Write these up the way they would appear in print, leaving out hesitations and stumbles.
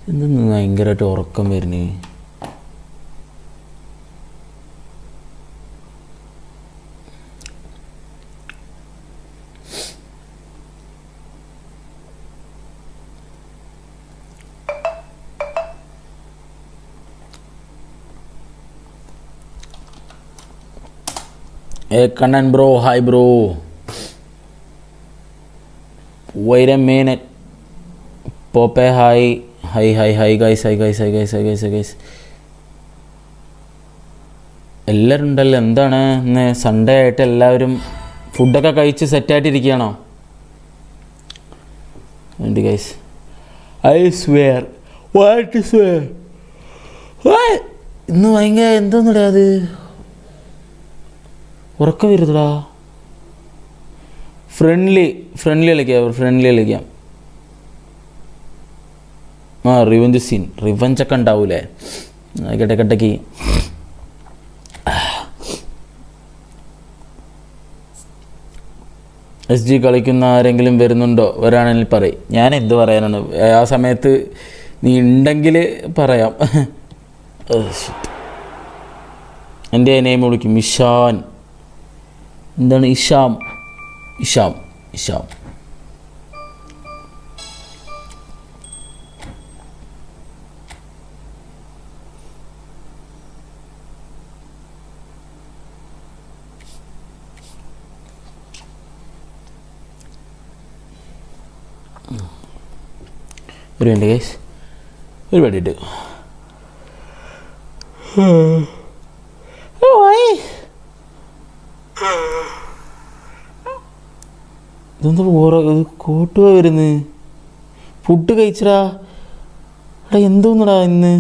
ഇന്ന് ഭയങ്കരമായിട്ട് ഉറക്കം വരുന്നേ. Kannan bro, hi bro. Wait a minute. പോപ്പെ ഹായ് ഗൈസ്. എല്ലാവരും ഉണ്ടല്ലോ. എന്താണ് ഇന്ന് സൺഡേ ആയിട്ട് എല്ലാവരും ഫുഡൊക്കെ കഴിച്ച് സെറ്റായിട്ടിരിക്കുകയാണോ? വേണ്ടി guys, I swear, what swear, ഇന്ന് ഭയങ്കര എന്തോന്നിടാ അത് ഉറക്കം വരുന്നടാ. ഫ്രണ്ട്ലി കളിക്കാം. റിവഞ്ചൊക്കെ ഉണ്ടാവൂലേ? ഇടയ്ക്കിടയ്ക്ക് SG കളിക്കുന്ന ആരെങ്കിലും വരുന്നുണ്ടോ? വരാണെങ്കിൽ പറയും. ഞാൻ എന്ത് പറയാനാണ്, ആ സമയത്ത് നീ ഉണ്ടെങ്കിൽ പറയാം. എൻ്റെ നെയിം വിളിക്കും ഇഷാൻ. എന്താണ്? ഇഷാം. ഒരു മിനിറ്റ് ഗൈസ്, ഒരു വേണ്ടിയിട്ട് ഇതെന്താ ഇത് കോട്ടുക വരുന്നത്? ഫുഡ് കഴിച്ചടാ. എടാ എന്തോന്നടാ ഇന്ന്?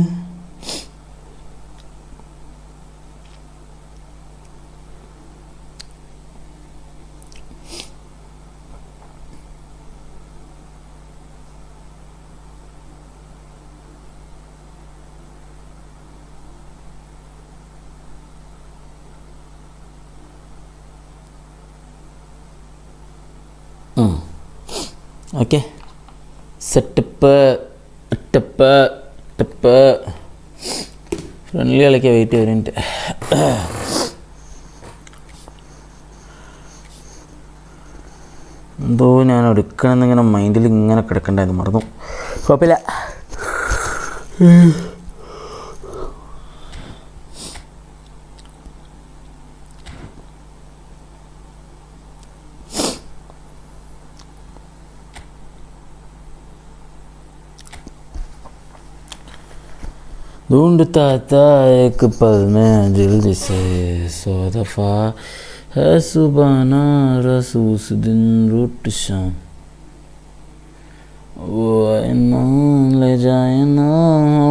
ഓക്കെ, സെറ്റപ്പ് ഫ്രണ്ട്ലി കളിക്കാൻ വെയിറ്റ് വരുന്നുണ്ട്. എന്തോ ഞാൻ എടുക്കണമെന്നിങ്ങനെ മൈൻഡിൽ ഇങ്ങനെ കിടക്കണ്ടായിരുന്നു, മറന്നു. കുഴപ്പമില്ല. ढूंढता था एक पल में जल्दी से 100 दफ़ा है सुबाना रसूस दिन रूट शाम, वो ना ले जाए ना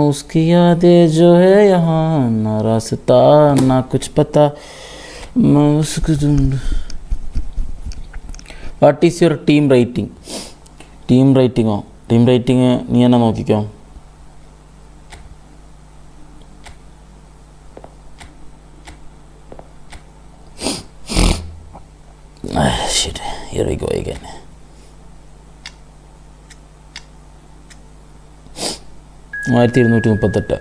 उसकी यादें जो है यहाँ, ना रास्ता ना कुछ पता मैं उसको ढूंढ. What is your team rating? Team rating നീ തന്നെ നോക്കിക്കോ. Shit, here we go again. ആയിരത്തി 238.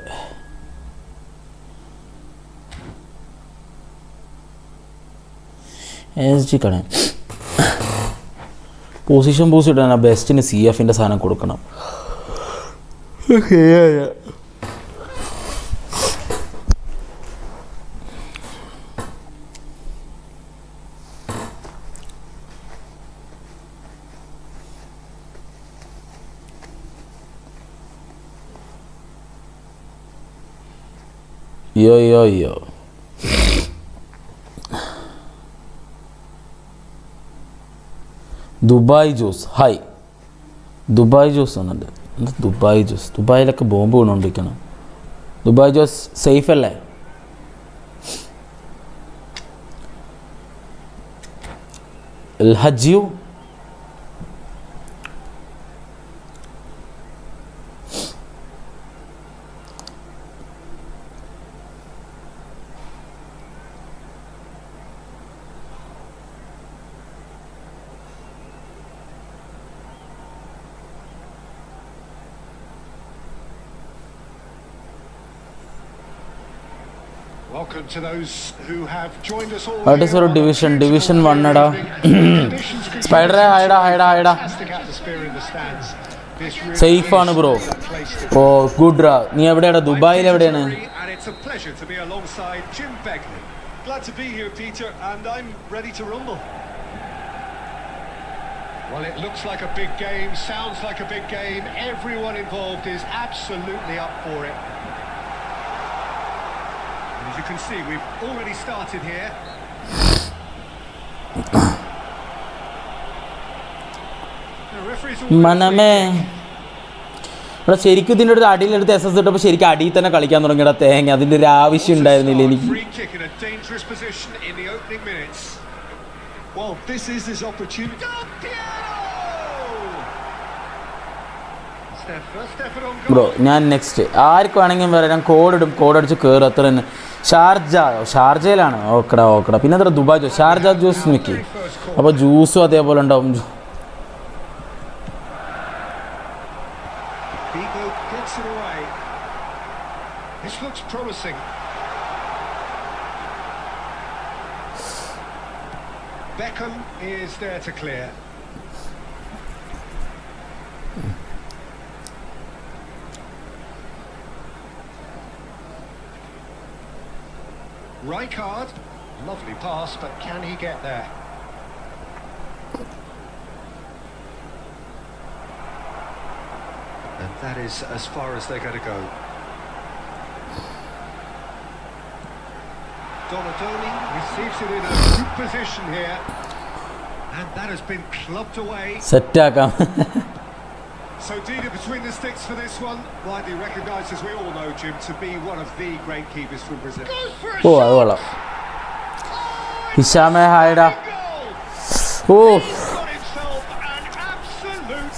SG കാണാൻ പൊസിഷൻ ബൂസ്റ്റ് ഇടാൻ ബെസ്റ്റിന് CFൻ്റെ സാധനം കൊടുക്കണം. Yo Dubai juice, hi. Dubai juice ആണത്. എന്താ ദുബായ് ജ്യൂസ്? ദുബായിലൊക്കെ ബോംബ് വീണുകൊണ്ടിരിക്കണം. ദുബായ് ജ്യൂസ് സേഫ് അല്ലേ? ഹജ്യു Welcome to those who have joined us all. That is our division 1 ada. Spider hide. Safe ആണ് ബ്രോ. ഓ ഗുഡ് റാ. നീ എവിടെയാണ്? ദുബായിൽ എവിടെയാണ്? And it's a pleasure to be alongside Jim Begley. Glad to be here, Peter, and I'm ready to rumble. Well, it looks like a big game, sounds like a big game. Everyone involved is absolutely up for it. And as you can see, we've already started here. മനമേ ഇവിടെ ശരിക്കും ഇതിൻ്റെ അടുത്ത് അടിയിലെടുത്ത് S S ഇട്ടപ്പോൾ ശരിക്കും അടിയിൽ തന്നെ കളിക്കാൻ തുടങ്ങിയ തേങ്ങ. അതിൻ്റെ ഒരു ആവശ്യം ഉണ്ടായിരുന്നില്ല എനിക്ക്. ബ്രോ ഞാൻ നെക്സ്റ്റ് ആർക്ക് വേണമെങ്കിലും പറയാം. കോഡ് അടിച്ച് കയറും അത്ര തന്നെ. ഷാർജയിലാണ്. ഓക്കടാ പിന്നെ അത്ര ദുബായ് ഷാർജ ജ്യൂസ് നിൽക്കി. അപ്പോൾ ജ്യൂസും അതേപോലെ ഉണ്ടാവും. This looks promising. Beckham is there to clear. Rijkaard, lovely pass, but can he get there? And that is as far as they're going to go. Donadoni receives it in a good position here, and that has been clubbed away. സെറ്റാക്കാം. So Dida between the sticks for this one, widely recognised, as we all know, Jim, to be one of the great keepers from Brazil. ഓ അത് കൊള്ളാം. ഹിഷാമേ ഹായടാ. ഓ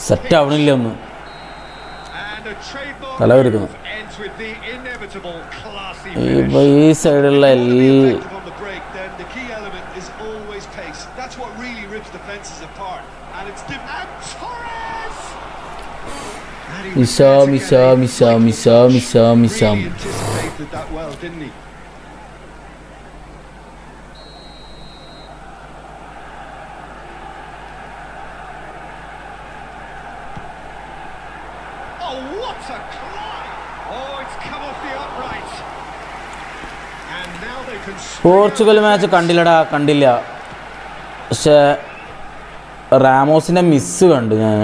സെറ്റാവണില്ല ഒന്ന്. തല വരുന്നു. ഈ സൈഡുള്ള മിശാം. Portugal match കണ്ടില്ല. പക്ഷേ റാമോസിൻ്റെ miss കണ്ടു ഞാൻ.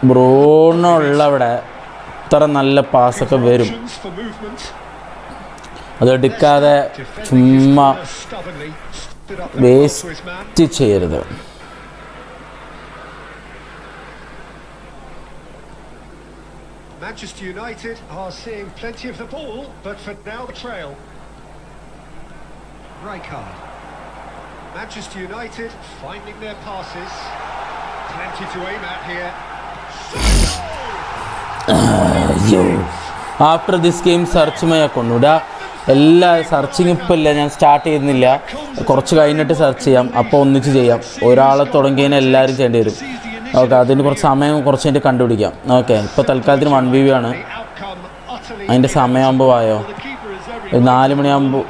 ബ്രൂണോ ഉള്ളവിടെ ഇത്ര നല്ല പാസൊക്കെ വരും. അതെടുക്കാതെ ചുമ്മാ വേസ്റ്റ് ചെയ്യരുത്. Manchester United are seeing plenty of the ball, but for now the trail. Rijkaard. Manchester United finding their passes. Plenty to aim at here. After this game search my account ഇവിടെ എല്ലാ searching ഇപ്പം ഇല്ല. ഞാൻ start ചെയ്യുന്നില്ല. കുറച്ച് കഴിഞ്ഞിട്ട് search ചെയ്യാം. അപ്പോൾ ഒന്നിച്ച് ചെയ്യാം. ഒരാളെ തുടങ്ങിയതിന് എല്ലാവരും ചെയ്യേണ്ടി വരും. ഓക്കെ അതിന് കുറച്ച് സമയം കുറച്ച് കഴിഞ്ഞിട്ട് കണ്ടുപിടിക്കാം. ഓക്കെ ഇപ്പോൾ തൽക്കാലത്തിന് 1v ആണ്. അതിൻ്റെ സമയമാകുമ്പോൾ ആയോ? 4 മണിയാകുമ്പോൾ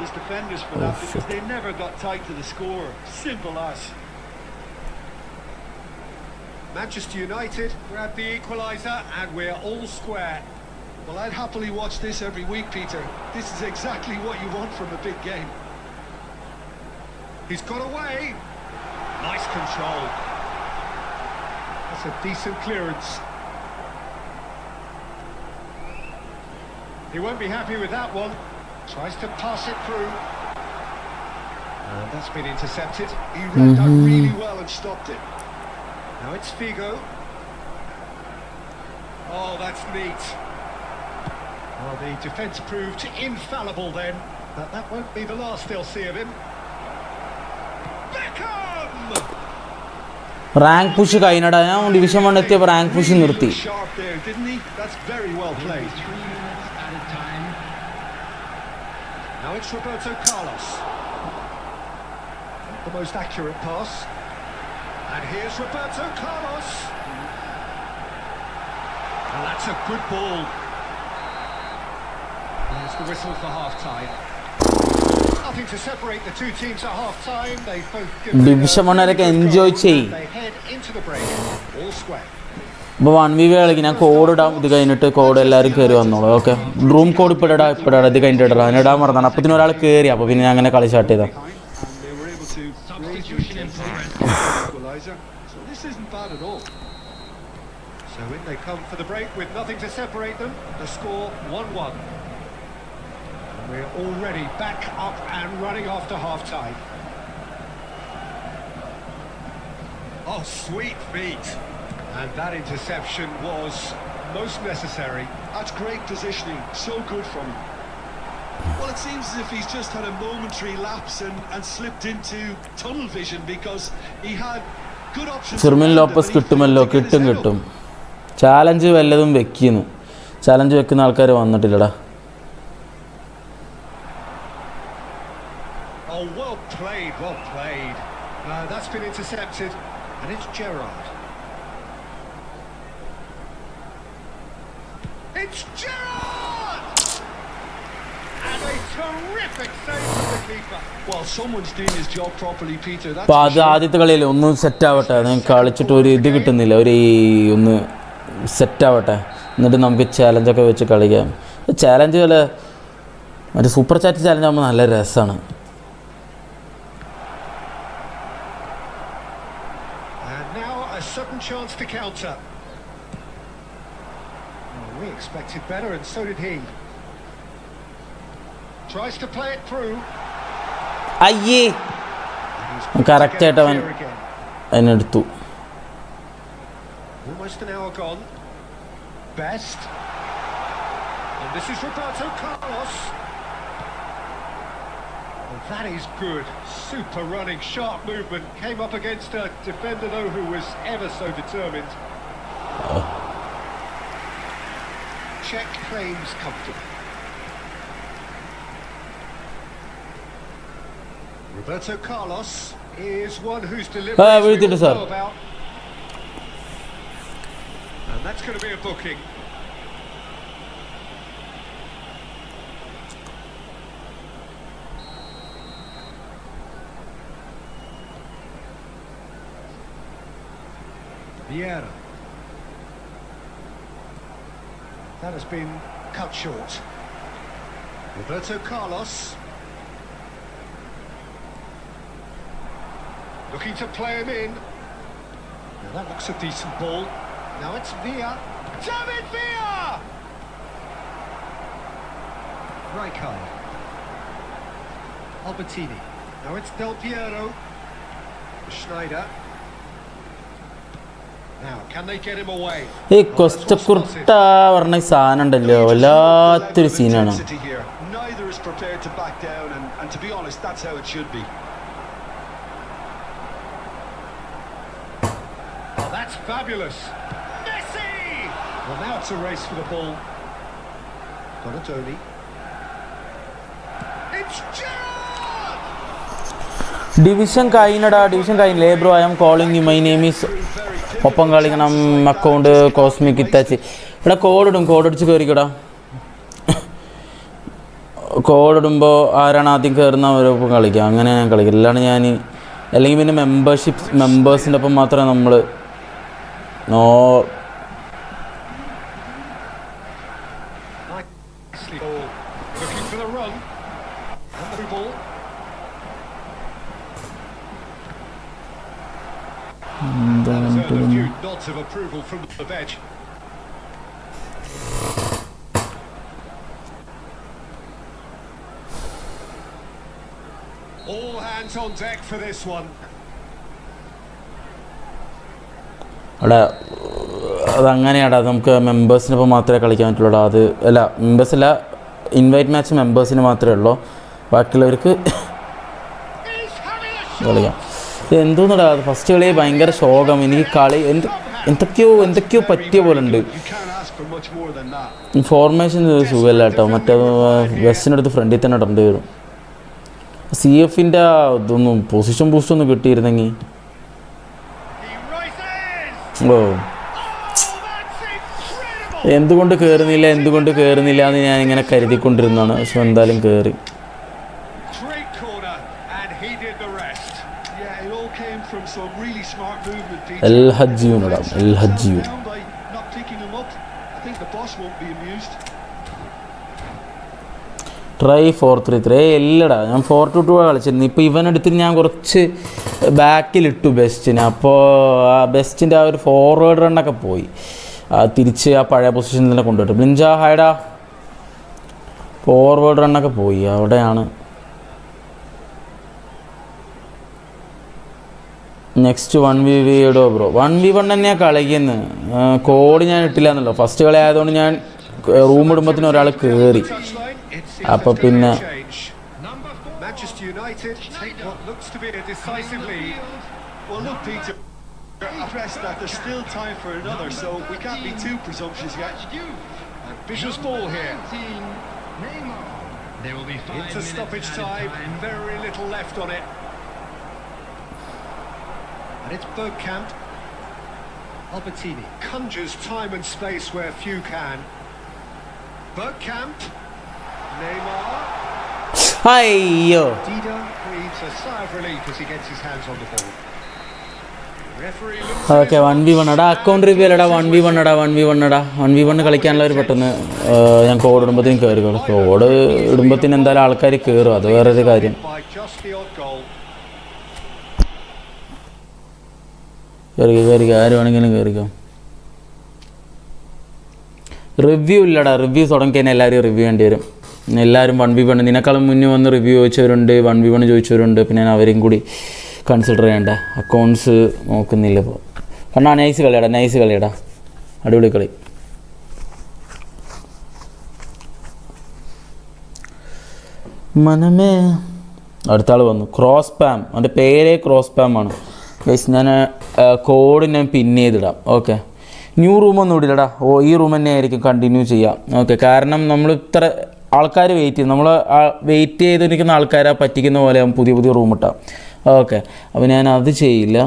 Manchester United grab the equaliser and we're all square. Well, I'd happily watch this every week, Peter. This is exactly what you want from a big game. He's got away. Nice control. That's a decent clearance. He won't be happy with that one. Tries to pass it through. And that's been intercepted. He read that really well and stopped it. Now it's Figo. Oh, that's neat. Well, the defence proved infallible then, but that won't be the last they'll see of him. Beckham! Rank push കഴിഞ്ഞടാ. ഞാൻ division 1 എത്തിയപ്പോൾ rank push നിർത്തി. Sharp there, didn't he? That's very well played. Now it's Roberto Carlos. Not the most accurate pass. And here's Roberto Carlos. And that's a good ball. There's the whistle for half-time. Nothing to separate the two teams at half-time. They both give Division 1 വരെയൊക്കെ enjoy ചെയ്യ്. they head into the break. All square. ഇപ്പോൾ 1v കളിക്ക് ഞാൻ code ഇടാം. ഇത് കഴിഞ്ഞിട്ട് code എല്ലാവരും കയറി വന്നോളൂ. ഓക്കെ, റൂം കോഡ് ഇപ്പിടാ ഇത് കഴിഞ്ഞിട്ട് ഇടാം. അതിനിടാൻ പറഞ്ഞതാണ്. അപ്പത്തിന് ഒരാൾ കയറി. അപ്പോൾ പിന്നെ ഞാൻ അങ്ങനെ കളി സ്റ്റാർട്ട് ചെയ്താൽ So this isn't bad at all. So in they come for the break with nothing to separate them. The score 1-1. We're already back up and running after half-time. Oh, sweet feet. And that interception was most necessary. That's great positioning. So good from him. Well, it seems as if he's just had a momentary lapse and slipped into tunnel vision because he had good options. ഫിർമിൻ Lopez കിട്ടുമല്ലോ. കിട്ടും. Challenge വല്ലതും വെക്കുന്നു. Challenge വെക്കുന്ന ആൾക്കാർ വന്നിട്ടില്ലടാ. Oh, well played. That's been intercepted. And it's Gerrard. It's Gerrard! And a terrific save from the keeper. Well, someone's doing his job properly, Peter. That's അപ്പോൾ അത് ആദ്യത്തെ കളിയിൽ ഒന്ന് സെറ്റാവട്ടെ. അത് കളിച്ചിട്ട് ഒരു ഇത് കിട്ടുന്നില്ല. ഒന്ന് സെറ്റാവട്ടെ. എന്നിട്ട് നമുക്ക് ചാലഞ്ചൊക്കെ വെച്ച് കളിക്കാം. ചാലഞ്ച് പോലെ മറ്റേ സൂപ്പർ ചാറ്റ് ചാലഞ്ച് ആകുമ്പോൾ നല്ല രസമാണ്. And now a sudden chance to counter. We expected better, and so did he. Tries to play it through. അയ്യേ, കറക്റ്റായിട്ട് അവൻ അതിനെടുത്തു. Almost an hour gone. Best. And this is Roberto Carlos. Well, that is good. Super running, sharp movement. Came up against a defender, though, who was ever so determined. Check claims comfortable. Roberto Carlos is one who's delivered we all know about. And that's going to be a booking. Vieira. That has been cut short. Roberto Carlos. Looking to play him in. Now that looks a decent ball. Now it's Villa. David Villa! Rijkaard. Albertini. Now it's Del Piero. Schneider. Now, can they get him away? ഈ കൊസ്റ്റക്കുർട്ട പറഞ്ഞ സാധനം ഉണ്ടല്ലോ, വല്ലാത്തൊരു സീനാണ്. Neither is prepared to back down, and to be honest, that's how it should be. Oh, that's fabulous. Messi! Well, now it's a race for the ball. Donatoni. It's Gerrard! Division കഴിഞ്ഞില്ലേ bro? I am calling you. My name is ഒപ്പം കളിക്കണം account cosmic ഇത്താച്ചി. ഇവിടെ കോഡടിച്ച് കയറിക്കടാ. കോഡിടുമ്പോൾ ആരാണ് ആദ്യം കയറുന്ന അവരൊപ്പം കളിക്കുക. അങ്ങനെ ഞാൻ കളിക്കും. അല്ലാണ്ട് ഞാൻ അല്ലെങ്കിൽ പിന്നെ മെമ്പേഴ്സിൻ്റെ ഒപ്പം മാത്രമേ നമ്മൾ Looking for the run. And the ball. That a few nods of approval from the bench. All hands on deck for this one. അവിടെ അതങ്ങനെയാടാ. നമുക്ക് മെമ്പേഴ്സിനൊപ്പം മാത്രമേ കളിക്കാൻ പറ്റുള്ളൂ. അത് അല്ല, മെമ്പേഴ്സല്ല, ഇൻവൈറ്റ് മാച്ച് മെമ്പേഴ്സിന് മാത്രമേ ഉള്ളൂ. ബാക്കിയുള്ളവർക്ക് കളിക്കാം. എന്തോന്നടാ അത് ഫസ്റ്റ് കളി ഭയങ്കര ശോകം. എനിക്ക് കളി എന്തൊക്കെയോ പറ്റിയ പോലെ ഉണ്ട്. ഫോർമേഷൻ സുഖമല്ല കേട്ടോ. മറ്റേത് വെസ്റ്റിനടുത്ത് ഫ്രണ്ടിൽ തന്നെ ഇടേണ്ടി വരും. CF ഇതൊന്നും പൊസിഷൻ ബൂസ്റ്റ് ഒന്നും കിട്ടിയിരുന്നെങ്കിൽ. ഓ എന്തുകൊണ്ട് കയറുന്നില്ല എന്ന് ഞാനിങ്ങനെ കരുതിക്കൊണ്ടിരുന്നതാണ്. പക്ഷെ എന്തായാലും കയറി. Great corner, and he did the rest. Yeah, it all came from some really smart movement, Peter. El Hadjiun ഇടാം, El Hadjiun. Down by not picking him up. I think the boss won't be amused. Try 4-3-3 എല്ലടാ, ഞാൻ 4-2-2 കളിച്ചിരുന്നു. ഇപ്പോൾ ഇവനെടുത്തിട്ട് ഞാൻ കുറച്ച് ബാക്കിലിട്ടു ബെസ്റ്റിന്. അപ്പോൾ ആ ബെസ്റ്റിൻ്റെ ആ ഒരു ഫോർവേഡ് റണ്ണൊക്കെ പോയി. തിരിച്ച് ആ പഴയ പൊസിഷനിൽ തന്നെ കൊണ്ടുപോയിട്ട് ബ്ലിഞ്ച ഹൈഡാ ഫോർവേഡ് റണ്ണൊക്കെ പോയി. അവിടെയാണ് നെക്സ്റ്റ് 1v1 ഇടോ ബ്രോ. 1v1 തന്നെയാണ് കളിക്കുന്നത്. കോഡ് ഞാൻ ഇട്ടില്ല എന്നല്ലോ. ഫസ്റ്റ് കളി ആയതുകൊണ്ട് ഞാൻ റൂം ഇടുമ്പത്തിന് ഒരാൾ കയറി. അപ്പോൾ പിന്നെ Manchester United take what looks to be a decisive lead. Well, look, Peter, impressed that there's still time for another, so we can't be too presumptuous yet. Ambitious ball here. Into stoppage time, very little left on it. And it's Bergkamp. Albertini conjures time and space where few can. Bergkamp. Neymar. അയ്യോ, Dida breathes a sigh of relief as he gets his hands on the ball. Referee looks okay 1v1 എടാ. Account review അല്ലടാ, 1v1 കളിക്കാനുള്ളവർ പെട്ടെന്ന് ഞാൻ code ഇടുമ്പത്തിന് കയറിക്കോളൂ. Code ഇടുമ്പത്തിന് എന്തായാലും ആൾക്കാർ കയറും, അത് വേറൊരു കാര്യം. by just the odd goal. കയറിക്കോ, ആര് വേണമെങ്കിലും കയറിക്കോ. റിവ്യൂ ഇല്ലടാ, റിവ്യൂ തുടങ്ങിക്കഴിഞ്ഞാൽ എല്ലാവരും റിവ്യൂ വേണ്ടി വരും. എല്ലാവരും 1v1 നിന്നെക്കാളും മുന്നേ വന്ന് റിവ്യൂ ചോദിച്ചവരുണ്ട്, 1v1 ചോദിച്ചവരുണ്ട്. പിന്നെ ഞാൻ അവരെയും കൂടി കൺസിഡർ ചെയ്യേണ്ട. അക്കൗണ്ട്സ് നോക്കുന്നില്ല ഇപ്പോൾ. കാരണം നൈസ് കളിയടാ, അടിപൊളി കളി. മനമേ അടുത്ത ആൾ വന്നു. ക്രോസ് പാം, അവൻ്റെ പേരേ ക്രോസ് പാം ആണ് ഗൈസ്. ഞാൻ കോഡ് ഞാൻ പിൻ ചെയ്തിടാം. ഓക്കെ, ന്യൂ റൂമൊന്നും ഇടില്ലടാ. ഈ റൂം തന്നെ ആയിരിക്കും കണ്ടിന്യൂ ചെയ്യാം. ഓക്കെ, കാരണം നമ്മൾ ഇത്ര ആൾക്കാർ വെയിറ്റ് ചെയ്യും. നമ്മൾ വെയിറ്റ് ചെയ്തിരിക്കുന്ന ആൾക്കാരെ പറ്റിക്കുന്ന പോലെ പുതിയ റൂം ഇട്ടാം. ഓക്കെ, അപ്പോൾ ഞാൻ അത് ചെയ്യില്ല.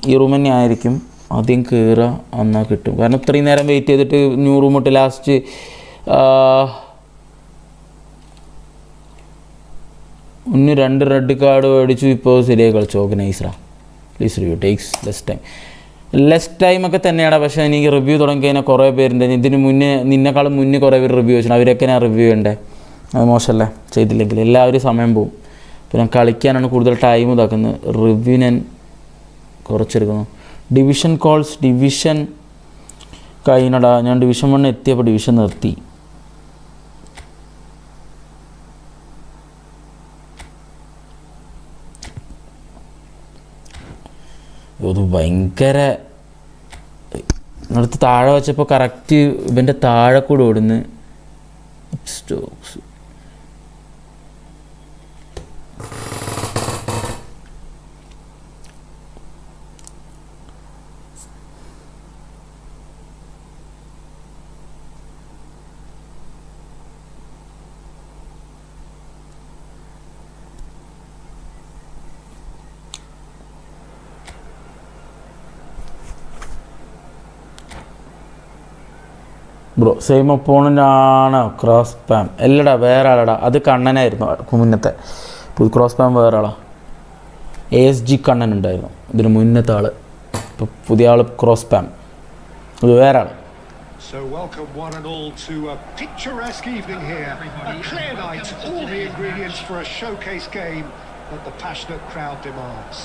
ഈ റൂം തന്നെ ആയിരിക്കും ആദ്യം കയറുക, എന്നാൽ കിട്ടും. കാരണം ഇത്രയും നേരം വെയിറ്റ് ചെയ്തിട്ട് ന്യൂ റൂം ഇട്ട് ലാസ്റ്റ് ഒന്ന് 2 റെഡ് കാർഡ് മേടിച്ചു. ഇപ്പോൾ ശരിയായി കളിച്ചു. ഓക്കെ, നൈസ്രാ. പ്ലീസ് റിവ്യൂ ടേക്സ് ലെസ് ടൈമൊക്കെ തന്നെയാണ്. പക്ഷേ എനിക്ക് റിവ്യൂ തുടങ്ങി കഴിഞ്ഞാൽ കുറേ പേരുണ്ട്. ഇതിന് മുന്നേ നിന്നെക്കാളും മുന്നേ കുറേ പേര് റിവ്യൂ വെച്ചിട്ടുണ്ട്. അവരൊക്കെ ഞാൻ റിവ്യൂ ചെയ്യണ്ടേ? അത് മോശമല്ലേ ചെയ്തില്ലെങ്കിൽ? എല്ലാവരും സമയം പോവും. പിന്നെ കളിക്കാനാണ് കൂടുതൽ ടൈം ഇതാക്കുന്നത്. റിവ്യൂ ഞാൻ കുറച്ചെടുക്കുന്നു. ഡിവിഷൻ കഴിഞ്ഞടാ. ഞാൻ ഡിവിഷൻ 1 എത്തിയപ്പോൾ ഡിവിഷൻ നിർത്തി. ഇത് ഭയങ്കര അടുത്ത് താഴെ വെച്ചപ്പോൾ കറക്റ്റ് ഇവൻ്റെ താഴെ കൂടെ ഓടുന്നു. സ്റ്റോക്സ് ബ്രോ സെയിം ഒപ്പോണൻ്റ് ആണ്. ക്രോസ് പാം അല്ലടാ, വേറെ ആളടാ. അത് കണ്ണനായിരുന്നു മുന്നത്തെ. ക്രോസ് പാം വേറെ ആളാ. ASG കണ്ണൻ ഉണ്ടായിരുന്നു ഇതിന് മുന്നത്തെ ആൾ. ഇപ്പോൾ പുതിയ ആൾ ക്രോസ് പാം, ഇത് വേറെ ആൾ. So welcome one and all to a picturesque evening here. A clear night, all the ingredients for a showcase game that the passionate crowd demands.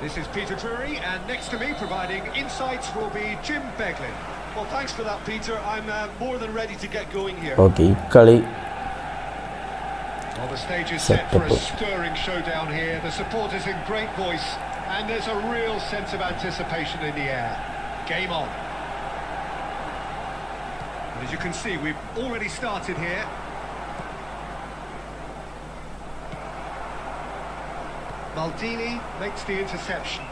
This is Peter Drury, and next to me providing insights will be Jim Beglin. Well, thanks for that, Peter. I'm more than ready to get going here. Okay, ഈ കളി Well, the stage is set for a stirring showdown here. The supporters in great voice, and there's a real sense of anticipation in the air. Game on. And as you can see, we've already started here. Maldini makes the interception.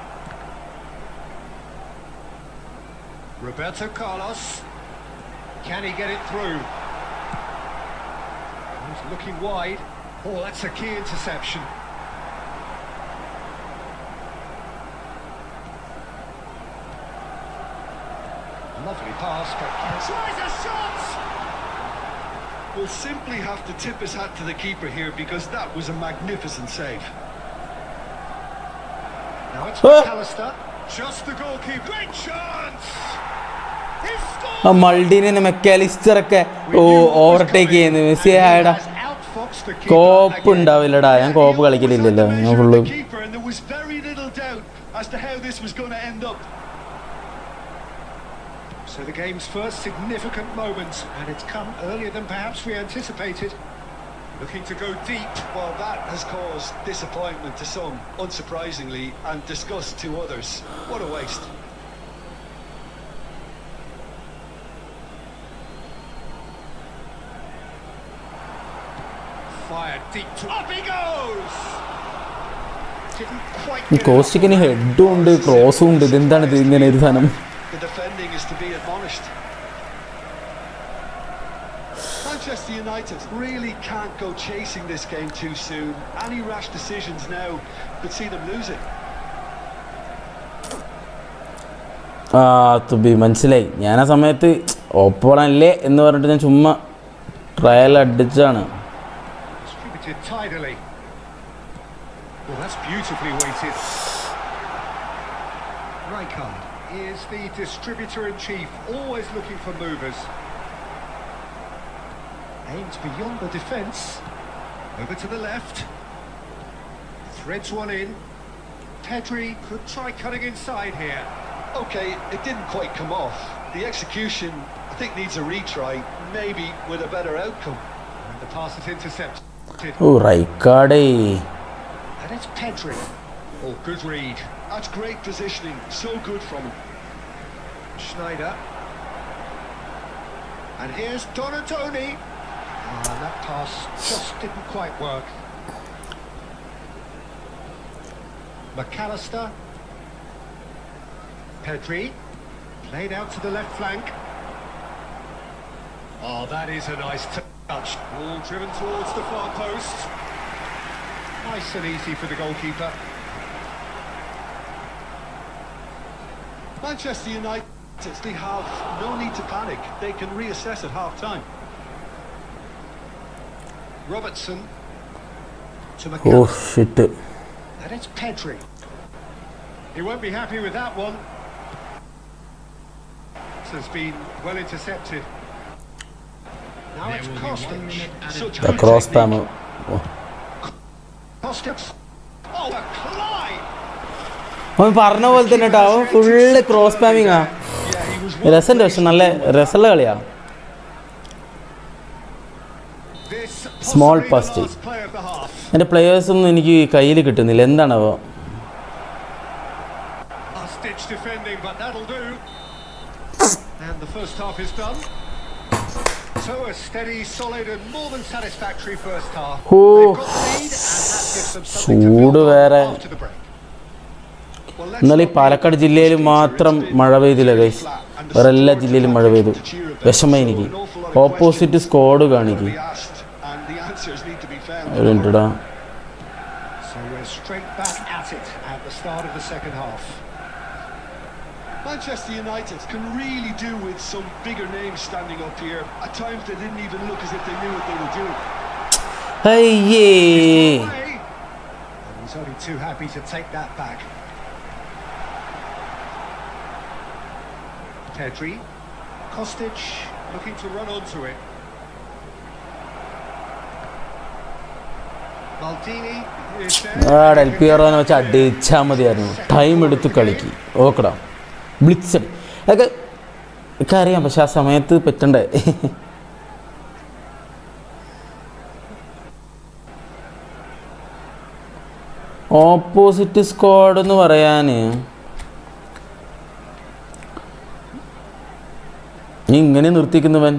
Roberto Carlos. Can he get it through? He's looking wide. Oh, that's a key interception. Lovely pass, but tries a shot! We'll simply have to tip his hat to the keeper here because that was a magnificent save. Now it's McAllister. Just the goalkeeper. Great chance! He ആ scored! മൾഡീനെ മെക്കാലിസ്റ്ററൊക്കെ overtake ചെയ്യുന്നു. Messi ആയടാ Has outfoxed the keeper കോപ്പ് again. ഉണ്ടാവില്ലടാ. ഞാൻ കോപ്പ് കളിക്കലില്ലല്ലോ. ഞാൻ full And there was very little doubt as to how this was going to end up. So the game's first significant moment, and it's come earlier than perhaps we anticipated. Looking to go deep. Well, that has caused disappointment to some, unsurprisingly, and disgust to others. What a waste. Fired deep to... Up he goes! Didn't quite ഈ get it കോസ്റ്റിക്കിന് off the ഹെഡും ഉണ്ട് ക്രോസും ഉണ്ട്. ഇതെന്താണ് ഇത് ഇങ്ങനെ ഒരു സാധനം? The defending is to be admonished. Manchester United really can't go chasing this game too soon. Any rash decisions now could see them lose it. ആ തുബി മനസ്സിലായി. ഞാൻ ആ സമയത്ത് ഓപ്പോണല്ലേ എന്ന് പറഞ്ഞിട്ട് ഞാൻ ചുമ്മാ trial അടിച്ചാണ്. Distributed tidily. Well, that's beautifully weighted. Rijkaard is the distributor-in-chief, always looking for movers. Aims beyond the defence. Over to the left. Threads one in. Pedri could try cutting inside here. Okay, it didn't quite come off. The execution, I think, needs a retry, maybe with a better outcome. And the pass is intercepted. ഓ റൈക്കാർഡേ. And it's Pedri. Oh, good read. That's great positioning, so good from him. Schneider. And here's Donatoni. That pass just didn't quite work. McAllister. Pedri. Played out to the left flank. Oh, that is a nice touch. Ball driven towards the far post. Nice and easy for the goalkeeper. Manchester United, they have no need to panic. They can reassess at half-time. Robertson to oh McAllister. Shit. And it's Pedri. He won't be happy with that one. This has been well intercepted. Now it's Kostic. Such the good cross palm. technique. Kostic. Oh, the climb! അവൻ പറഞ്ഞ പോലെ തന്നെ കേട്ടോ. അവൻ full cross പാമിങ്ങാ. Yeah, he was രസമുണ്ട്. പക്ഷെ നല്ല രസമുള്ള കളിയാ. This Small possibly the pasty. last play of the half. എൻ്റെ പ്ലെയേഴ്സൊന്നും എനിക്ക് കയ്യിൽ കിട്ടുന്നില്ല. എന്താണാവോ? Last-ditch defending, but that'll do. And the first half is done. So a steady, solid, and more than satisfactory first half. Oh They've got the lead, and that gives them something to ചൂട് build on വേറെ. after the break. Well, let's ഇന്നലെ ഈ not Palakkad leave ജില്ലയിൽ that മാത്രം it's been മഴ പെയ്തില്ല very guys. flat, and the വേറെ എല്ലാ support ജില്ലയിലും മഴ traffic പെയ്തു. to cheer about. വിഷമം So എനിക്ക്. an awful lot of opposite questions squad are കാണിക്കും. gonna be asked, and the answers need to be found. ഒരു മിനിറ്റടാ. So we're straight back at it at the start of the second half. Manchester United can really do with some bigger names standing up here. At times they didn't even look as if they knew what they were doing. അയ്യേ. Away. And he's only too happy to take that back. Pedri. Kostic looking to run onto it. Maldini is there. Del പിയറോന്ന് വെച്ചാൽ അടിച്ചാൽ മതിയായിരുന്നു. Time എടുത്ത് കളിക്ക്. ഓക്കെടാ. Blitz അതൊക്കെ ഒക്കെ അറിയാം. പക്ഷെ ആ സമയത്ത് പറ്റണ്ടേ. ഓപ്പോസിറ്റ് സ്ക്വാഡ് എന്ന് പറയാൻ നീ ഇങ്ങനെ നിർത്തിക്കുന്നവൻ.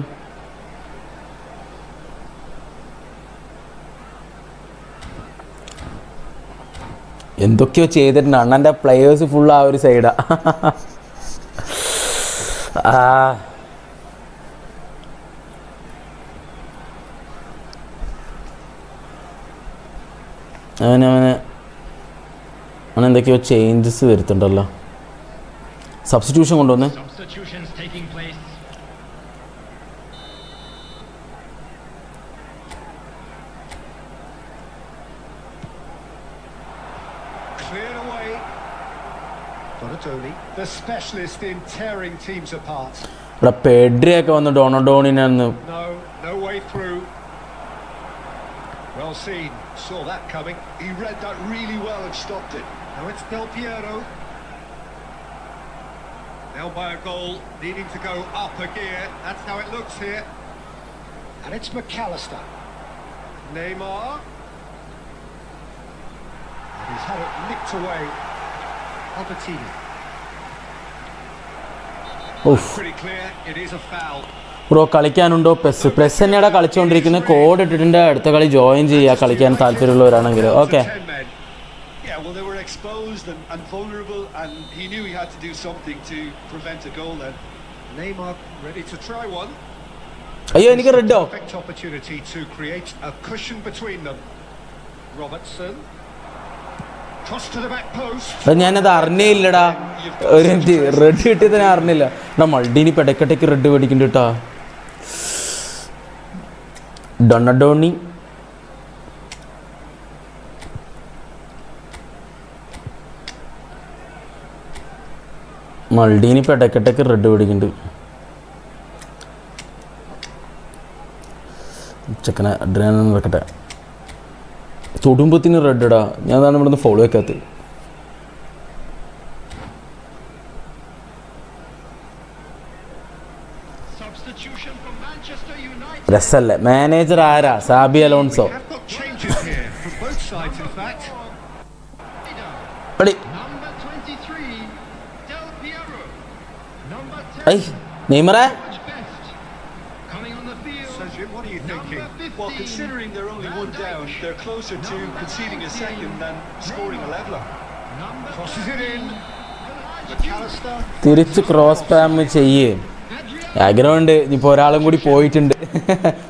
എന്തൊക്കെയോ ചെയ്തിട്ടുണ്ട്. അണ്ണൻ്റെ പ്ലെയേഴ്സ് ഫുൾ ആ ഒരു സൈഡാ. അവനെന്തൊക്കെയോ ചേഞ്ചസ് വരുത്തുണ്ടല്ലോ. സബ്സ്റ്റിറ്റ്യൂഷൻ കൊണ്ടുവന്ന് substitutions taking place. Cleared away. Donatoni, the specialist in tearing teams apart. ഇവിടെ പെഡ്രിയൊക്കെ വന്ന് ഡൊണഡോണിനൊന്ന് No, no way through. Well seen, saw that coming. He read that really well and stopped it. Now it's Del Piero. Now by a goal, needing to go up a gear. That's how it looks here. And it's McAllister. Neymar. And he's had it nicked away. Albertini. Pretty clear, it is a foul. Bro കളിക്കാനുണ്ടോ plus തന്നെയാണ് കളിച്ചുകൊണ്ടിരിക്കുന്നത്. Code ഇട്ടിട്ടുണ്ട്. അടുത്ത കളി join ചെയ്യുക കളിക്കാൻ താല്പര്യമുള്ളവരാണെങ്കിൽ. Okay. Yeah, well, they were exposed and vulnerable, and he knew he had to do something to prevent a goal then. Neymar ready to try one. അയ്യോ എനിക്ക് റെഡോ. Perfect opportunity to create a cushion between them. Robertson. Cross to the back post. ഞാനത് അറിഞ്ഞില്ലടാ. ഒരു red കിട്ടിയത് ഞാൻ അറിഞ്ഞില്ല. എടാ Maldini പെടക്കട്ടേക്ക് red മേടിക്കുന്നുണ്ട് കേട്ടാ. ഡൊണഡോണി Maldini പെടക്കട്ടേക്ക് red മേടിക്കുന്നുണ്ട്. ചെക്കനെ അഡ്രിയാനൊന്നും വെക്കട്ടെ. തൊടുമ്പത്തിന് റെഡ് ഇടാ. ഞാൻ അതാണ് ഇവിടുന്ന് ഫോളോ വെക്കാത്തത്. രസല്ലേ മാനേജർ ആരാ? Xabi Alonso. നെയ്മറേ Well, considering they're only one down, they're closer to conceding a second than scoring a leveler. Crosses it in. McAllister. തിരിച്ച് ക്രോസ് പാം ചെയ്യേ. ആഗ്രഹമുണ്ട്. ഇപ്പോൾ ഒരാളും കൂടി പോയിട്ടുണ്ട്.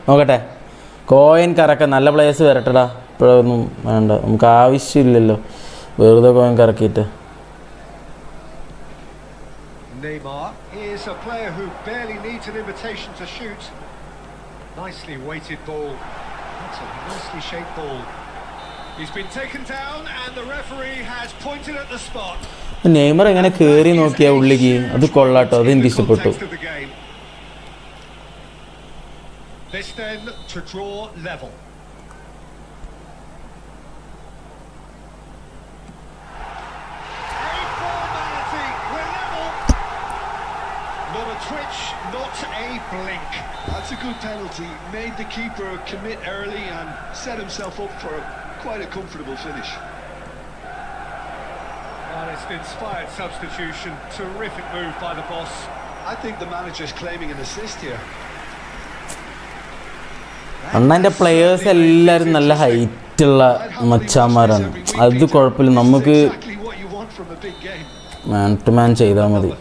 നോക്കട്ടെ. കോയിൻ കറക്ക നല്ല പ്ലേയേഴ്സ് വരട്ടെടാ. ഇപ്പോഴൊന്നും വേണ്ട, നമുക്ക് ആവശ്യമില്ലല്ലോ വെറുതെ coin കറക്കിയിട്ട്. Neymar is a player who barely needs an invitation to shoot. Nicely weighted ball. That's a nicely shaped ball. He's been taken down and the referee has pointed at the spot. Neymar എങ്ങനെ കേറി നോക്കിയാ ഉള്ളിക്ക്. അത് കൊള്ളാട്ടോ. അത് എനിക്ക് ഇഷ്ടപ്പെട്ടു. This then to draw level. Not a twitch, not a blink. That's a good penalty. Made the keeper commit early and set himself up for quite a comfortable finish. Well, it's an inspired substitution. Terrific move by the boss. I think the manager's claiming an assist here. അണ്ണൻ്റെ players എല്ലാവരും നല്ല ഹൈറ്റുള്ള മച്ചാന്മാരാണ്. അത് കുഴപ്പമില്ല. നമുക്ക് മാൻ to മാൻ ചെയ്താൽ മതി.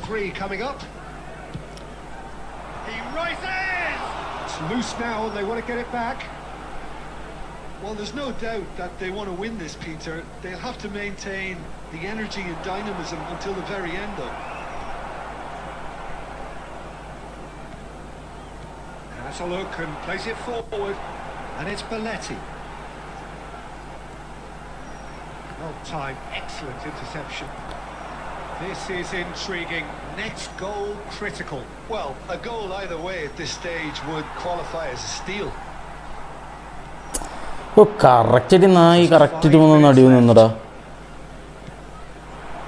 Loose now and they want to get it back. Well, there's no doubt that they want to win this, Peter. They'll have to maintain the energy and dynamism until the very end, though. Has a look and plays it forward, and it's Belletti. Well timed, excellent interception. This is intriguing. Next goal critical. Well, a goal either way at this stage would qualify as a steal. Oh correct നായി correct വന്ന് നടിവ് നിന്നടാ.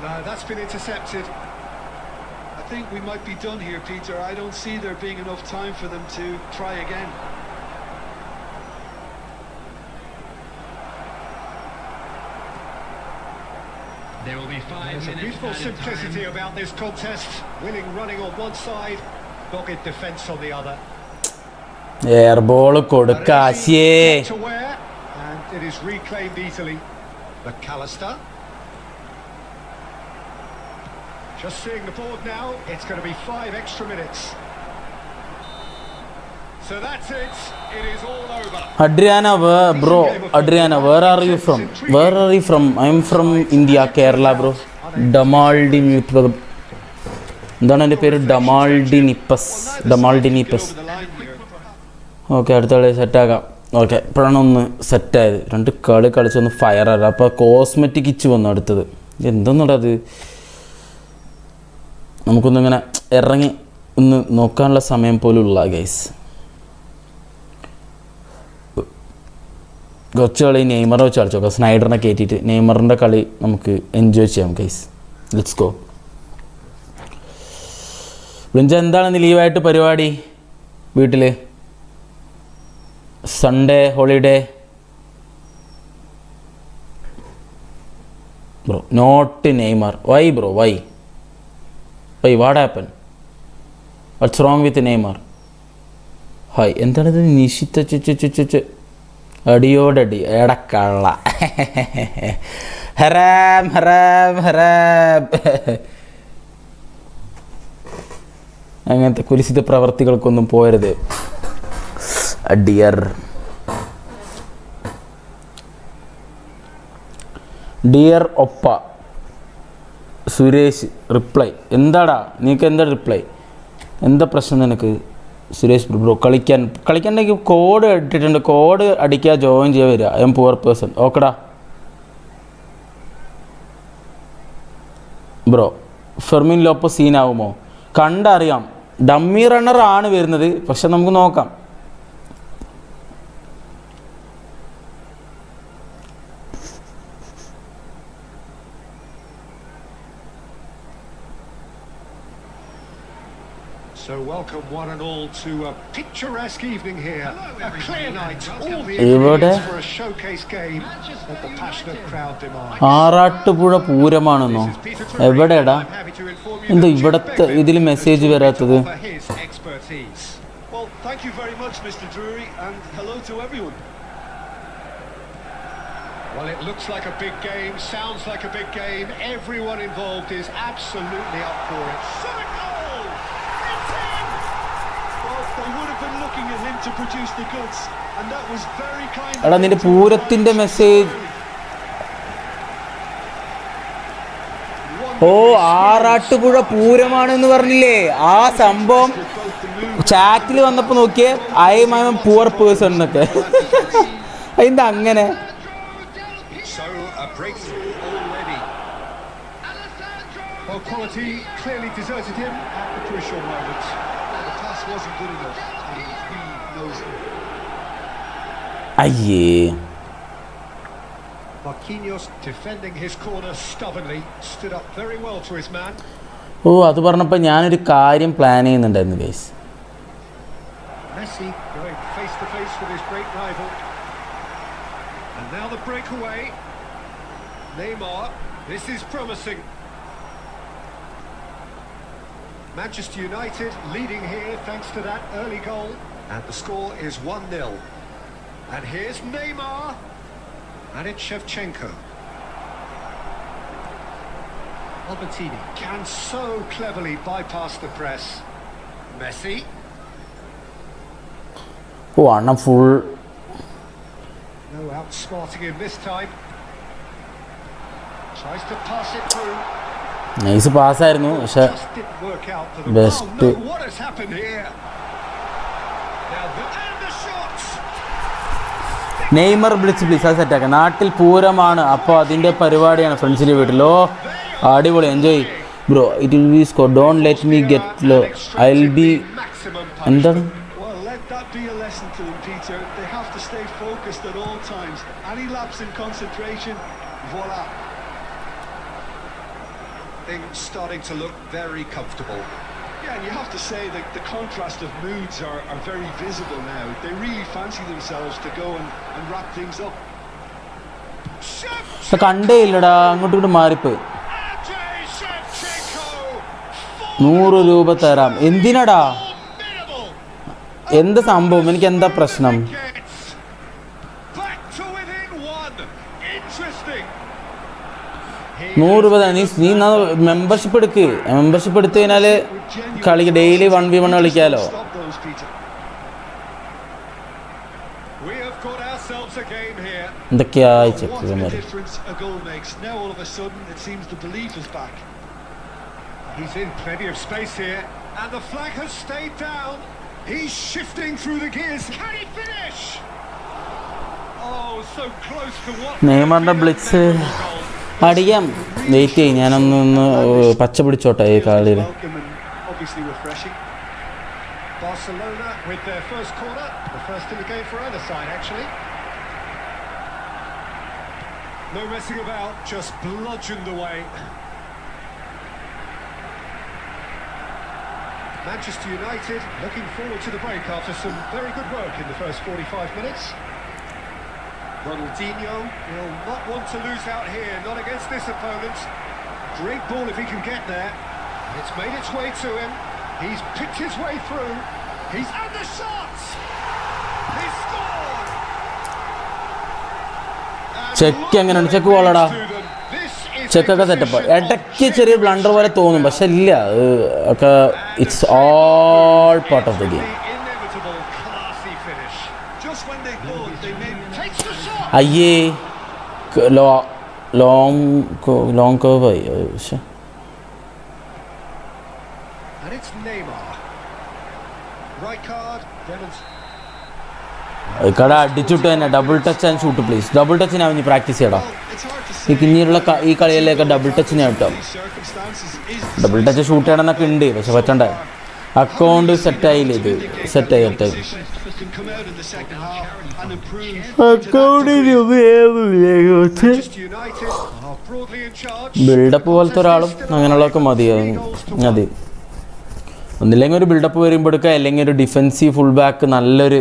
No, that's been intercepted. I think we might be done here, Peter. I don't see there being enough time for them to try again. There will be 5 There's minutes. a beautiful simplicity about this contest. Willing running on one side, dogged defence on the other. Air ball കൊടുക്കാശേ. And it is reclaimed easily. McAllister. Just seeing the board now, it's going to be 5 extra minutes. So that's it. It is all over. Adriana, bro. Adriana, where are you from? Where are you from? I'm from India, Kerala, bro. Damaldi mute. എന്താണ് എൻ്റെ പേര്? ഡമാൾഡിനിപ്പസ്. Okay, അടുത്ത കളി സെറ്റാക്കാം. Okay, ഇപ്പോഴാണ് ഒന്ന് സെറ്റായത്. 2 കളി കളിച്ചൊന്ന് ഫയറാണ്. അപ്പോൾ കോസ്മെറ്റിക് ഇച്ച് വന്നു അടുത്തത്. എന്തെന്നുള്ളത് അത് നമുക്കൊന്നിങ്ങനെ ഇറങ്ങി ഒന്ന് നോക്കാനുള്ള സമയം പോലും ഉള്ള ഗൈസ്. കുറച്ച് കളി നെയ്മറെ വെച്ച് കളിച്ചു നോക്കാം. സ്നൈഡറിനെ കയറ്റിയിട്ട് നെയ്മറിൻ്റെ കളി നമുക്ക് എൻജോയ് ചെയ്യാം ഗൈസ്. Let's go. വിളിച്ച എന്താണ് ലീവായിട്ട് പരിപാടി വീട്ടിൽ? Sunday holiday bro. Not Neymar. Why bro? Why what happen? What's wrong with Neymar? Hi, എന്താണിത്? നിശിത്ത അടിയോടടി എടക്കള്ള. ഹറാം ഹറാം ഹറാം. അങ്ങനത്തെ കുലിസിത പ്രവർത്തികൾക്കൊന്നും പോരുത്. ഡിയർ ഒപ്പ സുരേഷ് റിപ്ലൈ. എന്താടാ നിനക്ക്? എന്താ റിപ്ലൈ? എന്താ പ്രശ്നം നിനക്ക് സുരേഷ് ബ്രോ? കളിക്കണ്ടെങ്കിൽ കോഡ് ഇട്ടിട്ടുണ്ട്. കോഡ് അടിക്കുക, ജോയിൻ ചെയ്യാൻ വരിക. I M poor person. ഓക്കെടാ ബ്രോ. ഫെർമിൻ ലോപ്പോ സീനാവുമോ? കണ്ടറിയാം. ഡമ്മി റണ്ണർ ആണ് വരുന്നത്, പക്ഷെ നമുക്ക് നോക്കാം. So welcome one and all to a picturesque evening here. A clear night. All the ഇവിടെ ingredients for a showcase game that the passionate crowd demand. Arattupuzha പൂരമാണെന്നോ? എവിടെടാ? എന്താ ഇവിടത്തെ ഇതിൽ മെസ്സേജ് വരാത്തത്? Well, thank you very much, Mr. Drury, and hello to everyone. Well, it looks like a big game, sounds like a big game. Everyone involved is absolutely up for it. They would have been looking at him to produce the goods, and that was very kind. എടാ നിന്റെ പൂരത്തിന്റെ message. ഓ, ആറാട്ടുപുഴ പൂരമാണെന്ന് പറഞ്ഞില്ലേ? ആ സംഭവം ചാറ്റിൽ വന്നപ്പോൾ നോക്കിയേ. I M poor person എന്നൊക്കെ. അതിന്റെ അങ്ങനെ So a breakthrough already. Well, quality clearly deserted him at the crucial moment. The pass wasn't good enough, and he knows it. അയ്യേ. Marquinhos defending his corner stubbornly, stood up very well to his man. ഓ, അത് പറഞ്ഞപ്പോൾ ഞാനൊരു കാര്യം plan ചെയ്യുന്നുണ്ടായിരുന്നു guys. Messi going face to face with his great rival. And now the breakaway. Neymar, this is promising. Manchester United leading here thanks to that early goal. And the score is 1-0. And here's Neymar. And it's Shevchenko. Albertini can so cleverly bypass the press. Messi. ഓ, അണ്ണ full. No outsmarting him this time. Tries to pass it through. Nice പാസ്സായിരുന്നു, പക്ഷെ Just didn't work out for the Best. Oh no, what has happened here? Now the shots. Neymar വിളിച്ച് please അത് സെറ്റാക്കാം. നാട്ടിൽ പൂരമാണ്, അപ്പോൾ അതിൻ്റെ പരിപാടിയാണ് ഫ്രണ്ട്സിൻ്റെ വീട്ടിലോ. അടിപൊളി, enjoy bro. It will be score. Don't let me get low. I will be. എന്താണ്? Well, let that be a lesson to them, Peter. They have to stay focused at all times. Any lapse in concentration, voila. Things starting to look very comfortable. Yeah, and you have to say that the contrast of moods are very visible now. They really fancy themselves to go and wrap things up. കണ്ടേ ഇല്ലടാ, അങ്ങോട്ടും ഇങ്ങോട്ട് മാറിപ്പോയി. 100 രൂപ തരാം. എന്തിനടാ? എന്ത് സംഭവം? എനിക്ക് എന്താ പ്രശ്നം? Back to within one. Interesting. 100 രൂപ നീ മെമ്പർഷിപ്പ് എടുക്ക്. മെമ്പർഷിപ്പ് എടുത്തു കഴിഞ്ഞാൽ കളി daily 1v1 കളിക്കാലോ. Stop those, Peter. We have got ourselves a game here. എന്തൊക്കെയാ What check a difference a goal makes. Now all of a sudden it seems the belief is back. He's in plenty of space here, and the flag has stayed down. He's shifting through the gears. Can he finish? Oh, so close to what? നെയ്മറിന്റെ blitz അടിക്കാം. Wait ചെയ്യും, ഞാനൊന്ന് പച്ച പിടിച്ചോട്ടെ ഈ കളിയിൽ. Obviously refreshing. Barcelona with their first corner, the first in the game for either side actually. No messing about, just bludgeoned away. Manchester United looking forward to the break after some very good work in the first 45 minutes. Ronaldinho will not want to lose out here, not against this opponent. Great ball if he can get there. It's made its way to him. He's picked his way through. He's at the shot. He scored. Check എങ്ങനെയുണ്ട്? Check പോളടാ. ചെക്കൊക്കെ setup. ഇടയ്ക്ക് ചെറിയ blunder പോലെ തോന്നും, പക്ഷെ ഇല്ല, ഒക്കെ it's all part of the game. അയ്യേ, ലോങ് കർവ് ആയി. പക്ഷെ കട അടിച്ചിട്ട് തന്നെ double touch and shoot please. Double ടച്ചിനാ ഇനി പ്രാക്ടീസ് ചെയ്യടാ. ഈ പിന്നീടുള്ള ഈ കളികളിലേക്ക് ഡബിൾ ടച്ചിന് കേട്ടോ. ഡബിൾ ടച്ച് ഷൂട്ട് ചെയ്യണമെന്നൊക്കെ ഉണ്ട്, പക്ഷെ പറ്റണ്ടേ. അക്കൗണ്ട് സെറ്റായില്ലേ? ഇത് സെറ്റായി ബിൽഡപ്പ് പോലത്തെ ഒരാളും അങ്ങനെയുള്ളതൊക്കെ മതി. ഒന്നില്ലെങ്കിൽ ഒരു ബിൽഡപ്പ് വരുമ്പോൾ എടുക്കുക, അല്ലെങ്കിൽ ഒരു ഡിഫെൻസീവ് ഫുൾ ബാക്ക്, നല്ലൊരു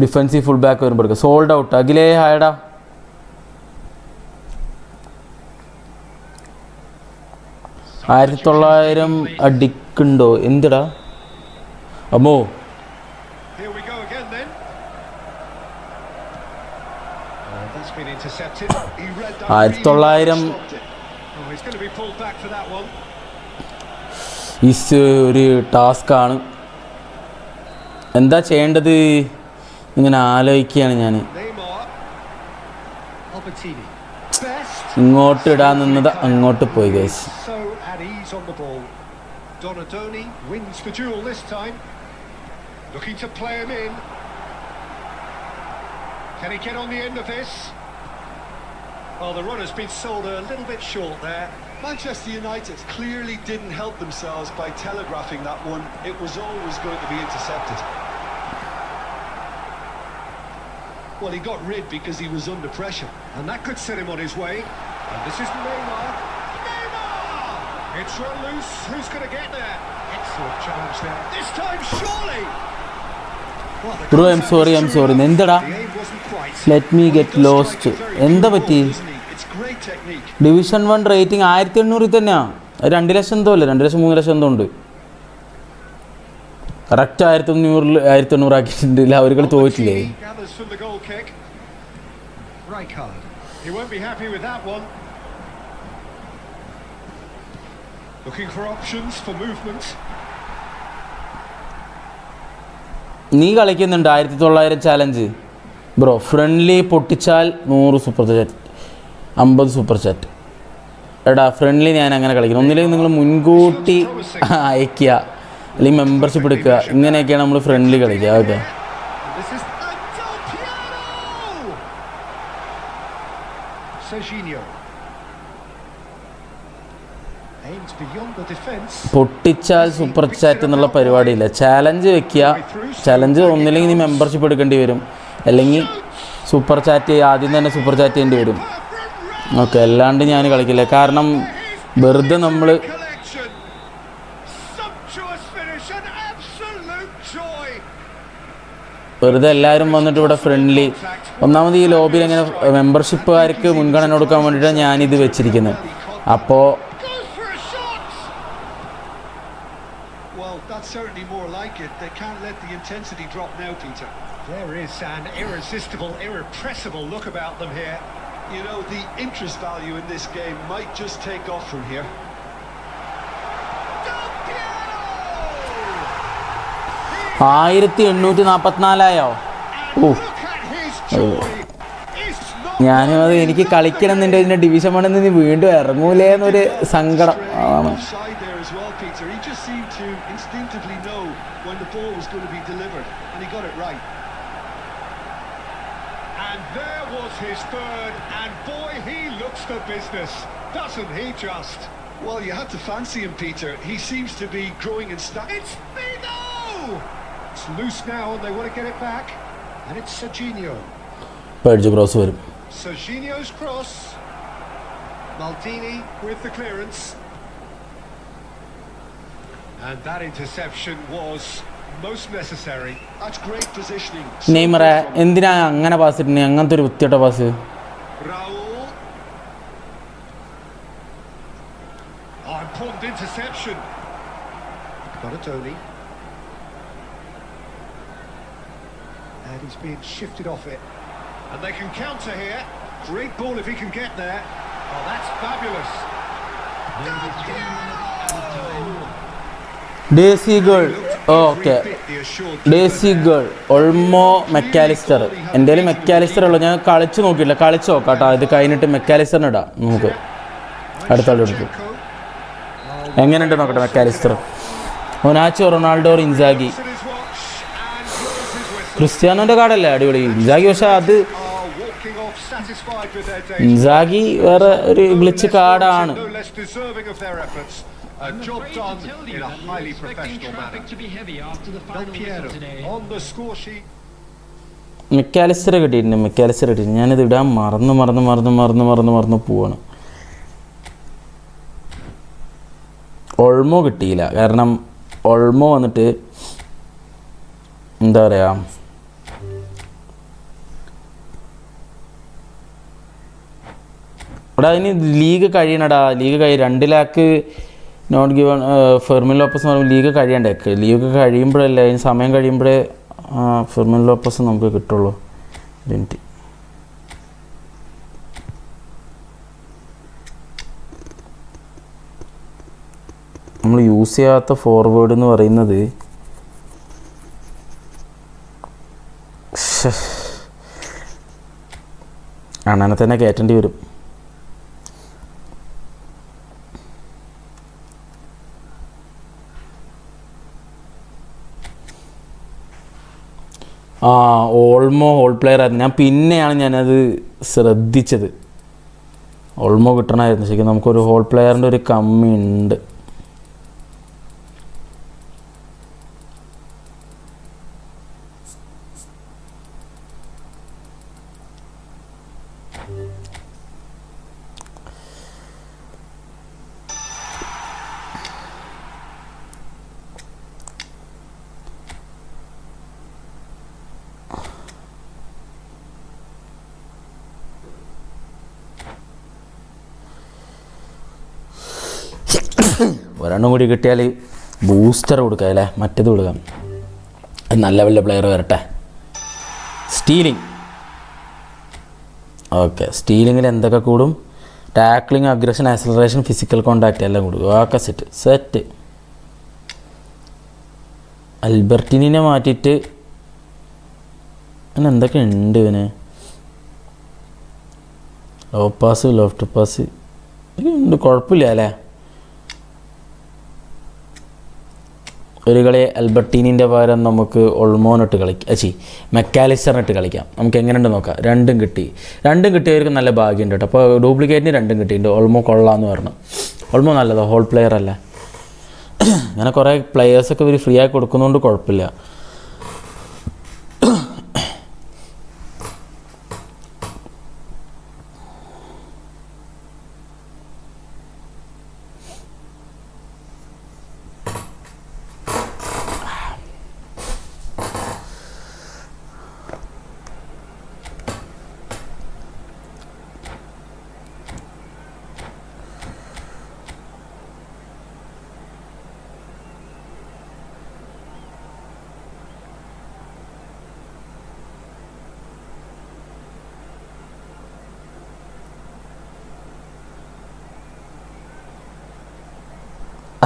ഡിഫെൻസീവ് ഫുൾ ബാക്ക് വരുമ്പോൾ എടുക്കുക. Sold out. അഖിലേ ഹായടാ. ആയിരത്തി 1900 അടിക്കുണ്ടോ? എന്തിടാ അമ്മോ. 1900 ഈസ് ഒരു ടാസ്ക്കാണ്. എന്താ ചെയ്യേണ്ടത് ഇങ്ങനെ ആലോചിക്കുകയാണ് ഞാൻ. ഇങ്ങോട്ട് ഇടാൻ നിന്നത് അങ്ങോട്ട് പോയി guys. Donadoni wins the duel this time. Looking to play him in. Can he get on the end of this? Well, the run has been sold a little bit short there. Manchester United clearly didn't help themselves by telegraphing that one. It was always going to be intercepted. Well, he got rid because he was under pressure. And that could set him on his way. And this is Neymar. It's run loose. Who's going to get there? Excellent challenge there. This time, surely. Bro, I'm sorry. Endada? Let me get lost. എന്താ പറ്റി? Division 1 rating 1800 തന്നെയാണ്. 2 ലക്ഷം എന്തോ അല്ലേ, 2 ലക്ഷം 3 ലക്ഷം എന്തോ ഉണ്ട്. Correct 1800 ആക്കിയിട്ടുണ്ട്. അവരുകൾ തോറ്റില്ലേ? Looking for options for movement. നീ കളിക്കുന്നുണ്ട് 1900 ചാലഞ്ച് ബ്രോ. ഫ്രണ്ട്ലി പൊട്ടിച്ചാൽ 100 സൂപ്പർ ചാറ്റ്, 50 സൂപ്പർ ചാറ്റ്. എടാ ഫ്രണ്ട്ലി ഞാൻ അങ്ങനെ കളിക്കുന്നു. ഒന്നില്ലെങ്കിൽ നിങ്ങൾ മുൻകൂട്ടി അയക്കുക, അല്ലെങ്കിൽ മെമ്പർഷിപ്പ് എടുക്കുക. ഇങ്ങനെയൊക്കെയാണ് നമ്മൾ ഫ്രണ്ട്ലി കളിക്കുക. ഓക്കെ, പൊട്ടിച്ചാൽ സൂപ്പർ ചാറ്റ് എന്നുള്ള പരിപാടിയില്ല. ചാലഞ്ച് വെക്കുക. ചാലഞ്ച് ഒന്നില്ലെങ്കിൽ നീ മെമ്പർഷിപ്പ് എടുക്കേണ്ടി വരും, അല്ലെങ്കിൽ സൂപ്പർ ചാറ്റ് ആദ്യം തന്നെ സൂപ്പർ ചാറ്റ് ചെയ്യേണ്ടി വരും. ഓക്കെ, അല്ലാണ്ട് ഞാൻ കളിക്കില്ല. കാരണം വെറുതെ നമ്മൾ വെറുതെ എല്ലാവരും വന്നിട്ട് ഇവിടെ ഫ്രണ്ട്ലി. ഒന്നാമത് ഈ ലോബിയിൽ എങ്ങനെ മെമ്പർഷിപ്പുകാർക്ക് മുൻഗണന കൊടുക്കാൻ വേണ്ടിയിട്ടാണ് ഞാനിത് വെച്ചിരിക്കുന്നത്. അപ്പോൾ That's certainly more like it. They can't let the intensity drop now, Peter. There is an irresistible, irrepressible look about them here. You know, the interest value in this game might just take off from here. 1844 ആയോ? ഓ, ഞാനും അത് എനിക്ക് കളിക്കണം എന്നുണ്ട് ഇതിൻ്റെ division വണ്ണിൽ നിന്ന് വീണ്ടും ഇറങ്ങൂലേ എന്നൊരു സങ്കടം ആണ്. And there was his third, and boy, he looks the business, doesn't he just? Well, you had to fancy him, Peter. He seems to be growing in stature. It's Figo! It's loose now, and they want to get it back. And it's Serginho. പേടിച്ച് cross വരും. Serginho's cross. Maldini with the clearance. And that interception was most necessary. That's great positioning. നെയ്മറെ എന്തിനാ അങ്ങനെ pass ഇട്ടേ? അങ്ങനത്തെ ഒരു വൃത്തിയോട്ട pass. Raul. Oh, important interception. Got a Tony. And he's being shifted off it. And they can counter here. Great ball if he can get there. Oh, that's fabulous. Daisy girl. Okay, Daisy girl. Olmo Mac Allister. എൻ്റെ കയ്യിൽ Mac Allister ഉള്ളൂ. ഞാൻ കളിച്ച് നോക്കിയില്ല. കളിച്ച് നോക്കാം കേട്ടോ. ഇത് കഴിഞ്ഞിട്ട് മെക്കാലിസ്റ്ററിന് ഇടാം. നമുക്ക് അടുത്ത ആൾ എടുക്കും. എങ്ങനെയുണ്ട് നോക്കട്ടെ മെക്കാലിസ്റ്റർ. ഒനാച്ചോ, റൊണാൾഡോ, ഇൻസാഗി. ക്രിസ്ത്യാനോൻ്റെ കാർഡല്ലേ അടിപൊളി. ഇൻസാഗി പക്ഷേ അത് ഇൻസാഗി വേറെ ഒരു ഗ്ലിച്ച് കാർഡാണ്. A job done in a highly professional manner. Del Piero on the score sheet. Mac Allister കിട്ടിയിട്ടുണ്ട്. ഞാനിത് ഇടാൻ മറന്ന് പോവാണ്. ഒൾമോ കിട്ടിയില്ല. കാരണം ഒൾമോ വന്നിട്ട് എന്താ പറയുക, ഇവിടെ അതിന് ലീഗ് കഴിയണടാ. League 2 lakh not given. Fermin Lopez എന്ന് പറയുമ്പോൾ ലീഗ് കഴിയണ്ടേ. ലീഗ് കഴിയുമ്പോഴല്ലേ, അതിന് സമയം കഴിയുമ്പോഴേ ഫെർമിൻ ലോപ്പസ് നമുക്ക് കിട്ടുള്ളൂ. മിനിറ്റ്. നമ്മൾ യൂസ് ചെയ്യാത്ത ഫോർവേഡ് എന്ന് പറയുന്നത് അണ്ണനെ തന്നെ കയറ്റേണ്ടി വരും. ഓൾമോ ഹോൾ പ്ലെയർ ആയിരുന്നു. പിന്നെയാണ് ഞാനത് ശ്രദ്ധിച്ചത്. ഓൾമോ കിട്ടണമായിരുന്നു. ശരിക്കും നമുക്കൊരു ഹോൾ പ്ലെയറിൻ്റെ ഒരു കമ്മി ഉണ്ട്. ഒരെണ്ണം കൂടി കിട്ടിയാൽ ബൂസ്റ്റർ കൊടുക്കാം അല്ലേ, മറ്റേത് കൊടുക്കാം. നല്ല വല്ല പ്ലെയർ വരട്ടെ. സ്റ്റീലിംഗ്. ഓക്കെ, സ്റ്റീലിങ്ങിൽ എന്തൊക്കെ കൂടും? Tackling, aggression, acceleration, physical contact എല്ലാം കൊടുക്കും. Okay, set. അൽബർട്ടിനെ മാറ്റിയിട്ട് അങ്ങനെ എന്തൊക്കെ ഉണ്ട് ഇവന്? ലോ പാസ്, ലെഫ്റ്റ് പാസ് ഉണ്ട്, കുഴപ്പമില്ല അല്ലേ. ഒരു കളി അൽബർട്ടീനിൻ്റെ പകരം നമുക്ക് ഒൾമോനിട്ട് കളിക്കാം, മെക്കാലിസ്റ്ററിനിട്ട് കളിക്കാം. നമുക്ക് എങ്ങനെയുണ്ട് നോക്കാം. രണ്ടും കിട്ടിയവർക്ക് നല്ല ഭാഗ്യമുണ്ട് കേട്ടോ. അപ്പോൾ ഡ്യൂപ്ലിക്കേറ്റിന് 2 കിട്ടിയിട്ടുണ്ട്. ഒൾമോ കൊള്ളാമെന്ന് പറഞ്ഞു. ഒൾമോ നല്ലതോ, ഹോൾ പ്ലെയർ അല്ല. അങ്ങനെ കുറേ പ്ലെയേഴ്സൊക്കെ ഇവർ ഫ്രീ ആയി കൊടുക്കുന്നതുകൊണ്ട് കുഴപ്പമില്ല.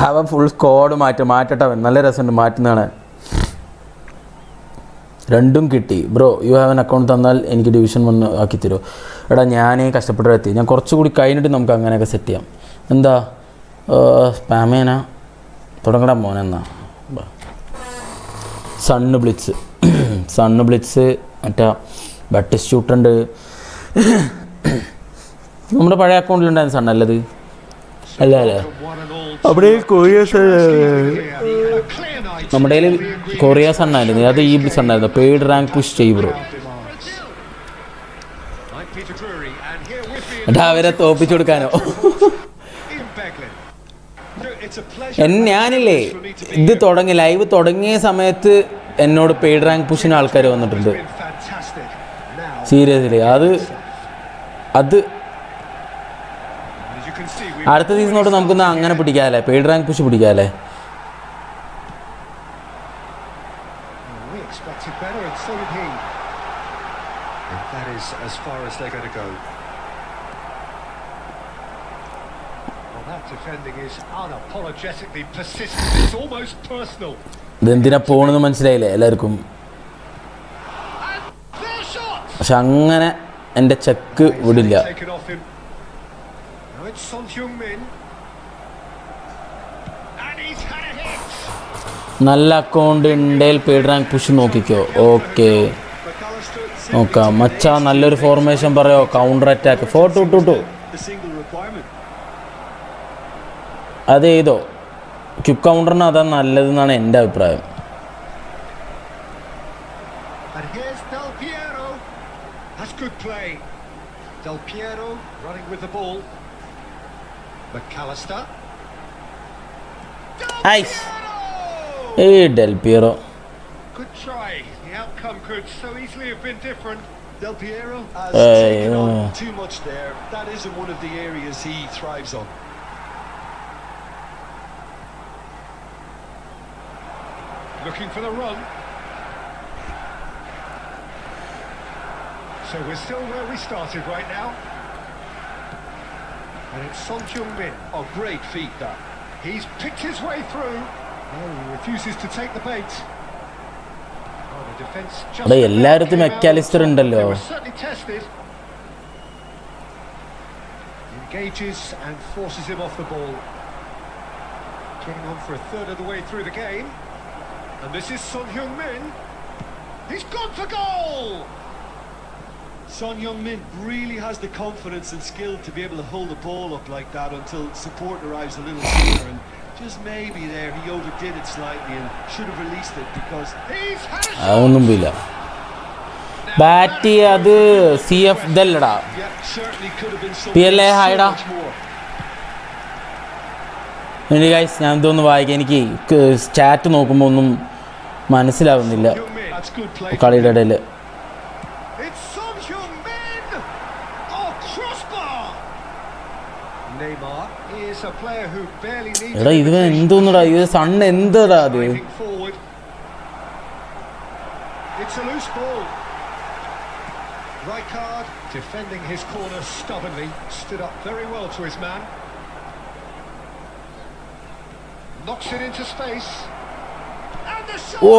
അവൻ ഫുൾ സ്ക്വാഡ് മാറ്റട്ടെ. അവൻ നല്ല രസമുണ്ട് മാറ്റുന്നതാണ്. രണ്ടും കിട്ടി. Bro you have an account തന്നാൽ എനിക്ക് ഡിവിഷൻ 1 ആക്കി തരുമോ? എടാ ഞാൻ കഷ്ടപ്പെട്ട് ഞാൻ കുറച്ചുകൂടി കഴിഞ്ഞിട്ട് നമുക്ക് അങ്ങനെയൊക്കെ സെറ്റ് ചെയ്യാം. എന്താ സ്പാമേനാ തുടങ്ങടാ മോനെന്നാ. സണ്ണ് ബ്ലിറ്റ്സ് മറ്റേ ബട്ടിസ്റ്റ്യൂട്ട് ഉണ്ട്. നമ്മുടെ പഴയ അക്കൗണ്ടിലുണ്ടായിരുന്ന സണ്ണല്ലത് അല്ല അവിടെ നമ്മുടെ കയ്യിൽ കൊറിയ സണ്ണായിരുന്നു. അത് ഈ സണ്ണായിരുന്നു. പെയ്ഡ് റാങ്ക് പുഷ് ചെയ്യും ബ്രോ. എടാ അവരെ തോപ്പിച്ചു കൊടുക്കാനോ? ഞാനില്ലേ ഇത് ലൈവ് തുടങ്ങിയ സമയത്ത് എന്നോട് പെയ്ഡ് റാങ്ക് പുഷിന് ആൾക്കാർ വന്നിട്ടുണ്ട്. സീരിയസ്ലി അത് അടുത്ത സീസൺ തൊട്ട് നമുക്കൊന്ന് അങ്ങനെ പിടിക്കാമല്ലേ, പെയ്ഡ് റാങ്ക് പുഷ് പിടിക്കാമല്ലേ? ഇതെന്തിനാ പോണെന്ന് മനസ്സിലായില്ലേ എല്ലാവർക്കും? പക്ഷെ അങ്ങനെ എൻ്റെ ചെക്ക് വിടില്ല. നല്ല അക്കൗണ്ട് ഉണ്ടെങ്കിൽ പെയ്ഡ് റാങ്ക് പുഷ് നോക്കിക്കോ. ഓക്കെ നോക്കാം മച്ചാ. നല്ലൊരു ഫോർമേഷൻ പറയോ? കൗണ്ടർ അറ്റാക്ക് 4-2-2 അത് ചെയ്തോ. ക്വിക്ക് കൗണ്ടറിന് അതാ നല്ലതെന്നാണ് എൻ്റെ അഭിപ്രായം. Good play. Del Piero running with the ball. McAllister. Nice. Hey, Del Piero. Good try. The outcome could so easily have been different. Del Piero has taken on too much there. That isn't one of the areas he thrives on. Looking for the run. So we're still where we started right now. And it's Son Heung-min. Oh, great feat that. He's picked his way through. No, he refuses to take the bait. Oh, the defense just എല്ലായിടത്തും McAllister ഉണ്ടല്ലോ. They were certainly tested. Engages and forces him off the ball. Getting on for a third of the way through the game. And this is Son Heung-min. He's gone for goal! Son Heung-min really has the confidence and skill to be able to hold the ball up like that until support arrives a little sooner, and just maybe there he overdid it slightly and should have released it because he's had a അതൊന്നും പോയില്ല. Bat അത് CF ഇതല്ലടാ, PLA ഹൈഡാ. ഇനി guys ഞാൻ ഇതൊന്ന് വായിക്കാം. എനിക്ക് chat നോക്കുമ്പോൾ ഒന്നും മനസ്സിലാവുന്നില്ല കളിയുടെ ഇടയിൽ. എടാ ഇത് എന്തോന്നടാ ഇത് സണ്ണ് എന്താടാ അത്? Rijkaard defending his corner stubbornly, stood up very well to his man. Knocks it into space. And the shot. ഓ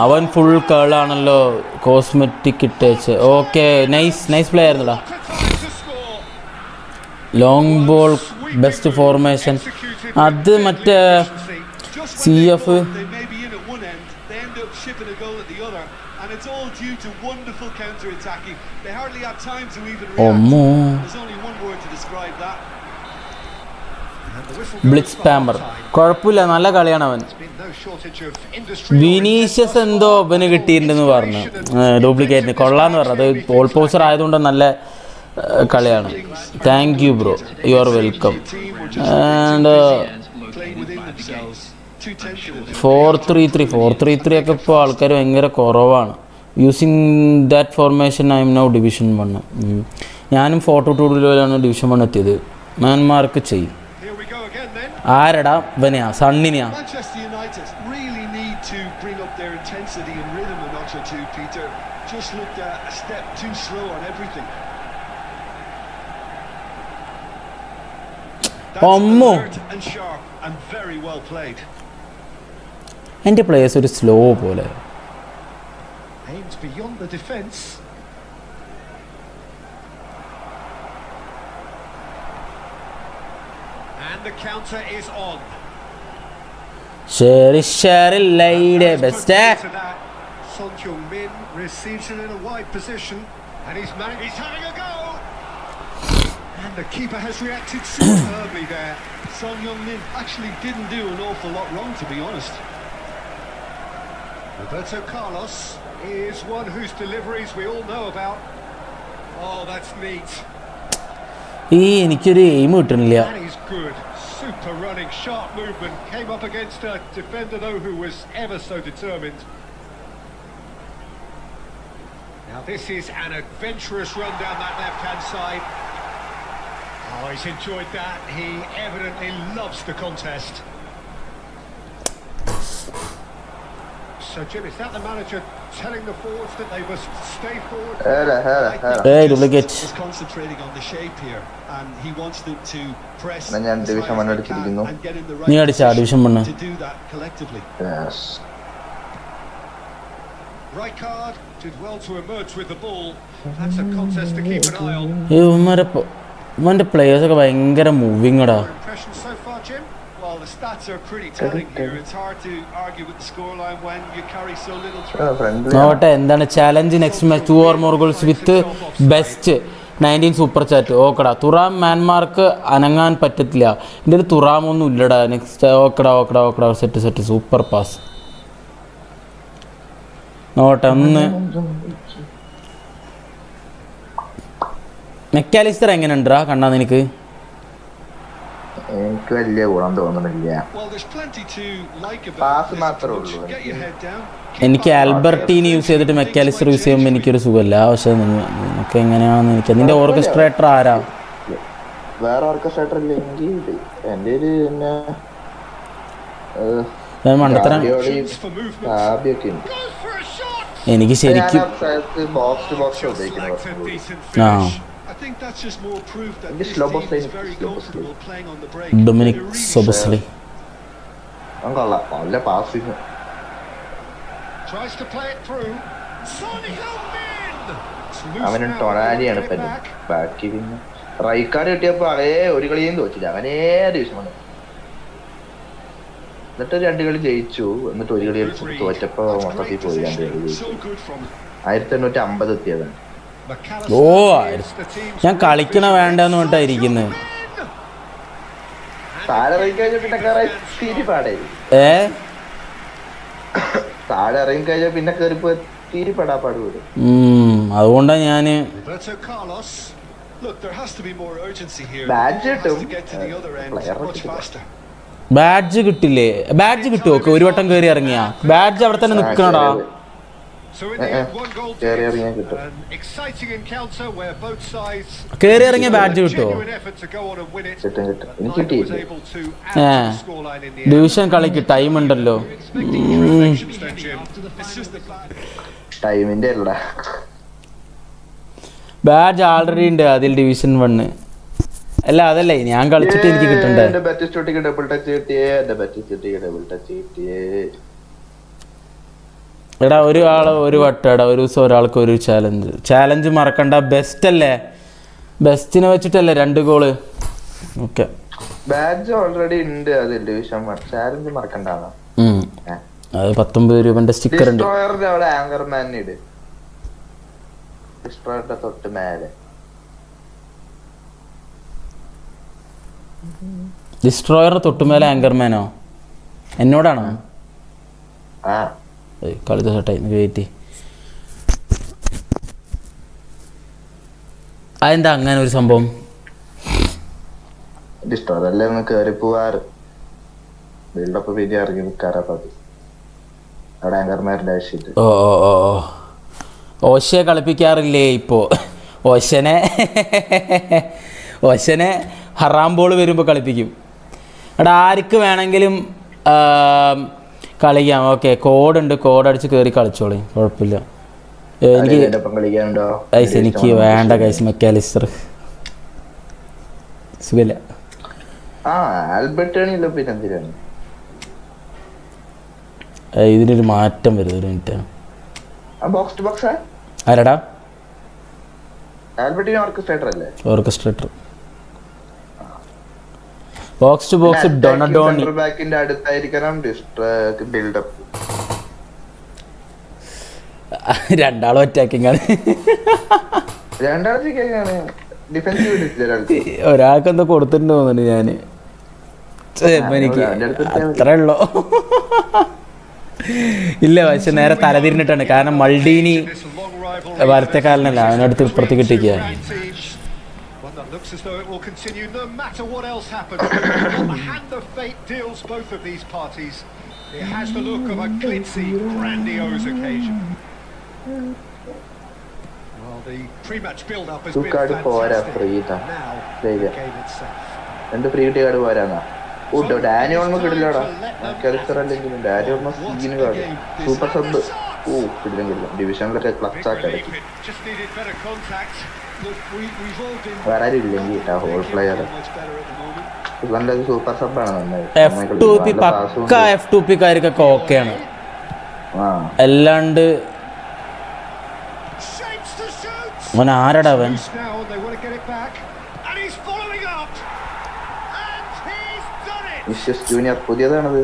അവൻ ഫുൾ കേളാണല്ലോ, കോസ്മെറ്റിക് ഇട്ടേച്ച്. ഓക്കെ നൈസ് പ്ലേ ആയിരുന്നടാ. ലോങ് ബോൾ ബെസ്റ്റ് ഫോർമേഷൻ അത് മറ്റേ CF. ബ്ലിറ്റ്സ് സ്പാമർ കുഴപ്പമില്ല, നല്ല കളിയാണ് അവൻ. വിനീഷ്യസ് എന്തോ അവന് കിട്ടിയിട്ടുണ്ടെന്ന് പറഞ്ഞു, ഡ്യൂപ്ലിക്കേറ്റിന് കൊള്ളാന്ന് പറഞ്ഞു. അത് ബോൾ പോസ്റ്റർ ആയതുകൊണ്ട് നല്ല കളിയാണ്. Thank you bro, you are welcome. And 4-3-3 ഒക്കെ ഇപ്പോൾ ആൾക്കാർ ഭയങ്കര കുറവാണ്. Using that formation I am now division 1. ഞാനും 4-2-2 ഡിവിഷൻ 1 എത്തിയത്. മാൻമാർക്ക് ചെയ്യും. ആരടാ ഇവനെയാ സണ്ണിനെയാ? അമ്മോ എൻ്റെ പ്ലേയേഴ്സ് ഒരു സ്ലോ പോലെ. Aims beyond the defence. And the counter is on. Lady best. Son Heung-min receives it in a wide position, and he's having a go. And the keeper has reacted superbly there. Son Heung-min actually didn't do an awful lot wrong, to be honest. Roberto Carlos is one whose deliveries we all know about. Oh, that's neat. എനിക്കൊരു aim കിട്ടുന്നില്ല. That is good. Super running, sharp movement. Came up against a defender, though, who was ever so determined. Now this is an adventurous run down that left-hand side. Oh, he's enjoyed that. He evidently loves the contest. So, Jim, is that the manager telling the forwards that they must stay forward? Hey, duplicate. He's concentrating on the shape here, and he wants them to press ഞാൻ division 1 എടുത്തിരിക്കുന്നു. and get in the നീ right അടിച്ചാ division 1? to do that collectively. Yes. Right card, did well to emerge with the ball. That's a contest to keep an eye on. ഇവന്റെ players ഒക്കെ ഭയങ്കര moving ടാ. Your impressions so far, Jim? Well, the stats are pretty telling here. It's hard to argue with the scoreline when you carry so little through. നോട്ടെ എന്താണ് challenge next match 2 or more goals with best 19 super chat. ഓക്കെടാ Thuram മ്യാൻമാർക്ക് അനങ്ങാൻ പറ്റത്തില്ല. ഇതിൽ തുറാമൊന്നും ഇല്ലടാ. Next ഓക്കെടാ set super pass. നോട്ടെ ഒന്ന് മെക്കാലിസ്റ്റർ എങ്ങനെ ഉണ്ടാ കണ്ടാ നിനക്ക്? എനിക്ക് വലിയ ഗുണം തോന്നുന്നില്ല. പാസ് മാത്രമേ ഉള്ളൂ. എനിക്ക് ആൽബർട്ടീന് യൂസ് ചെയ്തിട്ട് മെക്കാലിസ്റ്റർ യൂസ് ചെയ്യുമ്പോൾ എനിക്കൊരു സുഖമല്ല. പക്ഷെ നിനക്ക് എങ്ങനെയാണെന്ന് എനിക്ക് നിന്റെ ഓർക്കസ്ട്രേറ്റർ ആരാ? വേറെ ഓർക്കസ്ട്രേറ്റർ ഇല്ലെങ്കിൽ എൻ്റെ ഒരു പിന്നെ മണ്ടത്തരം എനിക്ക് ശരിക്കും ഡൊമിനിക് സോബസ്ലി കൊള്ളാം. നല്ല പാസിങ്. അവന് ടൊണാലിയാണ് ഇപ്പം. ബാക്കി പിന്നെ റൈക്കാർഡ് കിട്ടിയപ്പോൾ അതേ ഒരു കളിയും തോച്ചില്ല. അവനേ ഡിവിഷൻ വന്നു. എന്നിട്ട് 2 കളി ജയിച്ചു. എന്നിട്ട് 1 കളി തോറ്റപ്പോ മൊത്തത്തിൽ പോയി. 2 കളി ജയിച്ചു. 1850 എത്തിയതാണ്. ഓ ഞാൻ കളിക്കണ വേണ്ടെന്ന് പറഞ്ഞിട്ടായിരിക്കുന്നത്. താഴെ ഇറങ്ങി കഴിഞ്ഞ പിന്നെ തീരി പാടായി. താഴെ ഇറങ്ങി കഴിഞ്ഞ പിന്നെ കയറിപ്പോ തീരി പാടാപ്പാട് വരും. അതുകൊണ്ടാണ് ഞാന് ബാഡ്ജ് കിട്ടും. ബാഡ്ജ് കിട്ടില്ലേ? ബാഡ്ജ് കിട്ടുമോ? ഒരു വട്ടം കയറി ഇറങ്ങിയാ ബാഡ്ജ് അവിടെ തന്നെ നിക്കണടാ. കയറി ഇറങ്ങിയ ബാഡ്ജ് കിട്ടുമോ? ഡിവിഷൻ കളിക്ക് ടൈം ഉണ്ടല്ലോ. ടൈമിന്റെ ബാഡ്ജ് ആൾറെഡി ഉണ്ട് അതിൽ ഡിവിഷൻ 1. അല്ല അതല്ലേ ഞാൻ കളിച്ചിട്ട് എനിക്ക് കിട്ടണ്ടേ. എടാ ഒരു വട്ടടാ ഒരു ദിവസം ഒരാൾക്ക് ഒരു ചാലഞ്ച് മറക്കണ്ട. ബെസ്റ്റ് അല്ലേ? ബെസ്റ്റിനെ വെച്ചിട്ടല്ലേ 2 ഗോള്. ഓക്കെ ബാഡ്ജ് ഓൾറെഡി ഉണ്ട് അതിൽ ഡിവിഷൻ 1. ചാലഞ്ച് മറക്കണ്ടാണ്. അത് 19 രൂപന്റെ സ്റ്റിക്കർ ഉണ്ട്. അവിടെ ആങ്കർമാൻ ഇട്. ഡിസ്ട്രോയറിന്റെ തൊട്ട് മേലെ ഡിസ്ട്രോയറിന്റെ തൊട്ടുമേലെ ആങ്കർമാനോ? എന്നോടാണോ? കളി തൊട്ടായി വെയിറ്റ്. അതെന്താ അങ്ങനെ ഒരു സംഭവം? ഡിസ്ട്രോയറല്ലേ ഒന്ന് കയറി പോവാറ്. ബിൽഡപ്പ് പിന്നെ ഇറങ്ങി നിൽക്കാറാ പതി. അവിടെ ആങ്കർമാരുടെ ആവശ്യമില്ല. ഓശയെ കളിപ്പിക്കാറില്ലേ ഇപ്പോ? ഓശനെ ഹറാം ബോൾ വരുമ്പോൾ കളിപ്പിക്കും. എടാ ആർക്ക് വേണമെങ്കിലും കളിക്കാം. ഓക്കെ കോഡുണ്ട്. കോഡടിച്ച് കയറി കളിച്ചോളി, കുഴപ്പമില്ല. എനിക്ക് വേണ്ട കൈസ് മെക്കാലിസ്റ്റർ സുഖമില്ല. ഇതിനൊരു മാറ്റം വരും. ഒരു മിനിറ്റ്. ബോക്സ് ടു ബോക്സ് ആരടാ? ആൽബർട്ടിന് ഓർക്കസ്ട്രേറ്റർ അല്ലേ? Orchestrator. Box to box Donadoni. Centre ബാക്കിന്റെ അടുത്തായിരിക്കണം ബിൽഡപ്പ്. രണ്ടാളും അറ്റാക്കിംഗ് ആണ്. ഒരാൾക്ക് എന്താ കൊടുത്തിട്ടുണ്ട് തോന്നുന്നു ഞാന്. എനിക്ക് അത്രേ ഉള്ളൂ. ഇല്ല, പക്ഷെ നേരെ തലതിരിഞ്ഞിട്ടാണ്. കാരണം മൾഡീനി വലത്തേക്കാലനല്ല, അവനടുത്ത് ഇപ്പുറത്ത് കിട്ടിക്കുക. Looks as though it will continue no matter what else happens. The hand of fate deals both of these parties. It has the look of a glitzy, grandiose occasion. Well, the pre-match build-up has been fantastic. Now, the game itself. രണ്ട് free കിട്ടിയ card പോരാന്നാ. Dani almost കിട്ടില്ലടാ. അല്ലെങ്കിൽ Dani almost scene card super sub. കിട്ടില്ല ഡിവിഷനിലൊക്കെ clutch ആക്കി വേറെ ആരും ഇല്ലെങ്കിൽ ഹോൾ പ്ലെയർ സൂപ്പർ സബാണ് നന്നായി. F2P-കാർക്കൊക്കെ ഓക്കെയാണ്. അല്ലാണ്ട് അവൻ ആരടാ അവൻ? ജൂനിയർ പുതിയതാണത്.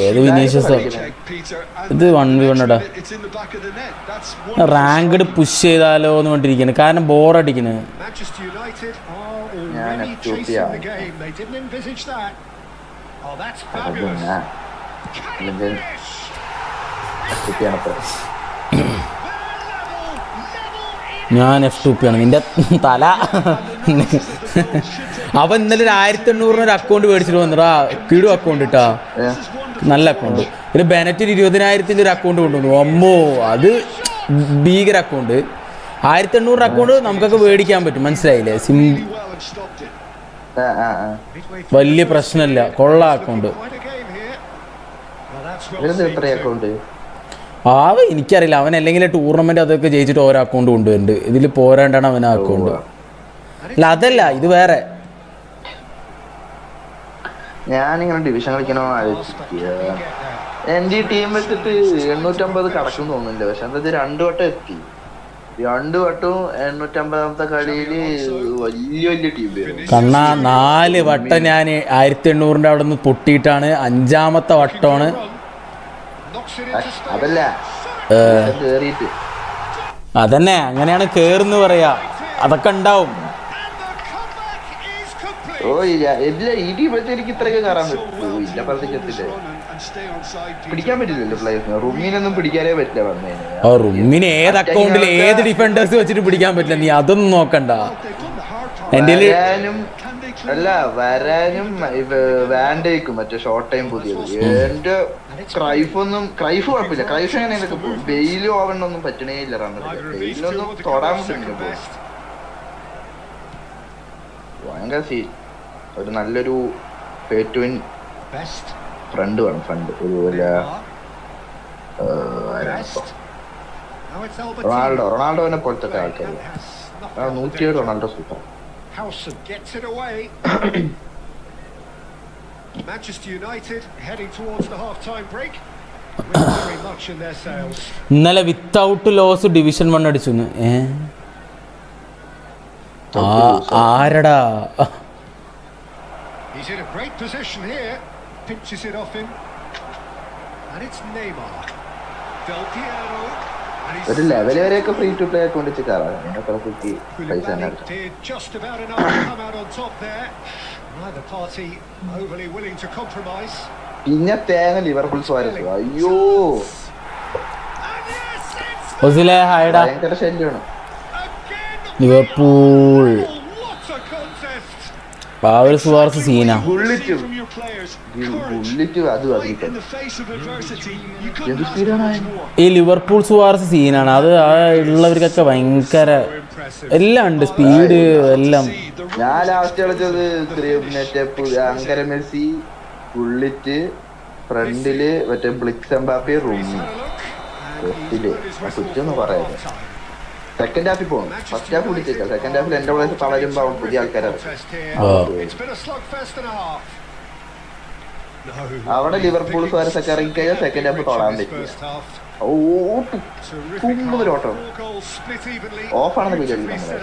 ഏത് വിനീഷ്യസ്? ഇത് 1v1 ടാ. റാങ്ക്ഡ് പുഷ് ചെയ്താലോ എന്ന് പറഞ്ഞിരിക്കുന്നു. കാരണം ബോറടിക്കുന്നു. ഞാൻ F2P ആണ്. നിന്റെ തല. അവൻ ഇന്നലെ 1800 ഒരു അക്കൗണ്ട് മേടിച്ചിട്ട് വന്നിടാ. കിടു അക്കൗണ്ട് ഇട്ടാ, നല്ല അക്കൗണ്ട്. പിന്നെ ബെനറ്റിന് 20,000 ഒരു അക്കൗണ്ട് കൊണ്ടുവന്നു. അമ്മോ, അത് ഭീകര അക്കൗണ്ട്. 1800 അക്കൗണ്ട് നമുക്കൊക്കെ മേടിക്കാൻ പറ്റും, മനസ്സിലായില്ലേ? വലിയ പ്രശ്നമില്ല, കൊള്ള അക്കൗണ്ട്. എനിക്കറിയില്ല, അവൻ അല്ലെങ്കിൽ ടൂർണമെന്റ് അതൊക്കെ ജയിച്ചിട്ട് ഓരോ അക്കൗണ്ട് കൊണ്ടുവരുന്നുണ്ട്. ഇതിൽ പോരാണ്ടാണ് അവൻ ആ അക്കൗണ്ട്. അല്ല, അതല്ല, ഇത് വേറെ. ഞാനിങ്ങനെ ഡിവിഷൻ കളിക്കണോ എന്റെ ഈ ടീം വെച്ചിട്ട് 850 കടക്കും തോന്നുന്നില്ല. പക്ഷെ എന്താ 2 വട്ടം എത്തി. 2 വട്ടവും 850ാമത്തെ കളിയില് വലിയ വലിയ ടീം വരും. 4 വട്ടം ഞാൻ 1800 അവിടെ നിന്ന് പൊട്ടിയിട്ടാണ്. 5ാമത്തെ വട്ടമാണ്. അതല്ല കേറിയിട്ട് അതന്നെ, അങ്ങനെയാണ് കേറുന്ന് പറയാ. അതൊക്കെ ഉണ്ടാവും. ഈ ടീം വെച്ച് എനിക്ക് ഇത്രയൊക്കെ കയറാൻ പറ്റും. ഇല്ല, പറഞ്ഞിട്ടില്ലേ പിടിക്കാൻ പറ്റില്ലല്ലോ പ്ലേയേഴ്സിന്. റുമ്മിനൊന്നും പിടിക്കാനേ പറ്റില്ല. പറഞ്ഞു റുമ്മിന് ഏത് അക്കൗണ്ടിൽ ഏത് ഡിഫൻഡേഴ്സ് വെച്ചിട്ട് പിടിക്കാൻ പറ്റില്ല. നീ അതൊന്നും നോക്കണ്ട. എന്റെ അല്ല വരാനും വാൻഡേക്കും മറ്റേ ഷോർട്ട് ടൈം പുതിയത്. എന്റെ ക്രൈഫ് കുഴപ്പമില്ല. ക്രൈഫ് എങ്ങനെയൊക്കെ ബെയിലും ആവണൊന്നും പറ്റണേ ഇല്ല. ബെയിലൊന്നും തൊടാൻ പറ്റുന്നില്ല. ഭയങ്കര സീൻ. ഒരു നല്ലൊരു പേറ്റുവിൻ ഫ്രണ്ട് വേണം. ഫ്രണ്ട് ഒരു റൊണാൾഡോനെ പോലത്തെ ആൾക്കാർ. 107 Ronaldo super. Manchester United heading towards the half-time break. Very much in their sails. ഇന്നലെ വിത്തൗട്ട് ലോസ് ഡിവിഷൻ 1 അടിച്ചു. ആരടാ? He's in a great position here. Pinches it off him. And it's Neymar. Del Piero. ഒരു level വരെയൊക്കെ free to play account വെച്ച് കയറാം. പൈസ just about enough to come out on top there. Neither party overly willing to compromise. പിന്നെ തേങ്ങ Liverpool സ്വാരസ്. അയ്യോ, ഭയങ്കര ശല്യമാണ് Liverpool. പാവൽ സുവാർസ് സീനാ. ഈ ലിവർപൂൾ സുവാർസ് സീനാണ്. അത് ഉള്ളവർക്കൊക്കെ ഭയങ്കര എല്ലാം ഉണ്ട്, സ്പീഡ് എല്ലാം. ഞാൻ ലാസ്റ്റ് കളിച്ചത് അങ്കര മെസ്സി, ബുള്ളിറ്റ്, ഫ്രണ്ടില് മറ്റേ ബ്ലിക്സ് എംബാപ്പെ, റൂമി. കുറ്റൊന്നും പറയാതെ സെക്കൻഡ് ഹാഫിൽ പോകും. First half പിടിച്ചേക്കാം. സെക്കൻഡ് ഹാഫിൽ എന്റെ പ്ലേസ് തളരുമ്പോ പുതിയ ആൾക്കാരാണ്. അവിടെ ലിവർപൂൾ സുവാരസൊക്കെ ഇറങ്ങി കഴിഞ്ഞാൽ സെക്കൻഡ് ഹാഫ് തൊടാൻ പറ്റില്ല. കുമ്പൊരോട്ടോ ഓഫാണെന്ന് വിചാരിക്കുന്നത്.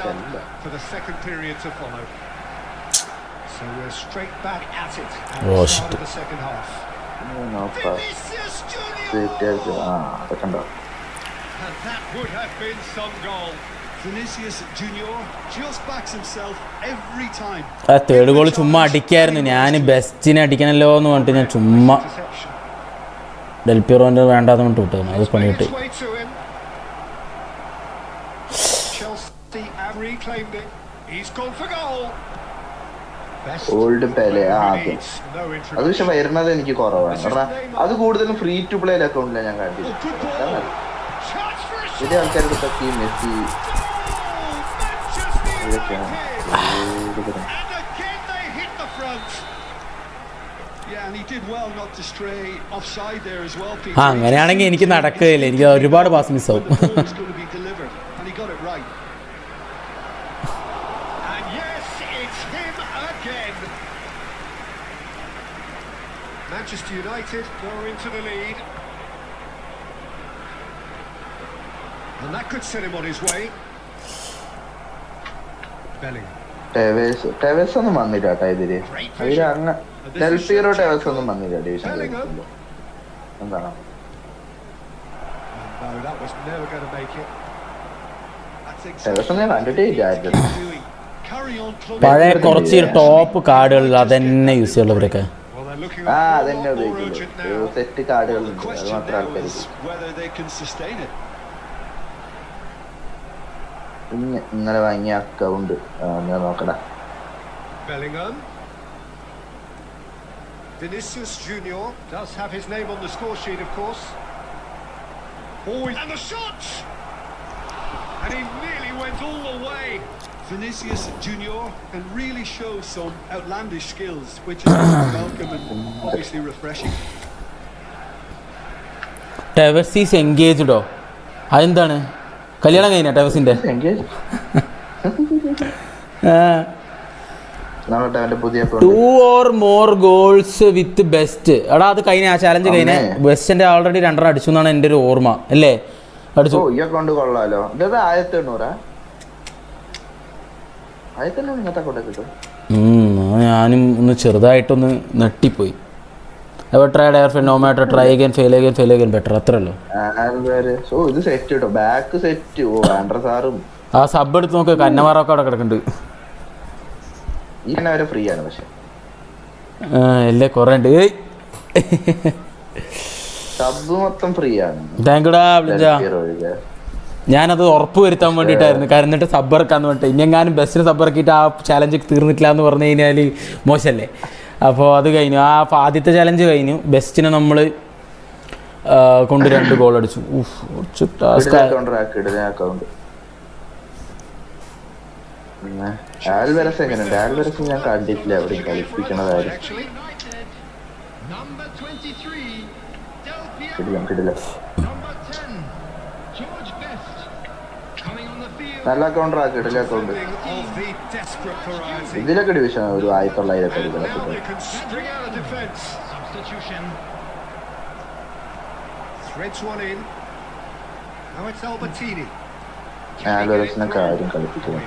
അതൊക്കെ ആ തേർഡ് ഗോൾ ചുമ്മാ അടിക്കായിരുന്നു. ഞാൻ ബെസ്റ്റിനെ അടിക്കണല്ലോ എന്ന് പറഞ്ഞിട്ട് ഞാൻ ചുമ്മാ ഡെൽപിറോന്റെ വേണ്ടാന്ന് പറഞ്ഞിട്ട് വിട്ടു. അത് പണി കിട്ടി. ഓൾഡ് പെലെ ആദ്യം അത് പക്ഷെ വരുന്നത് എനിക്ക് കുറവാണ്. കാരണം അത് കൂടുതലും ഫ്രീ ടു പ്ലേ അക്കൗണ്ടിലാണ് ഞാൻ കണ്ടിരുന്നത്. വലിയ ആൾക്കാരുടെ അടുത്തൊക്കെ മെസ്സി അങ്ങനെയാണെങ്കിൽ എനിക്ക് നടക്കുകയില്ല. എനിക്ക് ഒരുപാട് pass മിസ്സാവും. Manchester United go into the lead. And that could set him on his way. Bellingham. Tevez ഒന്നും വന്നില്ല കേട്ടോ ഇതില്. അതിൽ അങ്ങ് ഡെൽപിറോ ടെവസ് ഒന്നും വന്നില്ല ഡിവിഷൻ എന്താണ്. ടെവസ് ഒന്നും കണ്ടിട്ടേ ഇല്ല. പഴയ കുറച്ച് ടോപ്പ് കാർഡുകൾ അതന്നെ യൂസ് ചെയ്യുള്ളവരൊക്കെ. അതന്നെ ഉപയോഗിക്കുള്ളൂ. സെറ്റ് കാർഡുകളുണ്ട്, അത് മാത്രം ആൾക്കാർക്ക്. ഇന്നലെ വാങ്ങിയ അക്കൗണ്ട് ഞാൻ നോക്കടാ. Bellingham. Vinicius Junior does have his name on the score sheet, of course. And the shot! And he nearly went all the way. Vinicius Junior can really show some outlandish skills, which is welcome and obviously refreshing. Tevez is എൻഗേജ്ഡോ? അതെന്താണ്? കല്യാണം കഴിഞ്ഞ ടെവസിന്റെ? Two or more goals with best. എടാ അത് കഴിഞ്ഞ ആ challenge കഴിഞ്ഞ ബെസ്റ്റിന്റെ ഓൾറെഡി 2 അടിച്ചു എന്നാണ് എൻ്റെ ഒരു ഓർമ്മ. അല്ലേ? അടിച്ചു. കൊള്ളാലോ. ഇതത് 1800 ഞാനും ഒന്ന് ചെറുതായിട്ടൊന്ന് നെട്ടിപ്പോയി. No matter try again fail again fail again better അത്രല്ലോ. ആ സബ് എടുത്ത് നോക്ക്. കന്നമാറൊക്കെ അവിടെ കിടക്കുന്നുണ്ട്. അല്ലേ കുറേ ഉണ്ട്. താങ്ക് യുടാ വിളിച്ച. ഞാനത് ഉറപ്പ് വരുത്താൻ വേണ്ടിയിട്ടായിരുന്നു. കാരണം എന്നിട്ട് സബ് ഇറക്കാന്ന് പറഞ്ഞിട്ട് ഇനിയെങ്ങാനും ബസ്സിന് സബ് ഇറക്കിയിട്ട് ആ ചാലഞ്ച് തീർന്നിട്ടില്ല എന്ന് പറഞ്ഞു കഴിഞ്ഞാൽ മോശമല്ലേ. അപ്പോൾ അത് കഴിഞ്ഞു. ആ ആദ്യത്തെ ചാലഞ്ച് കഴിഞ്ഞു. ബെസ്റ്റിനെ നമ്മൾ കൊണ്ട് 2 ഗോൾ അടിച്ചു. ഞാൻ കണ്ടിട്ടില്ല എവിടെയും കളിപ്പിക്കണതായിരുന്നു. നല്ല അക്കൗണ്ട് ആക്കിയിട്ടില്ല. അക്കൗണ്ട് ഇതിലൊക്കെ ഡിവിഷൻ ഒരു 1900 കാര്യം കളിപ്പിക്കുന്നു.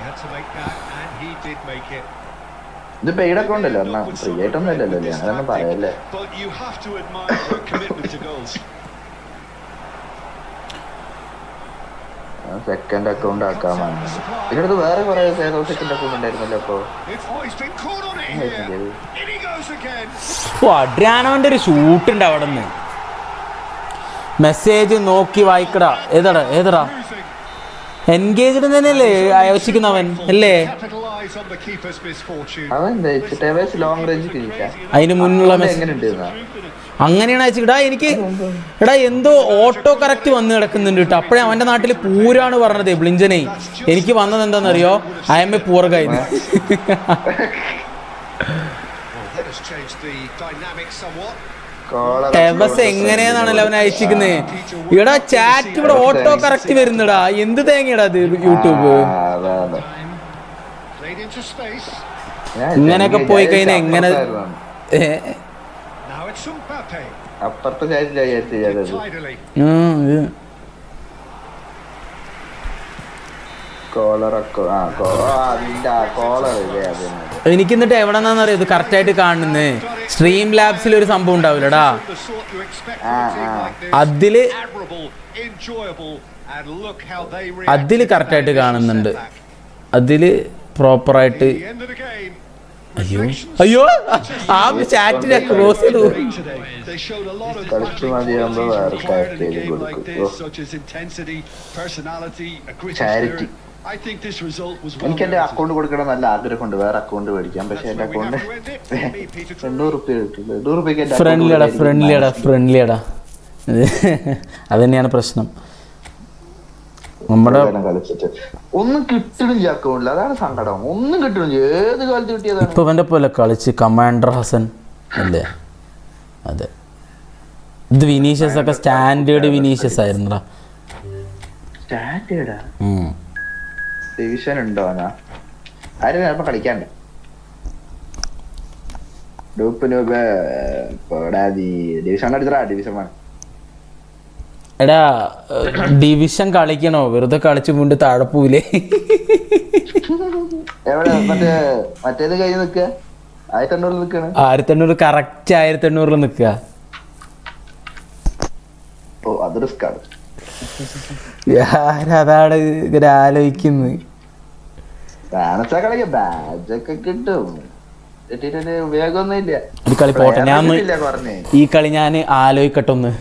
ഇത് പെയ്ഡ് അക്കൗണ്ട് അല്ലേ? പറഞ്ഞാൽ ഫ്രീ ആയിട്ടൊന്നും അല്ലല്ലോ അല്ലേ? അതൊന്നും പറയല്ലേ. സെക്കൻഡ് അക്കൗണ്ട് ആക്കാൻ വന്നു. ഇതിനടുത്ത് വേറെ കുറെ സെക്കൻഡ് അക്കൗണ്ട് ഉണ്ടായിരുന്നല്ലോ. അപ്പൊ അഡ്രിയാനോന്റെ ഒരു ഷൂട്ട് ഉണ്ട് അവിടെ നിന്ന്. മെസ്സേജ് നോക്കി വായിക്കടാ. ഏതടാ എൻഗേജ്ഡ് തന്നെയല്ലേ അയച്ചിരിക്കുന്നവൻ അല്ലേ? അതിന് മുന്നുള്ള അങ്ങനെയാണ് അയച്ചിട്ടാ. എനിക്ക് എന്തോ ഓട്ടോ കറക്റ്റ് വന്ന് കിടക്കുന്നുണ്ട് കേട്ടോ. അപ്പോഴേ അവന്റെ നാട്ടിൽ പൂരാണ് പറഞ്ഞത് ബ്ലിഞ്ചനെ. എനിക്ക് വന്നത് എന്താണെന്നറിയോ? I am a poor guy. Tevez എങ്ങനെയാണല്ലോ അവൻ അയച്ചിരിക്കുന്നത്. ഇവിടെ ചാറ്റ് ഇവിടെ ഓട്ടോ കറക്റ്റ് വരുന്നടാ. എന്ത് തേങ്ങടാ അത് യൂട്യൂബ്. ഇങ്ങനെയൊക്കെ പോയി കഴിഞ്ഞാൽ എങ്ങനെ it's Mbappe. അപ്പുറത്തെ സൈഡിലായി ചെയ്തത്. എനിക്ക് എന്നിട്ട് എവിടെ നിന്നാന്നറിയോ ഇത് കറക്റ്റ് ആയിട്ട് കാണുന്നത്? സ്ട്രീം ലാബ്സിൽ ഒരു സംഭവം ഉണ്ടാവില്ലടാ, അതില് കറക്റ്റ് ആയിട്ട് കാണുന്നുണ്ട്. അതില് പ്രോപ്പറായിട്ട്. അയ്യോ അയ്യോ, ആ ചാറ്റിനെ ക്രോസ് ചെയ്തു. ചാരിറ്റി. എനിക്ക് എന്റെ അക്കൗണ്ട് കൊടുക്കണം നല്ല ആഗ്രഹമുണ്ട്, വേറെ അക്കൗണ്ട് മേടിക്കാം. പക്ഷെ എന്റെ അക്കൗണ്ട് 800 രൂപ കിട്ടില്ല. 800 രൂപയ്ക്ക് ഫ്രണ്ട്ലിയടാ അത് തന്നെയാണ് പ്രശ്നം. നമ്മുടെ കളിച്ചിട്ട് ഒന്നും കിട്ടണില്ല അക്കൗണ്ടിൽ, അതാണ് സങ്കടം. ഒന്നും കിട്ടണില്ല. ഏത് കാലത്ത് കിട്ടിയതാണ്? ഇപ്പൊ എന്റെ പോലെ കളിച്ച് കമാൻഡർ ഹസൻ അല്ലേ? അതെ, ഇത് വിനീഷ്യസ് ഒക്കെ സ്റ്റാൻഡേർഡ് വിനീഷ്യസ് ആയിരുന്നടാ. സ്റ്റാൻഡേർഡാ ഡിവിഷൻ ഉണ്ടോ? ആരും ചിലപ്പോ കളിക്കാണ്ട് ഡിവിഷൻ എടുത്തടാ. ഡിവിഷൻ വേണം. എടാ ഡിവിഷൻ കളിക്കണോ? വെറുതെ കളിച്ചു മുണ്ട് താഴെപ്പൂലേ? എവിടെ മറ്റേത് കഴിഞ്ഞ് നിക്ക? 1800 നിക്കാണ്. 1800 കറക്റ്റ് 1800 നിക്ക. ഓ അത് റിസ്ക് ആണ്. അതാണ് ഇങ്ങനെ ആലോചിക്കുന്നത്. കളിക്ക ബാജൊക്കെ കിട്ടും, ഉപയോഗമൊന്നും ഇല്ല. ഈ കളി പോട്ടെ, ഞാൻ ഈ കളി ഞാൻ ആലോചിക്കട്ടെ ഒന്ന്.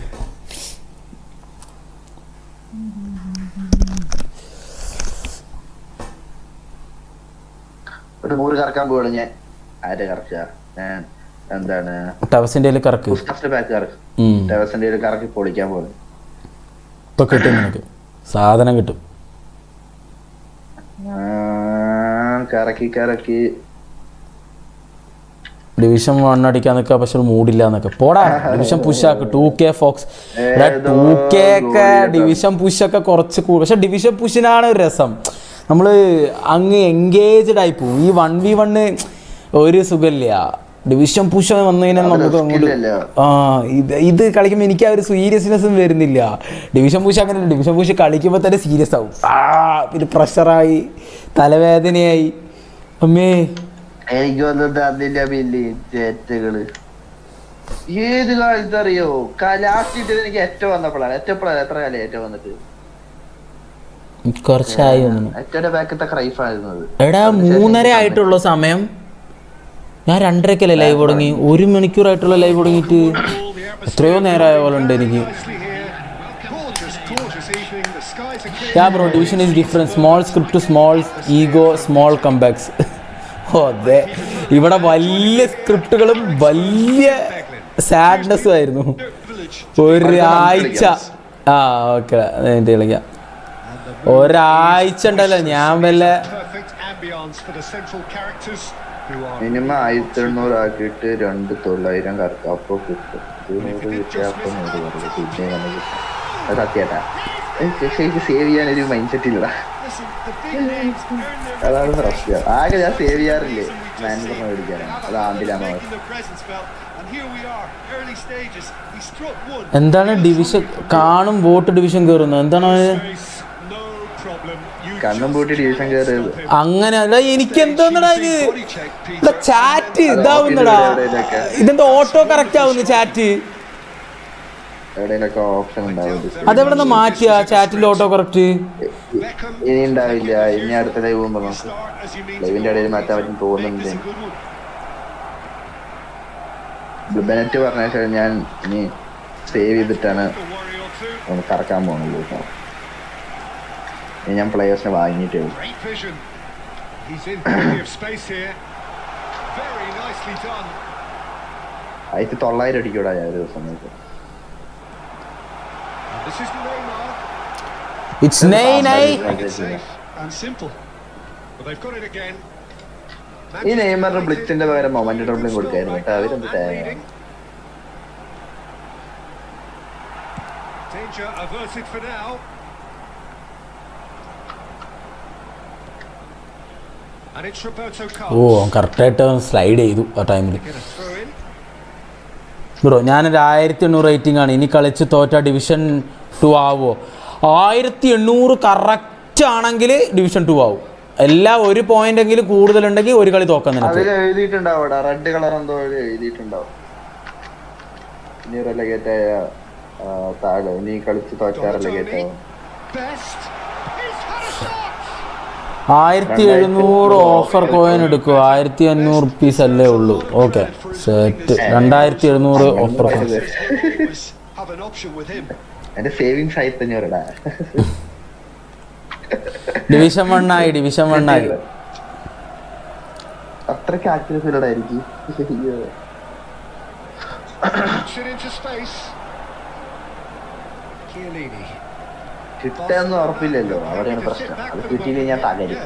ഒരു 100 കറക്കാൻ പോവാണ് ഞാൻ. ആരെ കറക്ക? എന്താണ് ടവസിന്റെ കറക്ക്, ടവസിന്റെ കറക്കി പൊളിക്കാൻ പോകുന്നത്. ഇപ്പൊ കിട്ടും, നിനക്ക് സാധനം കിട്ടും. കറക്കി കറക്കി ഡിവിഷൻ 1 അടിക്കാൻ നിൽക്കുക, പക്ഷെ മൂടില്ല എന്നൊക്കെ. പോടാ, ഡിവിഷൻ പുഷാക്ക് 2K ഫോക്സ്. 2K ഒക്കെ ഡിവിഷൻ പുഷൊക്കെ കുറച്ച് കൂടുതൽ. പക്ഷെ ഡിവിഷൻ പുഷിനാണ് ഒരു രസം. നമ്മൾ അങ്ങ് എൻഗേജ്ഡ് ആയി പോകും. ഈ 1v1 ഒരു സുഖമില്ല. ഡിവിഷൻ പുഷ് വന്നു കഴിഞ്ഞാൽ നമുക്ക് അങ്ങോട്ട് ഇത് കളിക്കുമ്പോൾ എനിക്ക് ആ ഒരു സീരിയസ്നെസ്സും വരുന്നില്ല. ഡിവിഷൻ പുഷ് അങ്ങനെ, ഡിവിഷൻ പുഷ് കളിക്കുമ്പോൾ തന്നെ സീരിയസ് ആവും. പിന്നെ പ്രഷറായി, തലവേദനയായി. അമ്മേ എനിക്ക് വന്നിട്ട് അതിന്റെ ബില്ലുകള് ഏത് കാലത്ത് അറിയോ? ലാസ്റ്റ് എനിക്ക് ഏറ്റവും വന്നപ്പോഴാണ്. എത്ര കാലം ഏറ്റവും വന്നിട്ട്? കുറച്ചായി. എടാ 3:30 ആയിട്ടുള്ള സമയം. ഞാൻ 2:30 ലൈവ് തുടങ്ങി. 1 മണിക്കൂറായിട്ടുള്ള ലൈവ് തുടങ്ങിയിട്ട് എത്രയോ നേരമായ പോലെ ഉണ്ട് എനിക്ക്. Bro, division is different. Small script, small ego, small comebacks. അതെ, ഇവിടെ വലിയ സ്ക്രിപ്റ്റുകളും വലിയ സാഡ്നെസ്സും ആയിരുന്നു. ഒരാഴ്ച ഓക്കെ കളിക്കാം. ഒരാഴ്ച ഉണ്ടല്ലോ ഞാൻ വല്ല മിനിമം 1800 ആക്കിയിട്ട് 2900 കറക്കാം. അപ്പൊ കിട്ടും. 200 സത്യേട്ടാ സേവ് ചെയ്യാനൊരു മൈൻഡ് സെറ്റ് ഇല്ലടാ. അതാണ് പ്രശ്നം. ആകെ ഞാൻ സേവ് ചെയ്യാറില്ലേ മാനേജറിനെ മേടിക്കാനാണ്. അത് ആണ്ടിലാണ്. എന്താണ് ഡിവിഷൻ കാണും വോട്ട് ഡിവിഷൻ കയറുന്നത്? എന്താണ് കണ്ണും പൂട്ടി ഡിവിഷൻ കയറിയത്? അങ്ങനെ അല്ല, എനിക്ക് എന്തോന്നടാ ഇത് ചാറ്റ് ഇതാവുന്നടാ. ഇതെന്താ ഓട്ടോ കറക്റ്റ് ആവുന്നു ചാറ്റ്? ഓപ്ഷൻ ഉണ്ടാവും. അതെവിടെ മാറ്റിയ ചാറ്റിൽ ഓട്ടോ കറക്റ്റ്? ഇനി ഉണ്ടാവില്ല. ഇനി അടുത്ത ലൈവ് പോകുമ്പോ നമുക്ക് ലൈവിന്റെ ഇടയിൽ മാറ്റാൻ പറ്റും തോന്നുന്നുണ്ട്. ബെനറ്റ് പറഞ്ഞ ശേഷം ഞാൻ ഇനി സേവ് ചെയ്തിട്ടാണ് കറക്കാൻ പോകുന്നത്. ഞാൻ പ്ലേയേഴ്സിനെ വാങ്ങിയിട്ടേ ഉള്ളൂ. ആയിരത്തി 900 അടിക്കൂടാ ഞാൻ ഒരു ദിവസം. ഈ നെയ്മറിന് ബ്ലിച്ചിന്റെ പകരം മൊമെന്റ് ഡ്രിബ്ലിംഗ് കൊടുക്കായിരുന്നു കേട്ടോ. അവരെന്ത് തേങ്ങ. ഓ കറക്റ്റായിട്ട് സ്ലൈഡ് ചെയ്തു ആ ടൈമിൽ. ബ്രോ ഞാനൊരു 1800 റേറ്റിംഗ് ആണ്. ഇനി കളിച്ച് തോറ്റ ഡിവിഷൻ 2 ആവുമോ? 1800 കറക്റ്റ് ആണെങ്കിൽ ഡിവിഷൻ 2 ആവും. എല്ലാ ഒരു പോയിന്റ് എങ്കിലും കൂടുതലുണ്ടെങ്കിൽ ഒരു കളി തോക്കാൻ നിനക്ക് എഴുതിയിട്ടുണ്ടാവും. റെഡ് കളർ എന്തോ എഴുതിയിട്ടുണ്ടാവും. ഇനി റെലഗേറ്റ് ആയ താഴെ ഇനി കളിച്ച് തോറ്റ റെലഗേറ്റ് ആവും. 1700 ഓഫർ കോയിൻ എടുക്കും. 1500 റുപ്പീസ് അല്ലേ ഉള്ളൂ. Okay set. 2700 offer coin. എന്റെ സേവിങ്സ് 1500 ഡിവിഷൻ 1 ആയി. ഡിവിഷൻ 1 ആയി. അത്രയ്ക്ക് ആക്ടിവിറ്റിയിലായിരിക്കും. കിട്ടാന്ന് ഉറപ്പില്ലല്ലോ, അവിടെയാണ് പ്രശ്നം. അത് കിട്ടിയില്ല ഞാൻ തകരും.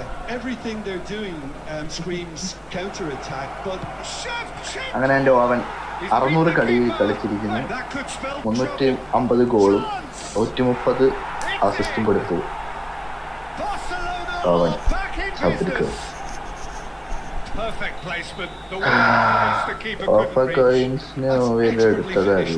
അങ്ങനെ എന്റെ ഓവൻ 600 കളി കളിച്ചിരിക്കുന്നു. 350 ഗോളും 130 അസിസ്റ്റും കൊടുത്തു. ഓവൻ ഓഫർ കോയിൻസിന് എടുത്തതല്ല.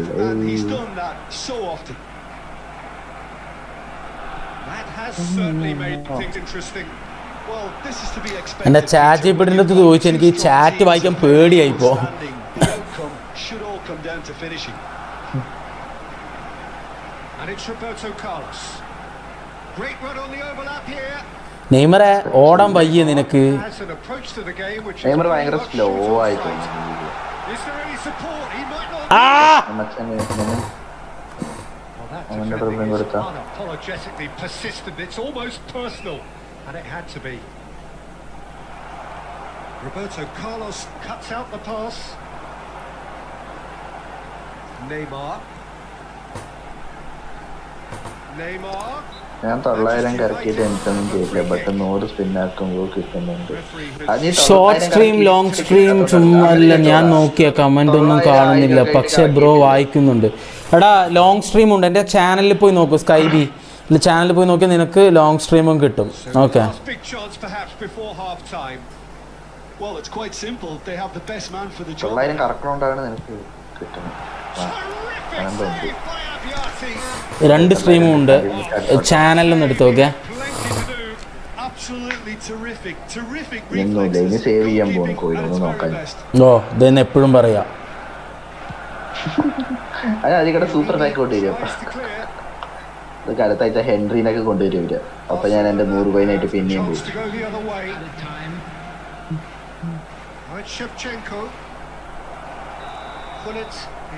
എന്റെ ചാറ്റ് ജിപിടിന്റെ അടുത്ത് ചോദിച്ചു, എനിക്ക് ഈ ചാറ്റ് വായിക്കാൻ പേടിയായിപ്പോ. നെയ്മറെ ഓടാൻ വയ്യ നിനക്ക്. നെയ്മർ ഭയങ്കര സ്ലോ ആയിട്ട് unapologetically persistent. It's almost personal, and it had to be. Roberto Carlos cuts out the pass. Neymar. ഞാൻ 900 കറക്കിയിട്ട് എനിക്കൊന്നും ചെയ്യില്ല. ബട്ട് 100 സ്പിന്നാക്കുമ്പോൾ കിട്ടുന്നുണ്ട്. ഷോർട്ട് സ്ട്രീം ലോങ് സ്ട്രീം ചുമ്മാല്ല. ഞാൻ നോക്കിയ കമന്റ് ഒന്നും കാണുന്നില്ല, പക്ഷെ ബ്രോ വായിക്കുന്നുണ്ട്. എടാ ലോങ് സ്ട്രീം ഉണ്ട്. എൻ്റെ ചാനലിൽ പോയി നോക്കൂ. സ്കൈബി ചാനലിൽ പോയി നോക്കി നിനക്ക് ലോങ് സ്ട്രീമും കിട്ടും. ഓക്കെ കറക്കണോണ്ടാണ് നിനക്ക് കിട്ടുന്നത്. 2 സ്ട്രീമും ഉണ്ട്. ചാനലൊന്നും എടുത്ത് നോക്കിയാ. സേവ് ചെയ്യാൻ പോകുന്നു കോയിനൊന്നും നോക്കാൻ. ഓ ഇതെന്നെ എപ്പോഴും പറയാ. അതിക്കടെ സൂപ്പർ പാക്ക് കൊണ്ടുവരും. അതൊക്കെ അടുത്ത ആഴ്ച ഹെൻറിനൊക്കെ കൊണ്ടുവരും ഇവര്. അപ്പൊ ഞാൻ എന്റെ 100 കോയിനായിട്ട് പിന്നെയും പോകും.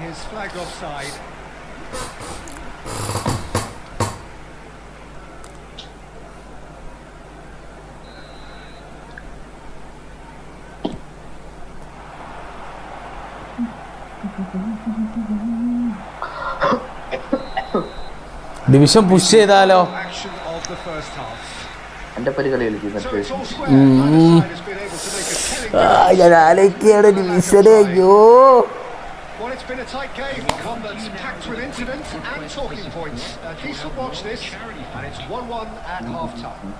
His flag offside. Division push ചെയ്താലോ? എന്റെ പരി കളി കളിക്കും. ഞാൻ ആലോചിക്കുകയാണ് ഡിവിഷനെ. അയ്യോ Well, it's been a tight game, one that's packed with incidents and talking points. A decent watch this, and it's 1-1 at half-time.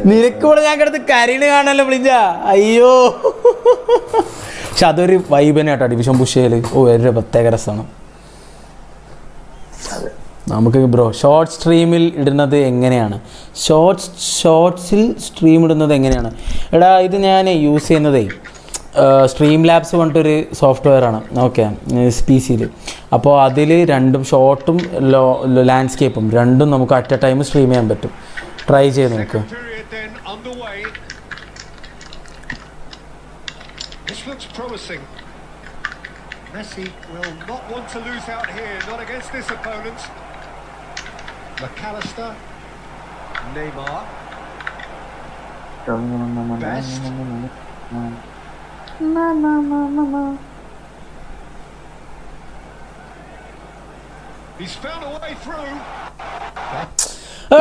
നിനക്കൂടെ ഞാൻ കിടന്ന് കരീണ് കാണല്ലോ പ്ലിഞ്ച. അയ്യോ പക്ഷെ അതൊരു വൈബനെ കേട്ടോ ഡിവിഷൻ പുഷ് ചെയ്യല്. ഓ ഒരു പ്രത്യേക രസമാണ്. നമുക്ക് ബ്രോ ഷോർട്ട് സ്ട്രീമിൽ ഇടുന്നത് എങ്ങനെയാണ്? ഷോർട്സിൽ സ്ട്രീം ഇടുന്നത് എങ്ങനെയാണ്? എടാ ഇത് ഞാൻ യൂസ് ചെയ്യുന്നതേ സ്ട്രീം ലാബ്സ് പറഞ്ഞിട്ടൊരു സോഫ്റ്റ്വെയർ ആണ്. ഓക്കെ പി സിയിൽ. അപ്പോൾ അതിൽ രണ്ടും ഷോർട്ടും ലാൻഡ്സ്കേപ്പും രണ്ടും നമുക്ക് അറ്റ് എ ടൈം സ്ട്രീം ചെയ്യാൻ പറ്റും. ട്രൈ ചെയ്ത് നോക്ക്. Messi will not want to lose out here, not against this opponent. McAllister, Neymar, Best. He's found a way through.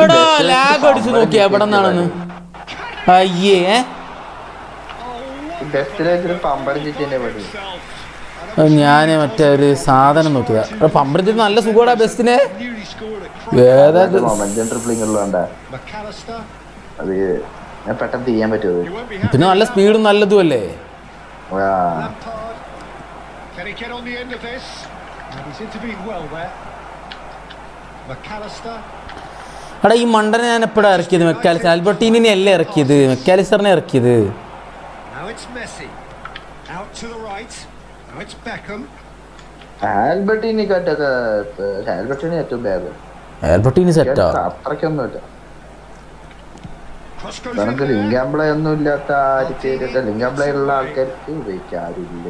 എടാ ലാഗ് അടിച്ചു നോക്കിയാ എവിടെ നിന്നാണെന്ന്. അയ്യേ ഞാൻ മറ്റേ ഒരു സാധനം നോക്കിയതാ. പമ്പരത്തിൽ നല്ല സുഖമാടാ ബെസ്റ്റിന്. പെട്ടെന്ന് ചെയ്യാൻ പറ്റുമോ? പിന്നെ നല്ല സ്പീഡും നല്ലതും അല്ലേ. Lampard. Can he get on the end of this? And he's intervened well there. McAllister. എടാ ഈ മണ്ടനെ ഞാൻ എപ്പോഴാണ് ഇറക്കിയത്? മെക്കാലിസ്റ്റർ ആൽബർട്ടീനിനെ അല്ലേ ഇറക്കിയത്? മെക്കാലിസ്റ്ററിനെ ഇറക്കിയത്. Now it's Messi. Out to the right. Now it's Beckham. ആൽബർട്ടീനി ഏറ്റവും ബാഗ്. ആൽബർട്ടീനി സെറ്റാ. അത്രയ്ക്കൊന്നുമില്ല. നമുക്ക് ലിങ്കാംപ്ലേ ഒന്നും ഇല്ലാത്ത ലിങ്കാംപ്ലേ ഉള്ള ആൾക്കാർക്ക് ഉപയോഗിക്കാറില്ല.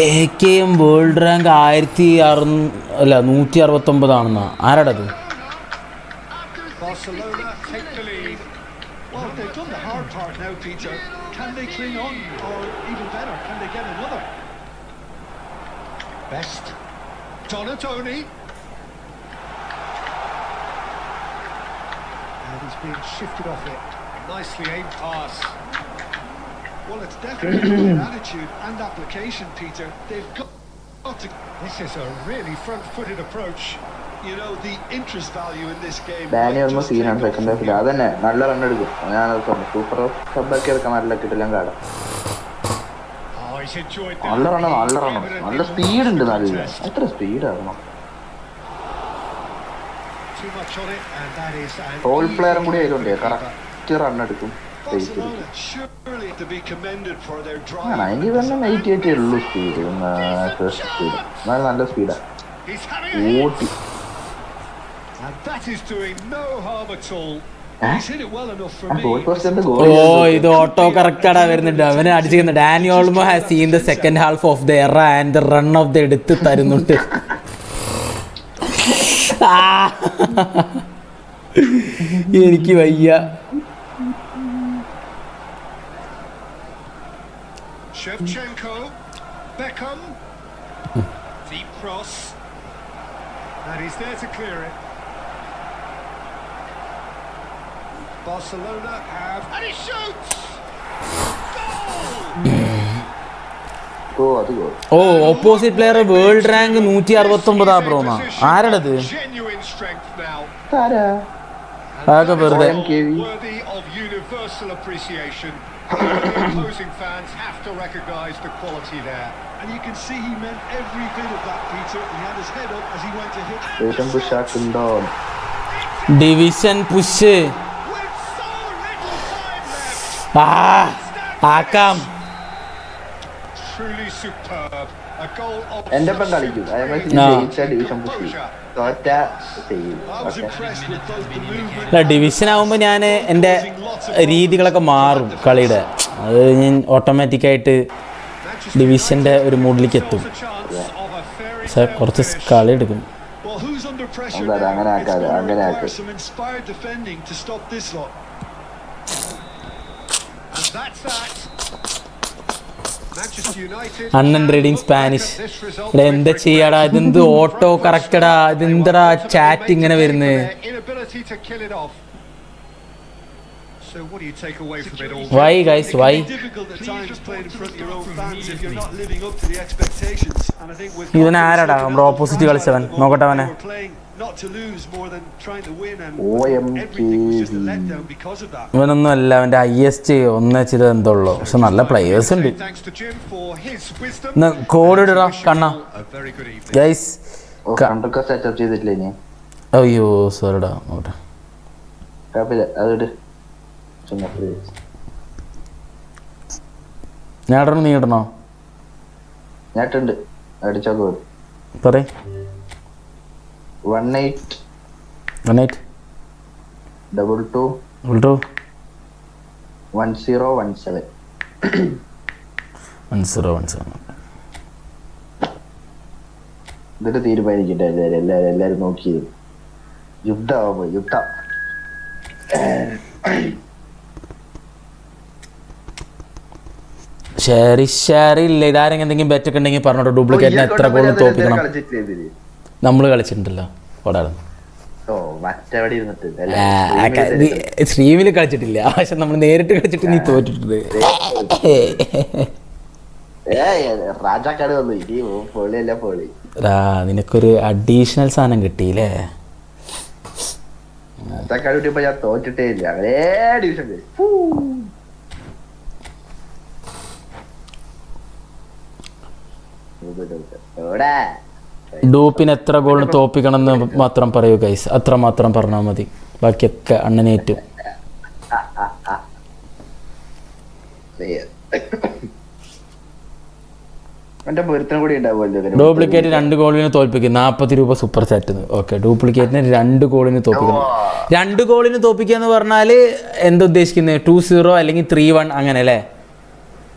AKM world rank 169 ആരാടത്? Barcelona take the lead. Well, they've done the hard part now, Peter. Can they cling on, or even better, can they get another? Best. Donatoni. And he's being shifted off it. Nicely aimed pass. Well, it's definitely an attitude and application, Peter. They've got to... This is a really front-footed approach. You know, the interest value in this game... Dani almost സീനാണ് second ഹാഫിൽ. അതന്നെ നല്ല run എടുക്കും. ഞാനത് പറഞ്ഞു super സബ്ബൊക്കെ എടുക്കാൻ നല്ല കിട്ടില്ല കാടാം. Oh, he's enjoyed that. നല്ല റണ്ണ നല്ല സ്പീഡ് ഉണ്ട്. നല്ല എത്ര സ്പീഡാകണം. Too much on it, and that is an role പ്ലെയറും കൂടി ആയതുകൊണ്ട് കറക്റ്റ് റൺ എടുക്കും. Barcelona surely to be commended for their drive. 90 ഉള്ളൂ സ്പീഡ്. സ്പീഡ് നല്ല സ്പീഡാണ്. He's having odd. And that is doing no harm at all. He's hit it well enough for me. Goal post goal. ഓ ഇത് auto കറക്റ്റാടാ വരുന്നുണ്ട്. അവനെ അടിച്ചിരിക്കുന്നത്. Dani Olmo has seen the second half of the era and the run of the എടുത്ത് തരുന്നുണ്ട്. എനിക്ക് വയ്യ. Shevchenko, Beckham, deep cross, and he's there to clear it. Barcelona have, and he shoots! Goal! അത് goal. ഓ opposite player world rank 169 ബ്രോന്നാ. ആരാടത്? Genuine strength now. ആരാ? അതൊക്കെ വെറുതെ. Worthy of universal appreciation. The opposing fans have to recognise the quality there. And you can see he meant every bit of that, Peter. He had his head up as he went to hit. Division പുഷാക്കുണ്ടോ? Division push. With so little time left. ആക്കാം. Truly superb. A goal of എന്റെ ഒപ്പം കളിക്കും. Division push തോറ്റ ചെയ്യും. I was impressed with both the movement. Division ആകുമ്പോൾ ഞാൻ എൻ്റെ രീതികളൊക്കെ മാറും കളിയുടെ. അത് ഞാൻ ഓട്ടോമാറ്റിക്കായിട്ട് ഡിവിഷൻ്റെ ഒരു മൂഡിലേക്ക് എത്തും. പക്ഷേ കുറച്ച് കളി എടുക്കും. Well, who's under pressure അങ്ങനെ now? It's ആക്കാതെ going to അങ്ങനെ require ആക്കും. some inspired defending to stop this lot. And that's that. Manchester United. Annan reading Spanish. ഇവിടെ എന്താ ചെയ്യാടാ? ഇതെന്ത് ഓട്ടോ കറക്റ്റടാ? ഇതെന്തടാ ചാറ്റ് ഇങ്ങനെ വരുന്നത്? Inability to kill it off. So what do you take away from it all? Why guys? Why? It's difficult at times playing in front of your own fans if you're not living up to the expectations. And I think with ഇവൻ ആരാടാ നമ്മുടെ opposite കളിച്ചവൻ? നോക്കട്ടെ അവനെ. they were playing not to lose more than trying to win, and OMG. everything was just a letdown because of that. ഇവനൊന്നും അല്ല. അവൻ്റെ IST ഒന്നിച്ചിത് എന്തോള്ളൂ. പക്ഷെ നല്ല പ്ലേയേഴ്സ് ഉണ്ട്. Thanks to Jim for his wisdom. Code ഇടടാ കണ്ണ. A very good evening. Guys കണ്ടൊക്കെ setup ചെയ്തിട്ടില്ല ഇനി. അയ്യോ സോറിടാ. നോക്കട്ടെ. കുഴപ്പമില്ല അതിട്. ഞാൻ ഇടണോ നീ ഇടണോ? ഞാട്ടുണ്ട് അടിച്ചാൽ ഗോൾ. പറയ്. 18 18 22 1017 1017. ഇതിട്ട് തീരുമാനിക്കട്ടെ എല്ലാരും നോക്കി. യുദ്ധമാവുമ്പോ യുദ്ധം. ഷെയറില്ല. ഇതാരെങ്കിലും എന്തെങ്കിലും ബെറ്റൊക്കെ ഉണ്ടെങ്കിൽ പറഞ്ഞോട്ടോ. ഡ്യൂപ്ലിക്കേറ്റിന് എത്ര ഗോളും തോപ്പിക്കണം. നമ്മൾ കളിച്ചിട്ടുണ്ടല്ലോ. സ്ട്രീമിൽ കളിച്ചിട്ടില്ല. പക്ഷെ നമ്മൾ നേരിട്ട് കളിച്ചിട്ട് നീ തോറ്റിട്ടുണ്ട്. രാജാക്കാട് വന്നു. ഇനി പൊളിയല്ല പൊളി. നിനക്കൊരു അഡീഷണൽ സാധനം കിട്ടിയില്ലേ? തക്കാളി കുട്ടിയപ്പോ ഞാൻ തോറ്റിട്ടേ ഇല്ല. അതേ ഡിവിഷൻ ഡൂപ്പിന് എത്ര ഗോളിന് തോപ്പിക്കണം എന്ന് മാത്രം പറയൂ ഗൈസ്. അത്ര മാത്രം പറഞ്ഞാൽ മതി, ബാക്കിയൊക്കെ അണ്ണനേറ്റും. ഡ്യൂപ്ലിക്കേറ്റ് 2 ഗോളിന് തോൽപ്പിക്കും. 40 രൂപ സൂപ്പർ ചാറ്റിന്. ഓക്കെ, ഡ്യൂപ്ലിക്കേറ്റിന് 2 ഗോളിന് തോൽപ്പിക്കുന്നു. 2 ഗോളിന് തോൽപ്പിക്കുക എന്ന് പറഞ്ഞാൽ എന്തുദ്ദേശിക്കുന്നത്? 2-0 അല്ലെങ്കിൽ 3-1 അങ്ങനെ അല്ലേ?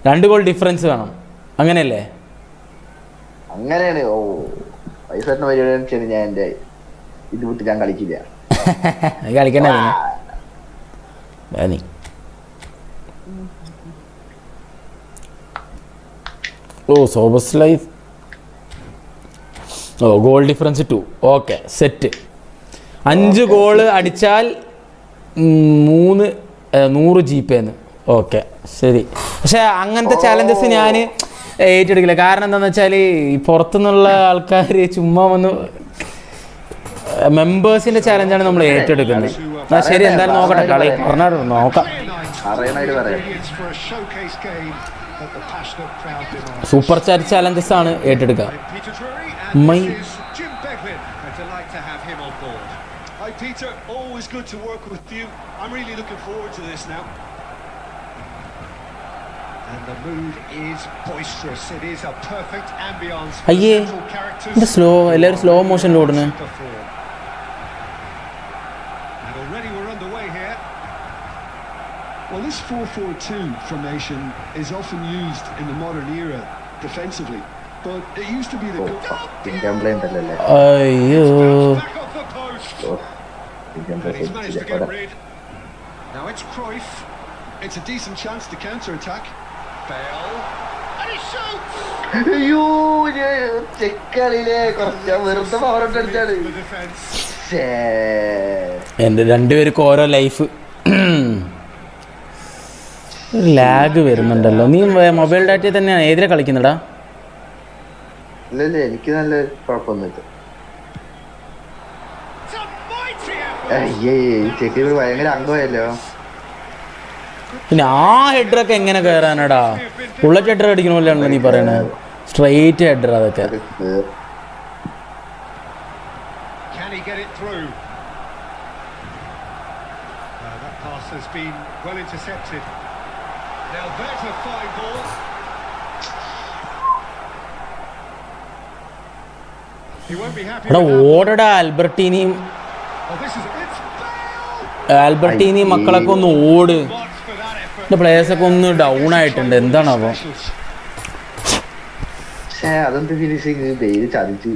2 ഗോൾ ഡിഫറൻസ് വേണം, അങ്ങനെയല്ലേ? അങ്ങനെയാണ്. ഓ, പൈസ പരിപാടി ഞാൻ എൻ്റെ ഇത് വിട്ട് ഞാൻ കളിക്കില്ല. കളിക്കണ്ട. ഓ, സോബസ് ലൈഫ്. ഓ, goal difference 2. Okay, set. 5 goal അടിച്ചാൽ 100 GP. ഓക്കെ, ശരി. പക്ഷെ അങ്ങനത്തെ ചാലഞ്ചസ് ഞാൻ ഏറ്റെടുക്കില്ല. കാരണം എന്താണെന്ന് വെച്ചാൽ ഈ പുറത്തുനിന്നുള്ള ആൾക്കാർ ചുമ്മാ വന്ന് മെമ്പേഴ്സിൻ്റെ ചാലഞ്ചാണ് നമ്മൾ ഏറ്റെടുക്കുന്നത്. ശരി, എന്തായാലും നോക്കട്ടെ, കളി പറഞ്ഞാൽ നോക്കാം. സൂപ്പർ ചാറ്റ് ചാലഞ്ചസ് ആണ് ഏറ്റെടുക്കുക. അയ്യേ, ഇത് സ്ലോ, എല്ലാവരും സ്ലോ മോഷനിൽ ഓടുന്നു. Well, this 4-4-2 formation is often used in the modern era defensively, but it used to be the അയ്യോ, now it's Cruyff. It's a decent chance to counter-attack. Bale, and he shoots. അയ്യോ, ചെക്കളിയിലെ കുറച്ച് വെറുതെ power അടിച്ചാണ്. എൻ്റെ രണ്ടുപേർക്ക് ഓരോ life. ഒരു lag വരുന്നുണ്ടല്ലോ. നീ മൊബൈൽ ഡാറ്റയിൽ തന്നെയാണ് ഏതിലെ കളിക്കുന്നടാ? ഇല്ലല്ലേ, എനിക്ക് നല്ല കുഴപ്പമൊന്നുമില്ല. അയ്യേ, ചെക്ക് ഭയങ്കര അംഗമല്ലോ. പിന്നെ ആ ഹെഡറൊക്കെ എങ്ങനെ കയറാനടാ? ബുള്ളറ്റ് ഹെഡർ അടിക്കണമല്ലോ നീ പറയണേ. സ്ട്രെയിറ്റ് ഹെഡർ അതൊക്കെ. എടാ ഓടടാ, ആൽബർട്ടീനിയും മക്കളൊക്കെ ഒന്ന് ഓട്. എൻ്റെ പ്ലേയേഴ്സൊക്കെ ഒന്ന് ഡൗൺ ആയിട്ടുണ്ട്. എന്താണാവോ? അതെന്ത് ഫിനിഷിങ് പേര് ചതിച്ചു.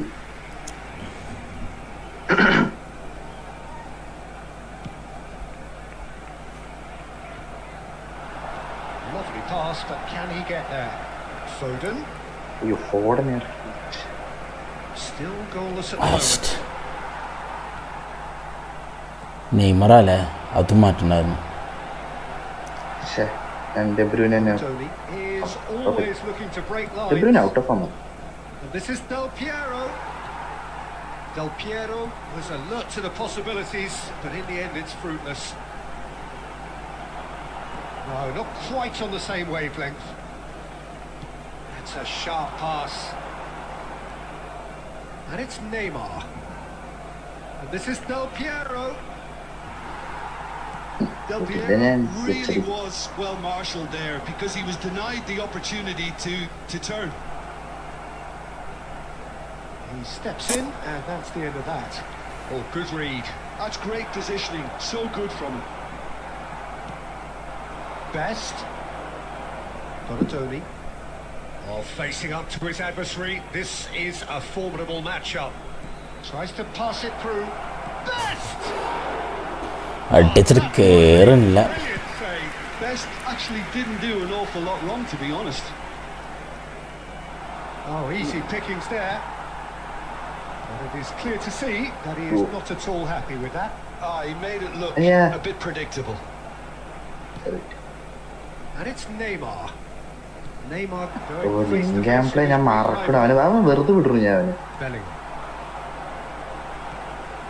നെയ്മറല്ലേ, അതും മാറ്റണ്ടായിരുന്നു. Del Piero was alert to the possibilities, but in the end it's fruitless. No, not quite on the same wavelength. It's a sharp pass. And it's Neymar. And this is Del Piero. Del Piero really was well marshalled there because he was denied the opportunity to turn. He steps in, and that's the end of that. Oh, good read. That's great positioning. So good from him. Best. Donatoni. Oh, facing up to his adversary. This is a formidable matchup. Tries to pass it through. Best! അടിച്ചിട്ട് കേറില്ല. Best actually didn't do an awful lot wrong, to be honest. Oh, easy pickings there. But it is clear to see that he is not at all happy with that. He made it look a bit predictable. And it's Neymar. Neymar oh going face to game face play with ഞാൻ his മറക്കണം. rival. അവന് വെറുതെ വിടുന്നു ഞാൻ അവന്. Bellingham.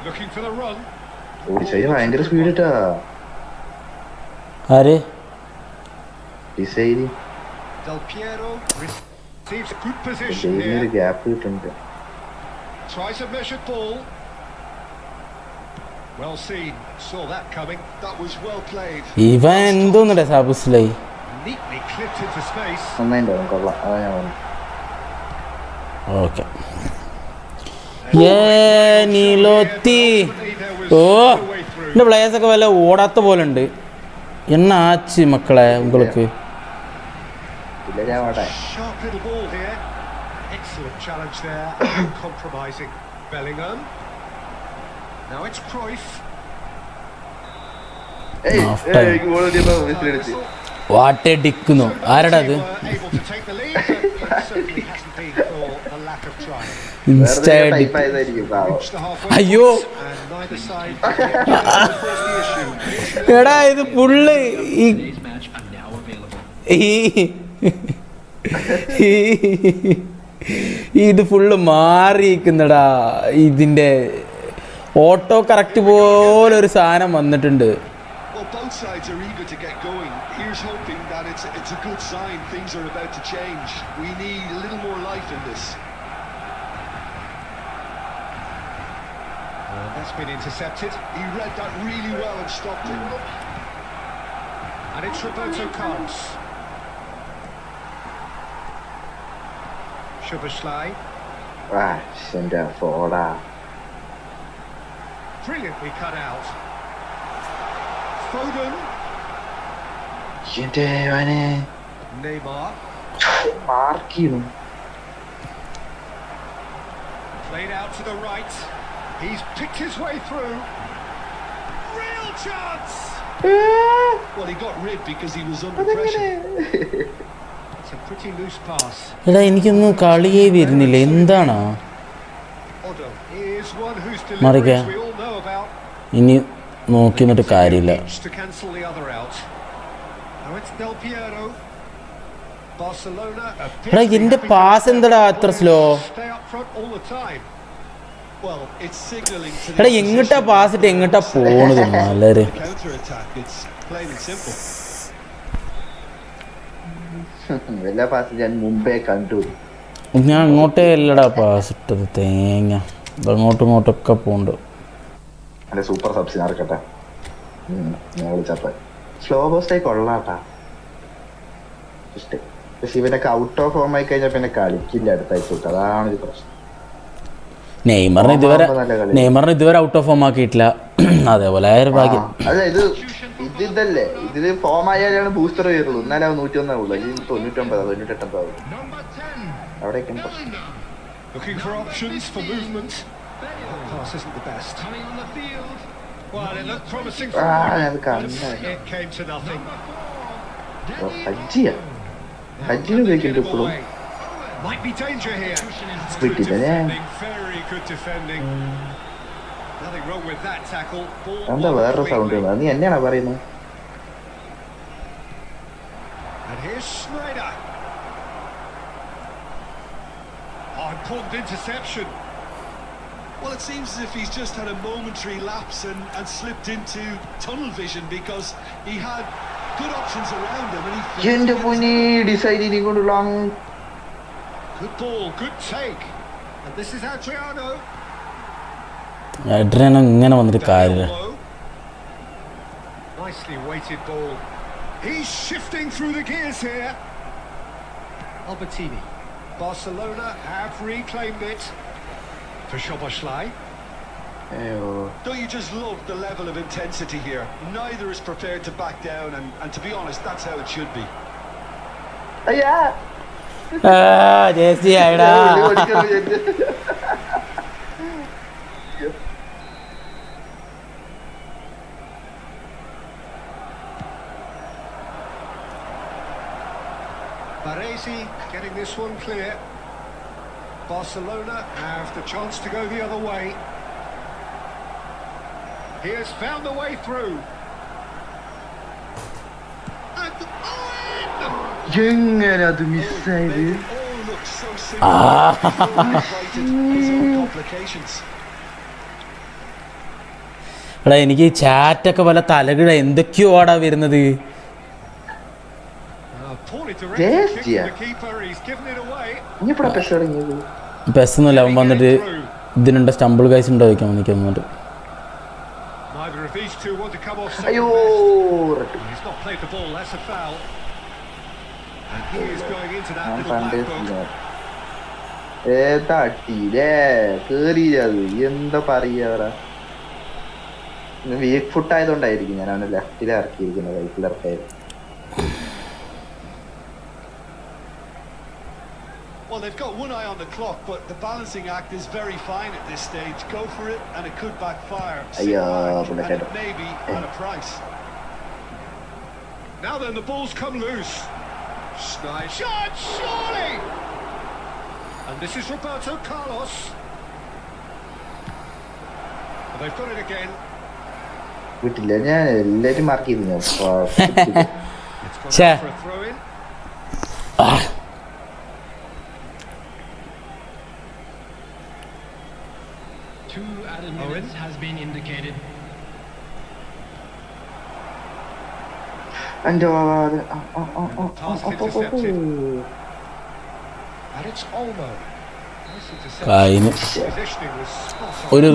Looking for the run. ഓടിച്ചതിന് ഭയങ്കര speed ഇട്ടാ. ആര് design Del Piero receives good position ഒരു here. ഗ്യാപ്പ് കിട്ടുന്നുണ്ട്. Tries a measured ball. Well seen. Saw that coming. That was well played. ഇവൻ എന്തോന്നിടെ സാബുസിലായി. Neatly clipped into space. നന്നായിട്ടുണ്ടാവും, കൊള്ളാം. അതാ ഞാൻ പറഞ്ഞു. ഓക്കെ നീലോത്തി. ഓ എൻ്റെ പ്ലേയേഴ്സൊക്കെ വല്ല ഓടാത്ത പോലെ ഉണ്ട്. എണ്ണ ആച്ച് മക്കളെ ഉങ്ങൾക്ക്. ഇല്ല ഞാൻ വേട്ടെ. Sharp little ball here. Excellent challenge there. Uncompromising. Bellingham. Now it's Cruyff. ഏയ് Half time. എനിക്ക് ബോൾ കിട്ടിയപ്പോ വിസിലെടുത്ത്. വാട്ടെ ഡിക്കുന്നു. ആരടാ അത്? Able to take the lead, but it certainly hasn't been for the lack of trying. വെറുതെ ഇൻസ്റ്റ ടൈപ്പ് ആയതായിരിക്കും പാവം. Reached the halfway അയ്യോ. point, and neither side forced the issue. എടാ ഇത് ഫുള്ള് ഈ Today's match are now available. ഇത് full മാറിയിരിക്കുന്നടാ. ഇതിന്റെ auto correct പോലെ ഒരു സാധനം വന്നിട്ടുണ്ട്. Well, both sides are eager to get going. Here's hoping that it's a good sign. Things are about to change. We need a little more life in this. That's been intercepted. He read that really well and stopped it. And it's Roberto Carlos. Szoboszlai. ആ എന്റെ ഫോടാ. Brilliantly cut out. Foden. എന്റെ അവനെ Neymar. Mark ചെയ്യുന്നു. Played out to the right. He's picked his way through. Real chance! Well, he got rid because he was under pressure. It's a pretty loose pass. എടാ എനിക്കൊന്നും കളിയേ വരുന്നില്ല. എന്താണ് Otto is one whose Marica. deliveries we all know about. ഇനി നോക്കി നിന്നിട്ട് കാര്യമില്ല. Each to cancel the other out. Now it's Del Piero. Barcelona. എടാ എൻ്റെ പാസ് എന്താടാ അത്ര slow? Stay up front all the time. Well, it's signaling to എടാ the എങ്ങട്ടാ opposition പാസ് ഇട്ട് എങ്ങട്ടാ പോണത് നല്ലൊരു. counter attack. It's plain and simple. എല്ലാ പാസും ഞാൻ മുമ്പേ കണ്ടു. ഞാൻ അങ്ങോട്ടേ അല്ലടാ പാസ് ഇട്ടത്. തേങ്ങ അങ്ങോട്ടും ഇങ്ങോട്ടൊക്കെ പോണ്ട്. അല്ലെ സൂപ്പർ സബ്സി നടക്കട്ടെ. ഞാൻ വിളിച്ചപ്പോ സ്ലോ ബോസ്റ്റേ കൊള്ളാട്ടാ. ഇഷ്ടം. പക്ഷെ ഇവനൊക്കെ ഔട്ട് ഓഫ് ഫോം ആയി കഴിഞ്ഞാൽ പിന്നെ കളിക്കില്ല അടുത്ത ആഴ്ച തൊട്ട്. അതാണ് ഒരു പ്രശ്നം. നെയ്മറിന് ഇതുവരെ ഔട്ട് ഓഫ് ഫോം ആക്കിയിട്ടില്ല. അതേപോലെ ആയൊരു ഭാഗ്യം. അല്ല ഇതല്ലേ ഇതില് ഫോം ആയാലാണ് ബൂസ്റ്റർ വരുള്ളൂ. എന്നാലും 101 ഉള്ളൂ. ഇനി 99 98 Number 10. അവിടെയൊക്കെ പ്രശ്നം. Looking for options for movement. That pass isn't the best. Coming on the field. Well, it looked promising Ah, for yeah, him, the gun, but yeah. it came to nothing. ഹജ്ജിയാ ഹജ്ജിന് ഉപയോഗിക്കുന്നുണ്ട് ഇപ്പോഴും. Might be danger here. വിട്ടില്ല ഞാൻ. Very good defending. Nothing wrong with that tackle. Ball എന്താ വേറൊരു sound? നീ എന്നെയാണോ പറയുന്നത്? And here's Schneider. Oh, important interception. Well, it seems as if he's just had a momentary lapse and slipped into tunnel vision because he had good options around him and he എന്റെ പൊന്നേ ഡിസൈഡിനെ കൊണ്ടുള്ള Good ball, good take. And this is Adriano. എഡ്രിയാനോ ഇങ്ങനെ വന്നിട്ട് കാര്യമില്ല. Low. Nicely weighted ball. He's shifting through the gears here. Albertini. Barcelona have reclaimed it. For Szoboszlai. Don't you just love the level of intensity here? Neither is prepared to back down and to be honest, that's how it should be. അയ്യാ ജേസി ആയിടാ. Baresi getting this one clear. Barcelona have the chance to go the other way. He has found the way through. And എങ്ങനെ അത് മിസ്സായത്? It all looks so simple. There's no complications. എടാ എനിക്ക് ചാറ്റൊക്കെ പല തലകിഴ എന്തൊക്കെയോ ആടാ വരുന്നത്. Poorly directed kick from the keeper. He's given it away. ഇനി ഇപ്പോൾ പെസ് തുടങ്ങിയത് പെസ്സൊന്നുമില്ല. അവൻ വന്നിട്ട് ഇതിനുണ്ട് സ്റ്റംബിൾ ഗൈസ് ഉണ്ടോ ചോദിക്കാൻ വന്നിട്ട്. Neither of these two want to come off അയ്യോ second best. He's not played the ball. That's a foul. And he is going into that ഞാൻ little പണ്ടേ black book. തട്ടിയില്ലേ കേറിയത് എന്താ പറയാ. വീക്ക് ഫുട്ട് ആയതുകൊണ്ടായിരിക്കും ഞാൻ അവനെ ലെഫ്റ്റിൽ ഇറക്കിയിരിക്കുന്നത്, റൈറ്റിൽ ഇറക്കായത്. Well, they've got one eye on the clock, but the balancing act is very fine at this stage. Go for it, and it could backfire. Sit back, and it may be at a price. Now then, the ball's come loose. Nice shot, surely. And this is Roberto Carlos. And they've got it again. വീട്ടില്ല, ഞാൻ എല്ലാരും mark ചെയ്തു. It's gone out for a throw in. Two added minutes has been indicated. Pass intercepted. And it's Olmo. കഴിഞ്ഞു. Positioning was spot on. ഒരു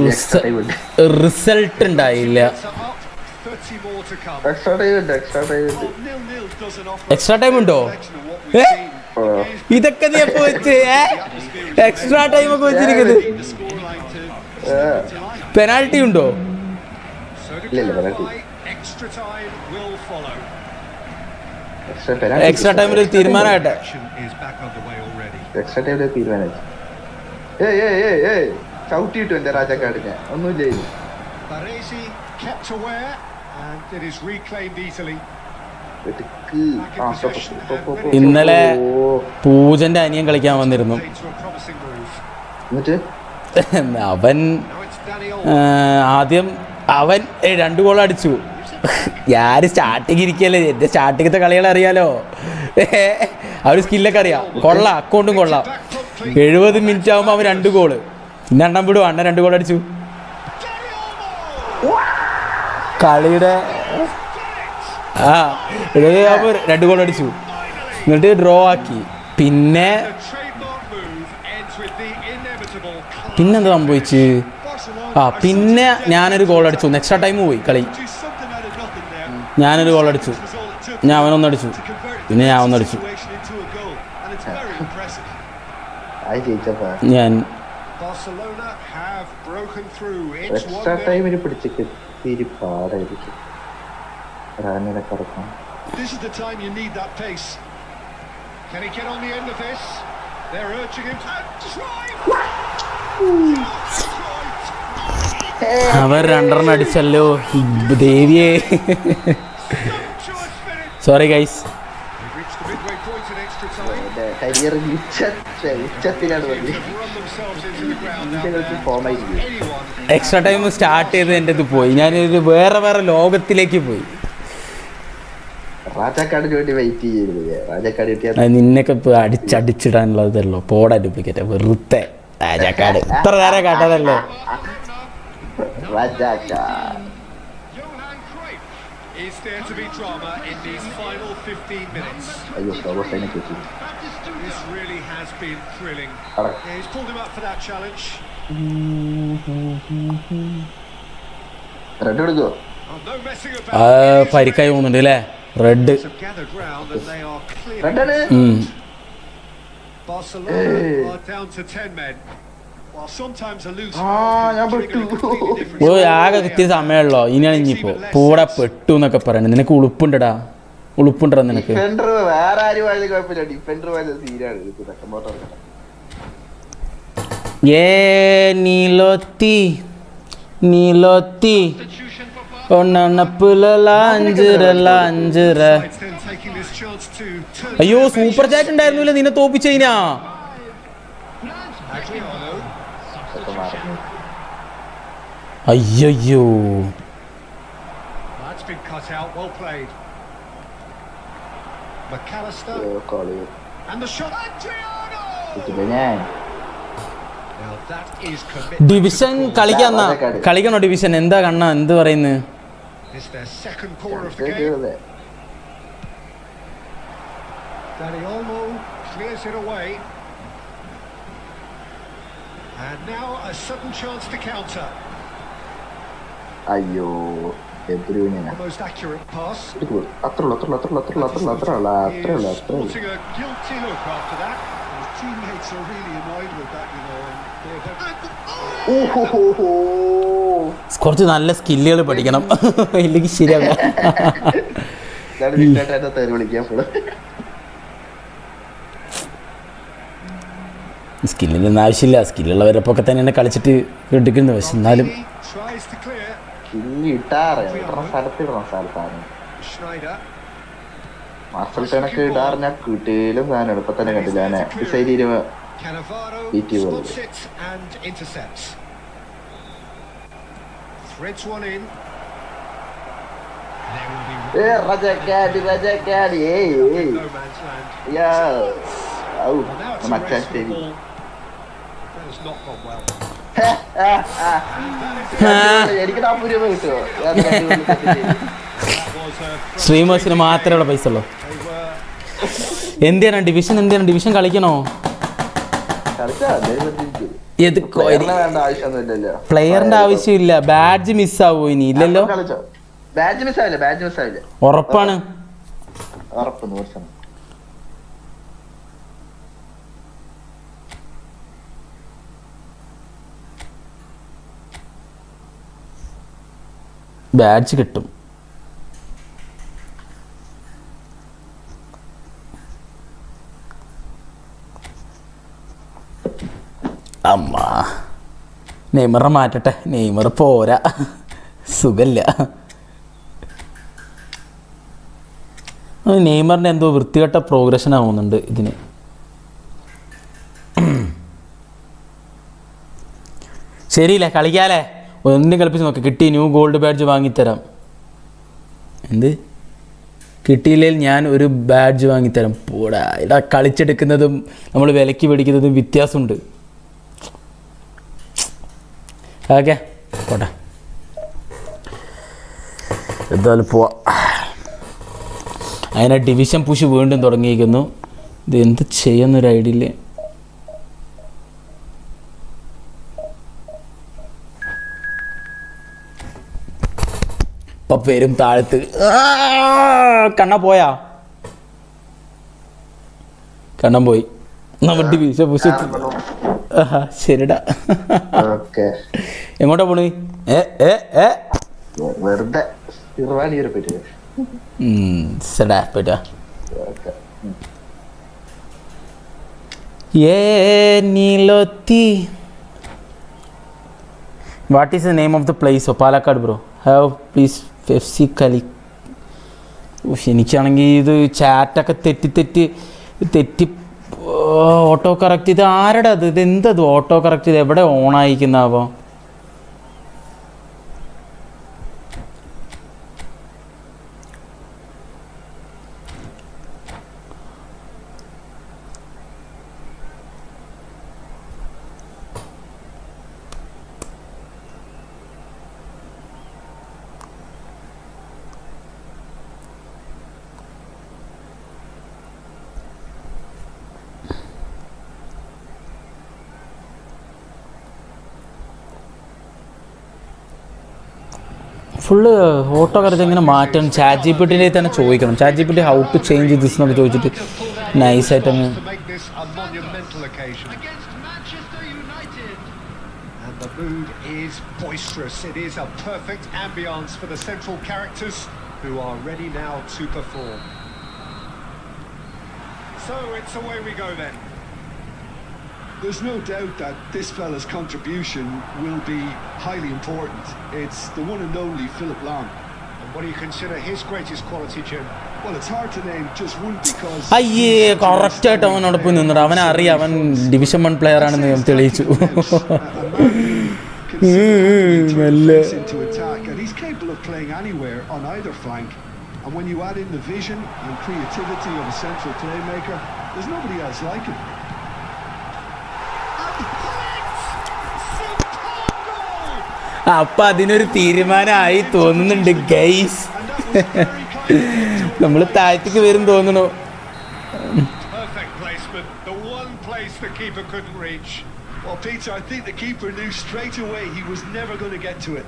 result ഉണ്ടായില്ല. Thirty more to come. Extra time ഉണ്ട്. Nil-nil doesn't offer extra time ഉണ്ടോ? reflection of what we've seen. ഇതൊക്കെ നീ എപ്പോ വെച്ച് extra time ഒക്കെ വെച്ചിരിക്കുന്നത്? The scoreline to life. Penalty ഉണ്ടോ? So to ഇല്ല, clarify, extra time will follow. Extra ടൈമിൽ ഒരു തീരുമാനമായിട്ടെ. Action is back underway already. Extra ടൈമിൽ തീരുമാനിച്ചു. ചവിട്ടിട്ടു എന്റെ രാജാക്കാട്. ഞാൻ ഒന്നുമില്ല. Baresi kept aware and it is reclaimed easily. ഇന്നലെ പൂജന്റെ അനിയൻ കളിക്കാൻ വന്നിരുന്നു. Into a promising move. എന്നിട്ട് അവൻ Now it's Danny Olmo. ആദ്യം അവൻ 2 ഗോൾ അടിച്ചു. ഞാൻ സ്റ്റാർട്ടിങ് ഇരിക്കല്ലേ, എന്റെ സ്റ്റാർട്ടിങ്ങത്തെ കളികൾ അറിയാലോ. ആ ഒരു സ്കില്ലൊക്കെ അറിയാം. കൊള്ളാം, അക്കൗണ്ടും കൊള്ളാം. 70 മിനിറ്റ് ആകുമ്പോൾ അവൻ 2 ഗോള്. പിന്നെ എണ്ണം വിടും. അണ്ണൻ 2 ഗോൾ അടിച്ചു. കളിയുടെ 2 ഗോൾ അടിച്ചു. എന്നിട്ട് ഡ്രോ ആക്കി. പിന്നെ പിന്നെന്താ സംഭവിച്ച്? പിന്നെ ഞാനൊരു ഗോൾ അടിച്ചു. എക്സ്ട്രാ ടൈം പോയി കളി. ഞാനൊരു ഗോൾ അടിച്ചു. ഞാൻ അവനൊന്നടിച്ചു. പിന്നെ ഞാൻ ഒന്നടിച്ചു. ഞാൻ എക്സ്ട്രാ ടൈമിന് പിടിച്ചിട്ട് തീരെ പാടായിരിക്കും. This is the time you need that pace. Can he get on the end of this? They're urging him to try. അവർ 2 അടിച്ചല്ലോ ദേവിയെ. Sorry guys. They've reached the midway point in extra time. Career ഉച്ചത്തിലാണ് Run themselves into the ground. ഫോമായിരിക്കും. Extra time start ചെയ്ത് എൻ്റെ ഇത് പോയി. ഞാനൊരു വേറെ ലോകത്തിലേക്ക് പോയി. രാജാക്കാടിന് വേണ്ടി വെയിറ്റ് ചെയ്യരുത്. രാജാക്കാട് കിട്ടിയാൽ നിന്നൊക്കെ ഇപ്പോൾ അടിച്ചിടാനുള്ളതല്ലോ. പോടാ ഡ്യൂപ്ലിക്കേറ്റ് വെറുതെ. രാജാക്കാട് ഇത്ര നേരം കാട്ടാതല്ലേ. Rajakkad Johan Cruyff. Is there to be drama in these final 15 minutes? അയ്യോ സോബോസൈനെ കിട്ടി. This really has been thrilling. Alright. Yeah, he's pulled him up for that challenge. Red എടുക്കോ? Oh, no messing about. പരിക്കായി പോകുന്നുണ്ട് അല്ലേ? Red. Some gathered round and they are clear. റെഡാണ്. Barcelona are down to 10 men. While sometimes a loose ഞാൻ പെട്ടു. ആകെ കിട്ടിയ സമയമുള്ളോ. ഇനിയാണ് ഇനിയിപ്പോ പൂടെ പെട്ടു എന്നൊക്കെ പറയണേ. നിനക്ക് ഉളുപ്പുണ്ടടാ. ഉളുപ്പുണ്ടോ നിനക്ക്? ഡിഫൻഡർ വേറെ ആരും ആയാലും കുഴപ്പമില്ല. ഡിഫൻഡർ പോയത് സീനാണ്. നീലോത്തി അയ്യോ സൂപ്പർ ചാറ്റ് ഉണ്ടായിരുന്നില്ല നിന്നെ തോപ്പിച്ചതിനാ. അയ്യോ McAllister. And the shot. Now that is commitment. Division കളിക്കണോ ഡിവിഷൻ? എന്താ കണ്ണ എന്ത് പറയുന്നത്? It's their second corner of the game. Danny Olmo clears it away. And now a sudden chance to counter. അയ്യോ Most accurate pass. അത്രയുള്ളൂ. Sporting a guilty look after that. His teammates are really annoyed with that, you know. കുറച്ച് നല്ല സ്കില്ലുകൾ പഠിക്കണം, ഇല്ലെങ്കിൽ ശരിയാവില്ല. സ്കില്ലിൻ്റെ ഒന്നും ആവശ്യമില്ല, സ്കില്ലുള്ളവരപ്പൊക്കെ തന്നെയാണ് കളിച്ചിട്ട് എടുക്കുന്നത്. പക്ഷെ എന്നാലും മാസ്റ്റർട്ടനൊക്കെ ഇടാറിഞ്ഞ കിട്ടിയാലും ഞാൻ എളുപ്പം തന്നെ കണ്ടില്ല. സ്ട്രീമേഴ്സിന് മാത്രമേ പൈസ ഉള്ളൂ. എന്തിനാണ് ഡിവിഷൻ കളിക്കണോ? പ്ലെയറിന്റെ ആവശ്യമില്ല. ബാഡ്ജ് മിസ്സാവോ ഇനി? ഇല്ലല്ലോ, ഉറപ്പാണ്. ബാഡ്ജ് കിട്ടും. അമ്മ നെയ്മറെ മാറ്റട്ടെ, നെയ്മർ പോരാ, സുഖമില്ല. നെയ്മറിൻ്റെ എന്തോ വൃത്തികെട്ട പ്രോഗ്രഷൻ ആവുന്നുണ്ട് ഇതിന്. ശരിയില്ലേ, കളിക്കാല്ലേ? ഒന്നും കളിപ്പിച്ച് നോക്കി. കിട്ടി, ന്യൂ ഗോൾഡ് ബാഡ്ജ് വാങ്ങിത്തരാം. എന്ത് കിട്ടിയില്ലെങ്കിൽ ഞാൻ ഒരു ബാഡ്ജ് വാങ്ങിത്തരാം. പോടാ, ഇടാ കളിച്ചെടുക്കുന്നതും നമ്മൾ വിലയ്ക്ക് മേടിക്കുന്നതും വ്യത്യാസമുണ്ട്. ഓക്കെ പോട്ടെ, എന്തായാലും പോവാം. അങ്ങനെ ഡിവിഷൻ പുഷ് വീണ്ടും തുടങ്ങിയിരിക്കുന്നു. ഇത് എന്ത് ചെയ്യുന്നൊരു ഐഡിയ ഇല്ലേ. ഇപ്പം വരും താഴത്ത്. കണ്ണ പോയാ? കണ്ണൻ പോയി. നമ്മൾ ഡിവിഷൻ പുഷ്. ശരിടാ, എങ്ങോട്ടാ പോണേ? What is the name of the place? Palakkad bro. Have please FC കളി. എനിക്കാണെങ്കിൽ ഇത് ചാറ്റൊക്കെ തെറ്റി ഓട്ടോ കറക്റ്റ്. ഇത് ആരുടെ അത്? ഇത് എന്തത് ഓട്ടോ കറക്റ്റ്? ഇത് എവിടെ ഓണായിരിക്കുന്നാവോ? ഫുള്ള് ഓട്ടോ കറക്റ്റ് എങ്ങനെ മാറ്റണം? ചാറ്റ് GPT തന്നെ ചോദിക്കണം. Chat GPT how to change this എന്നൊക്കെ ചോദിച്ചിട്ട് നൈസായിട്ട് അങ്ങ്. The mood is boisterous. It is a perfect ambience for the central characters who are ready now to perform. So it's away we go then. There's no doubt that this fella's contribution will be highly important. It's the one and only Philip Long. And what do you consider his greatest quality, Jim? Well, it's hard to name just one because... അയ്യേ, കറക്റ്റായിട്ട് അവനോടൊപ്പം നിന്നിട്ട് അവനെ അറിയാം. അവൻ division 1 player ആണെന്ന് ഞാൻ തെളിയിച്ചു. And he's capable of playing anywhere on either flank. And when you add in the vision and creativity of a central playmaker, there's nobody else like him. അപ്പൊ അതിനൊരു തീരുമാനമായി തോന്നുന്നുണ്ട് ഗൈസ്. നമ്മൾ താഴത്തേക്ക് വരും തോന്നുന്നു. Perfect placement, the one place the keeper couldn't reach. Well, Peter, I think the keeper knew straight away he was never going to get to it.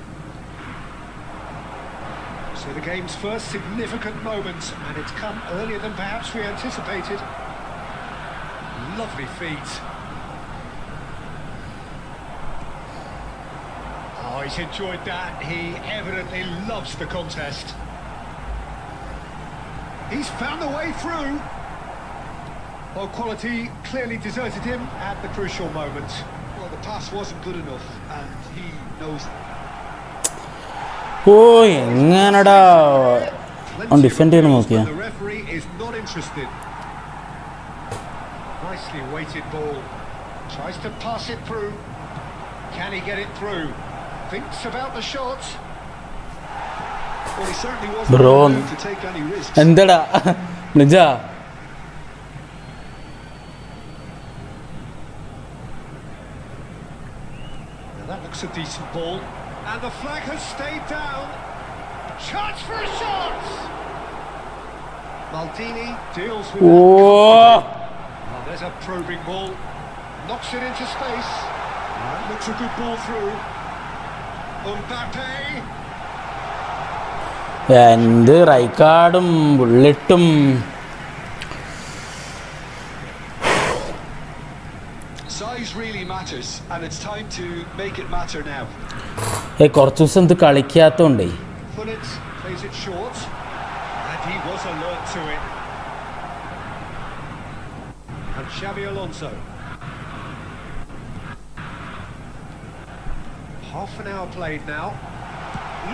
So the game's first significant moment, and it's come earlier than perhaps we anticipated. Lovely feet. Oh, he's enjoyed that. He evidently loves the contest. He's found the way through. Well, quality clearly deserted him at the crucial moment. Well, the pass wasn't good enough, and he knows it. ഓ എങ്ങനെടാ defend ചെയ്യണം നോക്കിയാ. The referee is not interested. Nicely weighted ball. Tries to pass it through. Can he get it through? Thinks about the shot. Well, he certainly wasn't Bro, willing to take any risks. എന്താടാ നിജ That looks a decent ball. And the flag has stayed down. Chance for a shot! Maldini deals with oh that. Oh, there's a probing ball. Knocks it into space. That looks a good ball through. Mbappe. എന്ത് റൈക്കാർഡും ബുള്ളറ്റും. Size really matters, and it's time to make it matter now. കുറച്ച് ദിവസം ഇത് കളിക്കാത്തോണ്ടേ. Gullit plays it short. And he was alert to it. And Xabi Alonso. Half an hour played now.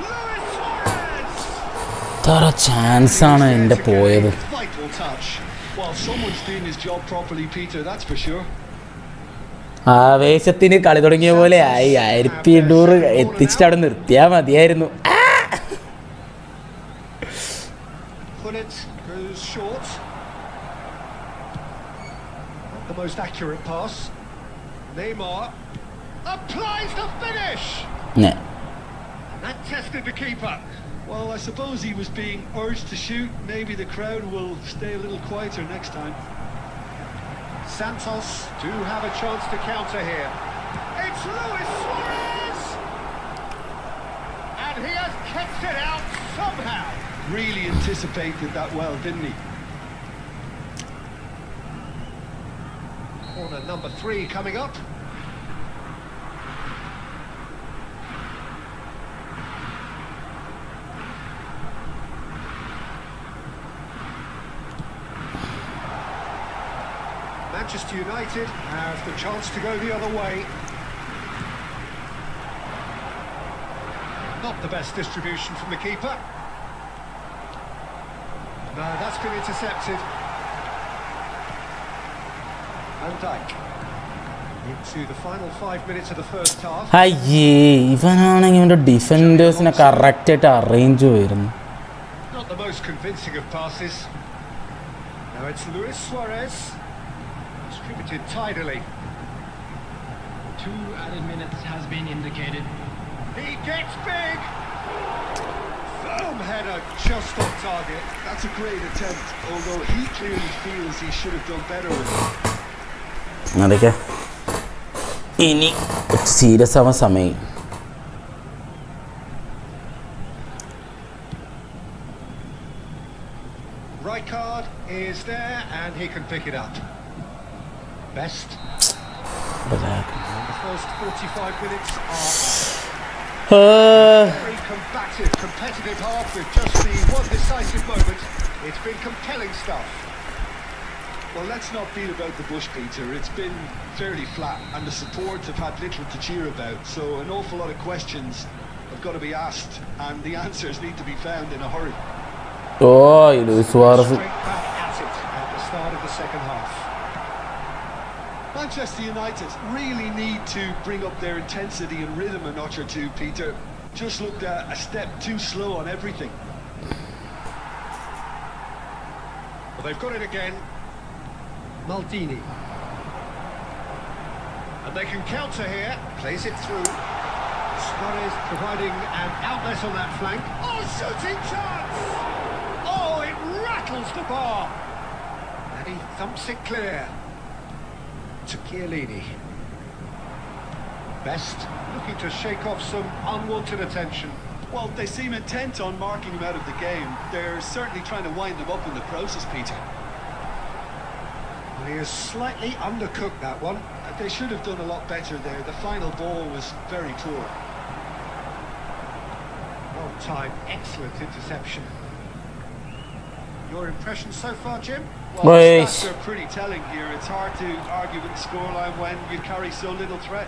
Luis Suarez! എത്ര ചാൻസാണ് എൻ്റെ പോയത്. Vital touch. Well, someone's doing his job properly, Peter, that's for sure. ആവേശത്തിന് കളി തുടങ്ങിയ പോലെ ആയി. 1800 എത്തിച്ചിട്ട് അവിടെ നിർത്തിയാൽ മതിയായിരുന്നു. Gullit goes short. Not the most accurate pass. Neymar applies the finish. Ναι. That tested the keeper. Well, I suppose he was being urged to shoot. Maybe the crowd will stay a little quieter next time. Santos do have a chance to counter here. It's Luis Suarez! And he has kept it out somehow. Really anticipated that well, didn't he? Corner number 3 coming up. Manchester United have the chance to go the other way. Not the best distribution from the keeper. No, that's been intercepted. Van Dijk. Into the final 5 minutes of the first half. അയ്യേ ഇവനാണെങ്കിൽ ഇവൻ്റെ ഡിഫൻഡേഴ്സിനെ കറക്റ്റായിട്ട് arrange ചെയ്യുമായിരുന്നു. Not the most convincing of passes. Now it's Luis Suarez. Distributed tidily. 2 added minutes has been indicated. He gets big. Firm header just on target. That's a great attempt, although he clearly feels he should have done better with it. അതൊക്കെ ഇനി serious ആവാൻ സമയം. Rijkaard is there and he can pick it up. Best. And the first 45 minutes are very combative, competitive half with just the one decisive moment. It's been compelling stuff. Well, let's not beat about the bush, Peter. It's been fairly flat, and the support have had little to cheer about. So an awful lot of questions have got to be asked, and the answers need to be found in a hurry. Straight back at it at the start of the second half. Manchester United really need to bring up their intensity and rhythm a notch or two, Peter. Just looked a step too slow on everything. Well, they've got it again. Maldini. And they can counter here. Plays it through. Suarez providing an outlet on that flank. Oh, shooting chance! Oh, it rattles the bar. And he thumps it clear. To Chiellini. Best looking to shake off some unwanted attention. Well, they seem intent on marking him out of the game. They're certainly trying to wind him up in the process, Peter. Well, he has slightly undercooked that one. They should have done a lot better there. The final ball was very poor. Well timed, excellent interception. Your impression so far, Jim? Well, the stats are pretty telling here. It's hard to argue with the scoreline when you carry so little threat.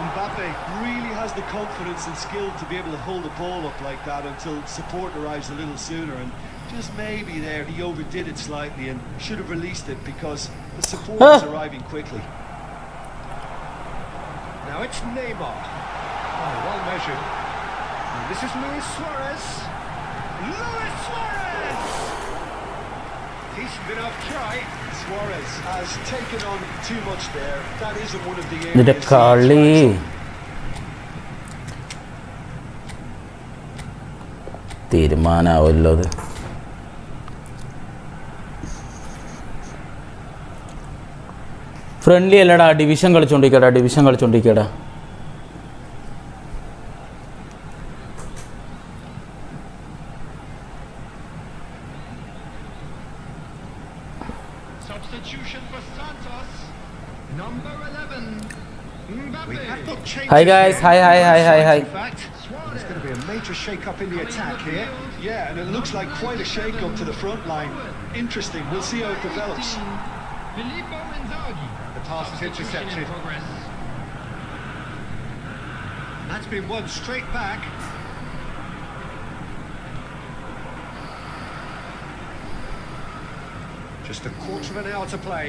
Mbappe really has the confidence and skill to be able to hold the ball up like that until support arrives a little sooner, and just maybe there he overdid it slightly and should have released it because the support is arriving quickly. Now it's Neymar. Oh, well measured. And this is Luis Suarez. Luis Suarez! Decent enough try. Suarez has taken on too much there. That isn't one of the The areas. Carly. തീരുമാനാവല്ലോ അത്. Friendly അല്ലടാ, division കളിച്ചോണ്ടിരിക്കടാ. Substitution for Santos. Number 11. Mbappe. Hi guys, hi. In fact, there's going to be a major shake-up in the attack here. Yeah, and it looks like quite a shake-up to the front line. Interesting. We'll see how it develops. Filippo Inzaghi. The pass is intercepted. That's been won straight back. Just a quarter of an hour to play.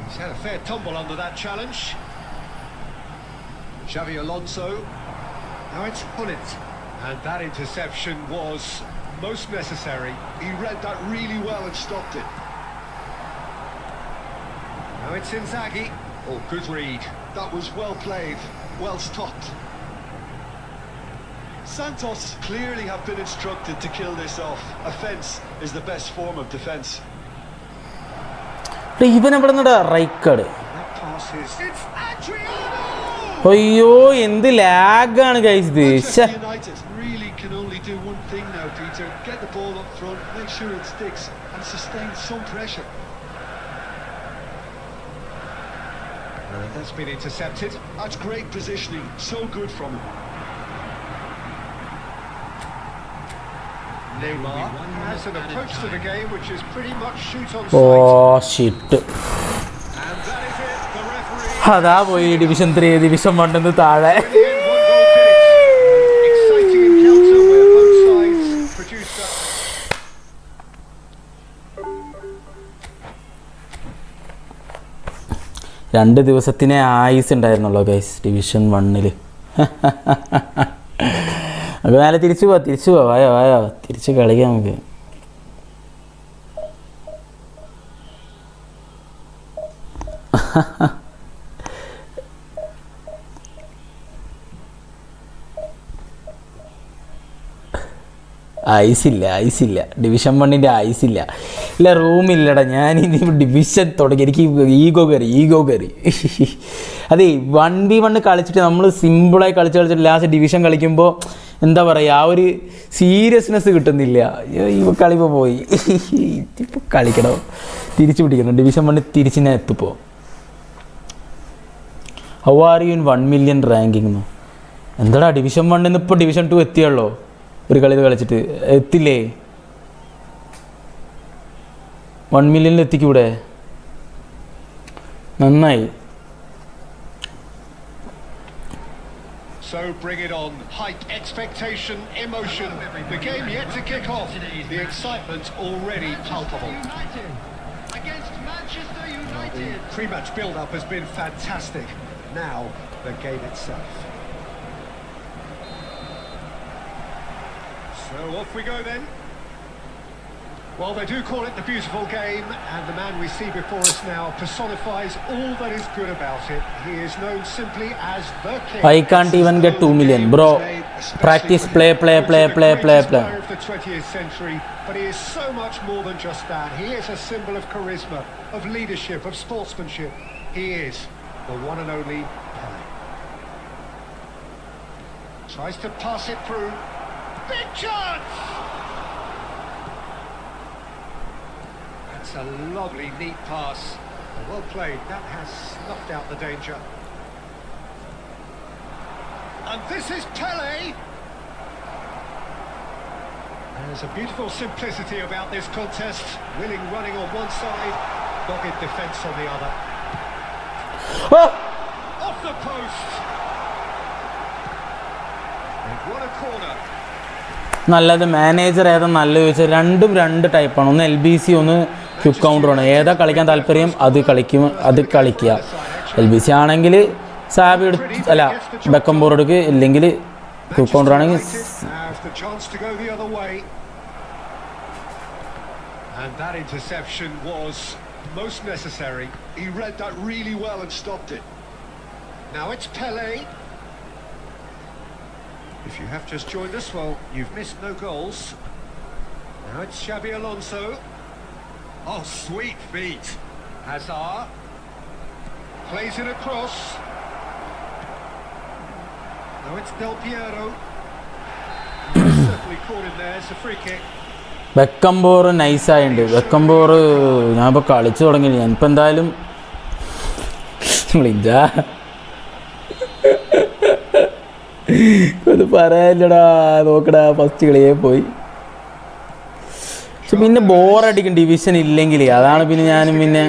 He's had a fair tumble under that challenge. Xavi Alonso. Now it's Hullet. And that interception was most necessary. He read that really well and stopped it. Now it's Inzaghi. Oh, good read. That was well played, well stopped. Santos clearly have been instructed to kill this off. Offence is the best form of defence. ഇവൻ എവിടെ നിന്നാ right card? That pass is... It's Adriano! അയ്യോ, എന്ത് ലാഗാണ് guys ഇത്. Manchester United really can only do one thing now, Peter. Get the ball up front, make sure it sticks, and sustain some pressure. That's been intercepted. That's great positioning, so good from him. Neymar has an approach to the game which is pretty much shoot on sight. Oh shit. And that is it. The referee... അതാ പോയി division 3 division 1 ന്ന് താഴെ. Exciting encounter where both sides produced a... രണ്ട് ദിവസത്തിനെ ആയുസ് ഉണ്ടായിരുന്നുള്ളൂ guys division 1-ൽ. നമുക്ക് നേരെ തിരിച്ചു പോവാം. വായോ തിരിച്ച് കളിക്കാം നമുക്ക്. ഐസില്ല ഡിവിഷൻ 1-ൻ്റെ ഐസില്ല. ഇല്ല റൂമില്ലടാ, ഞാനിനി ഡിവിഷൻ തുടങ്ങി. എനിക്ക് ഈഗോ കയറി. അതെ 1v1 കളിച്ചിട്ട് നമ്മൾ സിമ്പിളായി കളിച്ചിട്ട് ലാസ്റ്റ് ഡിവിഷൻ കളിക്കുമ്പോൾ എന്താ പറയുക, ആ ഒരു സീരിയസ്നെസ് കിട്ടുന്നില്ല. ഈ കളിപ്പോൾ പോയി. ഇപ്പോൾ കളിക്കണം, തിരിച്ചു പിടിക്കണം. ഡിവിഷൻ 1 തിരിച്ച് ഞാൻ എത്തിപ്പോൾ. How are you in 1 million ranking? എന്താടാ ഡിവിഷൻ 1 ഇപ്പോൾ ഡിവിഷൻ 2 എത്തിയുള്ളൂ. ഒരു കളി കളിച്ചിട്ട് എത്തില്ലേ? 1 million എത്തിക്കൂടെ? നന്നായി. So bring it on. Height, expectation, emotion. The game yet to kick off. The excitement already palpable. Against Manchester United. The pre-match build-up has been fantastic. Now, the game itself. So off we go then. Well, they do call it the beautiful game, and the man we see before us now personifies all that is good about it. He is known simply as the king. I can't even get 2 million, bro. Practice, play. He's the greatest player of the 20th century, but he is so much more than just that. He is a symbol of charisma, of leadership, of sportsmanship. He is the one and only Pelé. Tries to pass it through. Big chance! That's a lovely, neat pass. Well played. That has snuffed out the danger. And this is Pelé! There's a beautiful simplicity about this contest. Willing running on one side, dogged defence on the other. Oh! Off the post! They've won a corner. നല്ലത് manager ഏതാ നല്ല ചോദിച്ചാൽ രണ്ടും രണ്ട് ടൈപ്പാണ്. ഒന്ന് LBC, ഒന്ന് quick കൗണ്ടറാണ്. ഏതാ കളിക്കാൻ താല്പര്യം അത് കളിക്കുക. LBC ആണെങ്കിൽ സാബി അല്ല ബെക്കംബോർ എടുക്കുക, ഇല്ലെങ്കിൽ ക്വിക്ക് കൗണ്ടർ ആണെങ്കിൽ. And that interception was most necessary. He read that really well and stopped it. Now it's Pelé. If you have just joined us, well, you've missed no goals. Now it's Xabi Alonso. Oh, sweet feet. Hazard plays it across. Now it's Del Piero. Certainly caught him there. It's a free kick. Beckenbauer നൈസായിട്ടുണ്ട്. Beckenbauer ഞാനിപ്പോൾ കളിച്ചു തുടങ്ങി. ഞാനിപ്പോൾ എന്തായാലും അത് പറയാനില്ലടാ. നോക്കടാ, first കളിയെ പോയി. പക്ഷെ പിന്നെ ബോറടിക്കും ഡിവിഷൻ ഇല്ലെങ്കിൽ. അതാണ് പിന്നെ ഞാനും പിന്നെ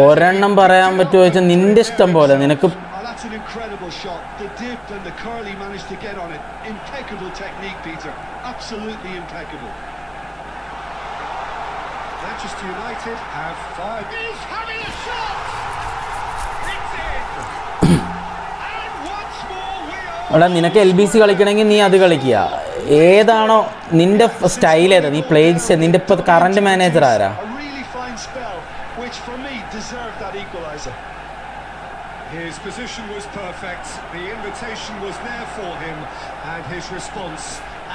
ഒരെണ്ണം പറയാൻ പറ്റുമോ ചോദിച്ചാൽ നിന്റെ ഇഷ്ടം പോലെ. നിനക്ക് That's an incredible shot. The dip and the curl he managed to get on it. Impeccable technique, Peter. Absolutely impeccable. Manchester United have fired. He's having a shot! It's in! And once more we are... എടാ, നിനക്ക് LBC കളിക്കണമെങ്കിൽ നീ അത് കളിക്കുക. ഏതാണോ നിന്റെ style, ഏതാ നീ play ചെയ്ത് നിന്റെ ഇപ്പോൾ കറണ്ട് മാനേജർ ആരാ? A really fine spell, which for me deserved that equaliser. His position was perfect, the invitation was there for him, and his response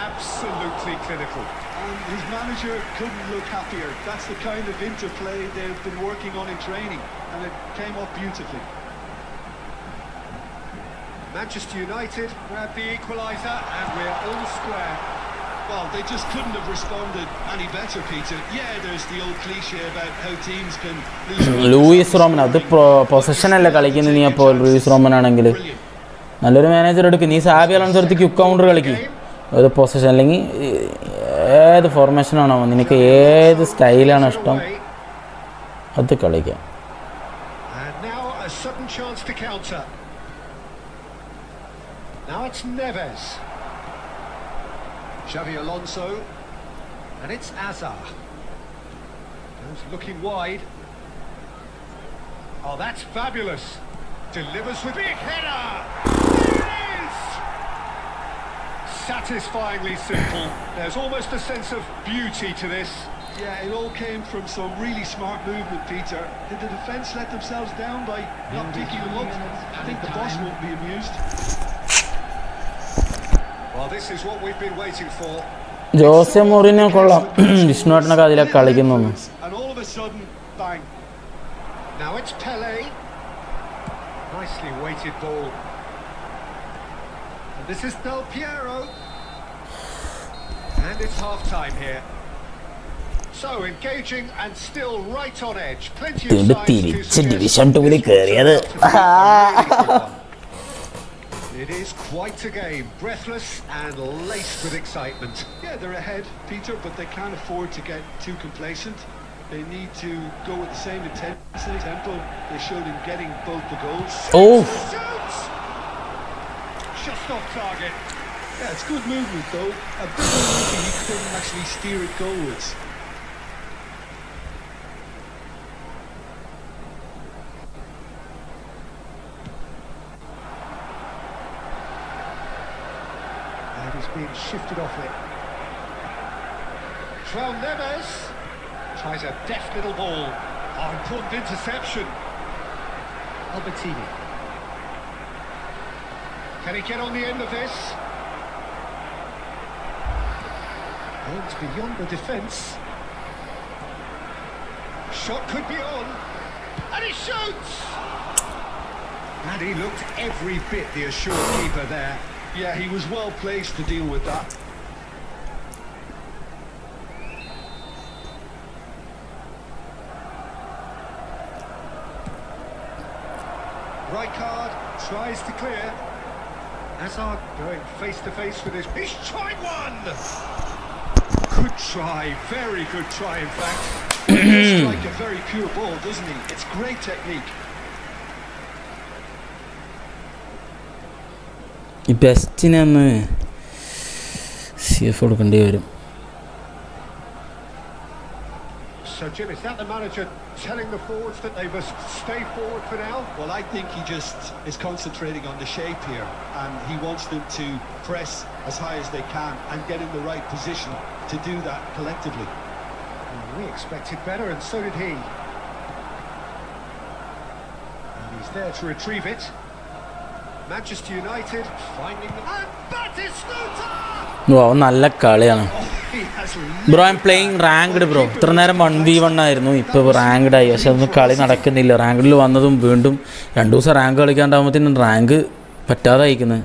absolutely clinical. And his manager couldn't look happier. That's the kind of interplay they've been working on in training, and it came off beautifully. Manchester United grab the equaliser, and we're all square. Well, they just couldn't have responded any better, Peter. Yeah, there's the old cliche about how teams can lose. Luis Roman അത് പൊസിഷനല്ലേ കളിക്കുന്നത്. നീ അപ്പോൾ Luis Roman ആണെങ്കിൽ നല്ലൊരു manager എടുക്കും. നീ Xabi Alonso എടുത്ത് ക്വിക്ക് കൗണ്ടർ കളിക്കും. ഒരു പൊസിഷൻ അല്ലെങ്കിൽ ഏത് ഫോർമേഷനാണോ നിനക്ക് ഏത് സ്റ്റൈലാണ് ഇഷ്ടം അത് കളിക്കാം. And now a sudden chance to counter. Now it's Neves. Xabi Alonso, and it's Hazard. Goes looking wide. Oh, that's fabulous. Delivers with big header. There it is! Satisfyingly simple. There's almost a sense of beauty to this. Yeah, it all came from some really smart movement, Peter. Did the defence let themselves down by not picking them up? I think the boss won't be amused. Well, this is what we've been waiting for. Jose Mourinho കൊള്ളാം. വിഷ്ണുവേട്ടനൊക്കെ അതിലൊക്കെ കളിക്കുന്നു. And all of a sudden, bang. Now it's Pelé. Nicely weighted ball. And this is Del Piero. And it's half-time here. So engaging and still right on edge. Plenty of signs to division 2-ൽ കയറിയത്. It is quite a game, breathless and laced with excitement. Yeah, they're ahead, Peter, but they can't afford to get too complacent. They need to go with the same intensity, tempo they showed in getting both the goals. Oh! Shoots! just off target. Yeah, it's good movement though. A bit unlucky he couldn't actually steer it goalwards. And he's being shifted off it. João Neves tries a deft little ball. Oh, important interception. Albertini. Can he get on the end of this? Oh, it's beyond the defence. Shot could be on. And he shoots! And he looked every bit the assured keeper there. Yeah, he was well placed to deal with that. Rijkaard tries to clear. Hazard going face to face with his. He's tried one! Good try, very good try in fact. He strike a very pure ball, doesn't he? It's great technique. ഈ ബെസ്റ്റിനെ ഒന്ന് CF കൊടുക്കേണ്ടി വരും. So Jim, is that the manager telling the forwards that they must stay forward for now? Well, I think he just is concentrating on the shape here, and he wants them to press as high as they can and get in the right position to do that collectively. And we expected better, and so did he. And he's there to retrieve it. Manchester United finding them. And Batistuta! ഓ നല്ല കളിയാണ് He has bro. I M playing ranked bro. ഇത്ര നേരം 1v1 ആയിരുന്നു, ഇപ്പോൾ ranked ആയി. പക്ഷെ അതൊന്നും കളി നടക്കുന്നില്ല. റാങ്ക്ഡിൽ വന്നതും വീണ്ടും 2 ദിവസം റാങ്ക് കളിക്കാണ്ടാകുമ്പോഴത്തേനും റാങ്ക് പറ്റാതെ അയക്കുന്നത്.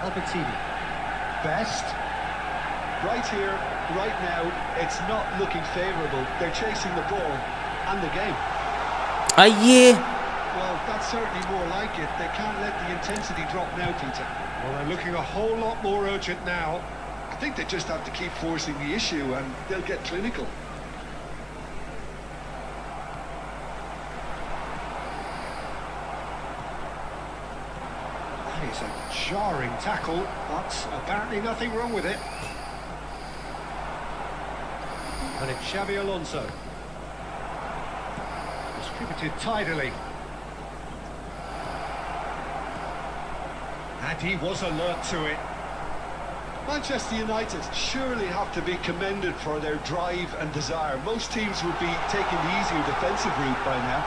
Albertini. Best. Right here, right now, it's not looking favourable. They're chasing the ball and the game. അയ്യേ, Well, that's certainly more like it. They can't let the intensity drop now, Peter. Well, they're looking a whole lot more urgent now. I think they just have to keep forcing the issue and they'll get clinical. That is a jarring tackle, but apparently nothing wrong with it. And it's Xabi Alonso. Distributed tidily. And he was alert to it. Manchester United surely have to be commended for their drive and desire. Most teams would be taking the easier defensive route by now.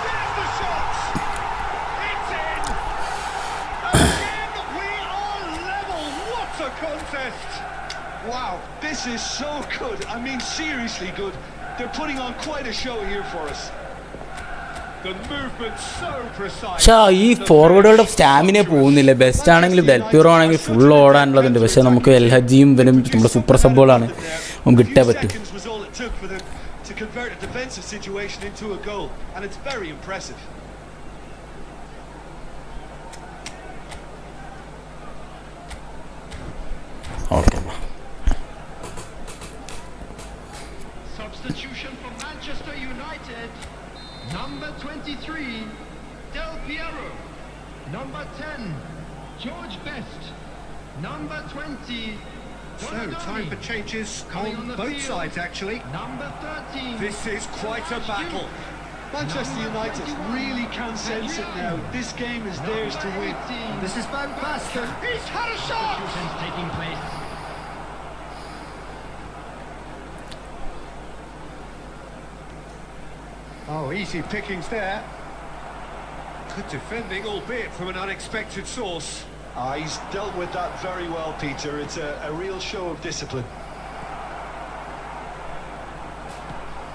There's the shot! It's in! Again, we are level! What a contest! Wow, this is so good. I mean, seriously good. They're putting on quite a show here for us. The movement so precise. പക്ഷേ ഈ ഫോർവേഡുകളുടെ stamina പോകുന്നില്ല. Best ആണെങ്കിലും ഡെൽപ്യൂറോ ആണെങ്കിൽ full ഓടാനുള്ളതുണ്ട്. പക്ഷേ നമുക്ക് L ഹജിയും ഇവനും നമ്മുടെ super സബ്ബുകളാണ് നമുക്ക് കിട്ടേ പറ്റും. Seconds was all it took for them to convert a defensive situation into a goal, and it's very impressive. Okay, Substitution for Manchester United. Number 23, Del Piero. Number 10, George Best. Number 20, So, Donadoni. time for changes Coming on on the both field. sides, actually. Number 13. This is quite a battle. Manchester United really can sense it now. This game is theirs to win. This is Van Basten. He's had a shot! Substitutions taking place. Oh, easy pickings there. Good defending, albeit from an unexpected source. He's dealt with that very well, Peter. It's a real show of discipline.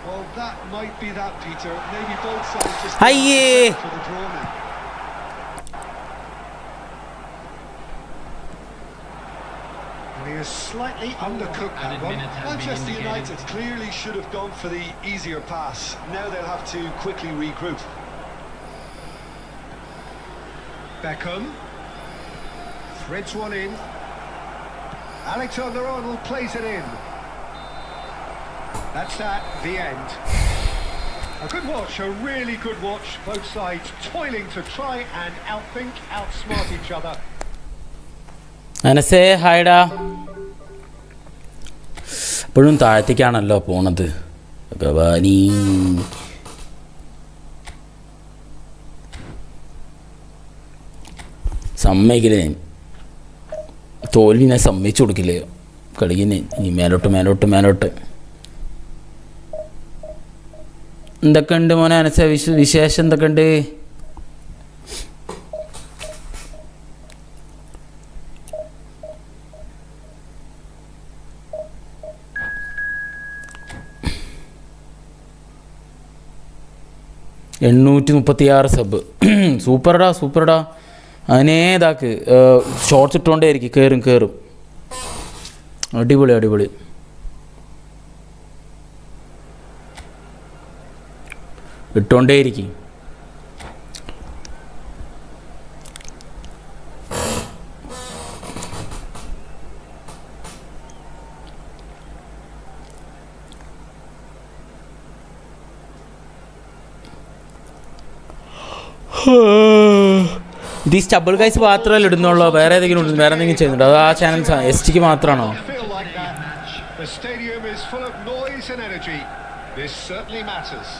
Well, that might be that, Peter. Maybe both sides just Aye. for the draw now. And he has slightly undercooked that Added one. minutes have been Manchester indicated. United clearly should have gone for the easier pass. Now they'll have to quickly regroup. Beckham threads one in. Alexander-Arnold plays it in. That's at the end. A good watch, a really good watch. Both sides toiling to try and outthink, outsmart each other. അനസേ ഹായ്ഡാ. ഇപ്പോഴും താഴത്തേക്കാണല്ലോ പോണത്. ഭഗവാനീ. സമ്മതിക്കില്ല ഞാൻ. തോൽവി ഞാൻ സമ്മതിച്ചു കൊടുക്കില്ലേ കളിക്കിന്നെ. ഇനി മേലോട്ട്. എന്തൊക്കെയുണ്ട് മോനെ അനസ വിശേഷം എന്തൊക്കെയുണ്ട്? സബ്. സൂപ്പർടാ. അതിനെ ഇതാക്ക് ഷോർട്സ് ഇട്ടുകൊണ്ടേ ആയിരിക്കും. കയറും. അടിപൊളി. ഇട്ടുകൊണ്ടേയിരിക്കും. ഇത് ഈ സ്റ്റബിൾ ഗൈസ് മാത്രമല്ല ഇടുന്നുള്ളൂ, വേറെ ഏതെങ്കിലും ചെയ്യുന്നുണ്ടോ? അത് ആ ചാനൽ എസ് ടിക്ക് മാത്രമാണോ? The stadium is full of noise and energy. This certainly matters.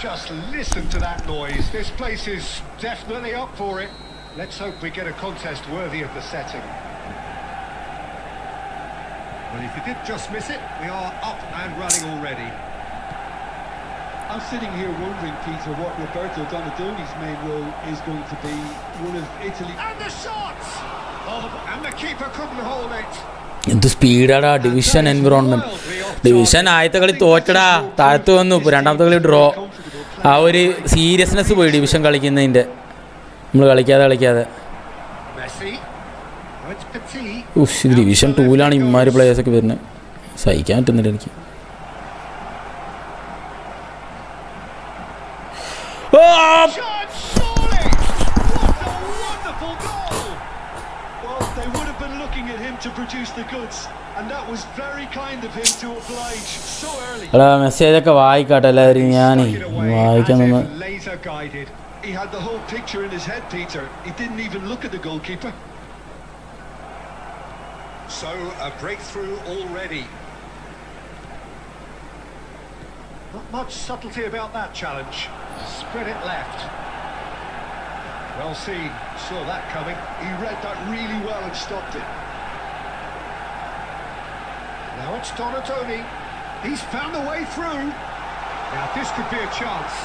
Just listen to that noise. This place is definitely up for it. Let's hope we get a contest worthy of the setting. Well, if you did just miss it, we are up and running already. I'm sitting here wondering, Peter, what Roberto Donadoni's main role is going to be. One of Italy. And the shots! Oh, and the keeper couldn't hold it. എന്ത് സ്പീഡാടാ. Division environment. Division ആദ്യത്തെ കളി തോറ്റടാ, താഴത്ത് വന്നു. രണ്ടാമത്തെ കളി draw. ആ ഒരു seriousness പോയി ഡിവിഷൻ കളിക്കുന്നതിൻ്റെ. നമ്മൾ കളിക്കാതെ ഇത് ഡിവിഷൻ 2-ലാണ് ഇമ്മാര് പ്ലേയേഴ്സൊക്കെ വരുന്നത്. സഹിക്കാൻ പറ്റുന്നില്ല എനിക്ക്. മെസ്സേജൊക്കെ വായിക്കാട്ടെ എല്ലാവരും. ഞാൻ വായിക്കാൻ നിന്ന്. He had the whole picture in his head, Peter. He didn't even look at the goalkeeper. So a breakthrough already. Not much subtlety about that challenge. Spread it left. Well seen. Saw that coming. He read that really well and stopped it. Now it's Donatoni. He's found a way through. Now this could be a chance.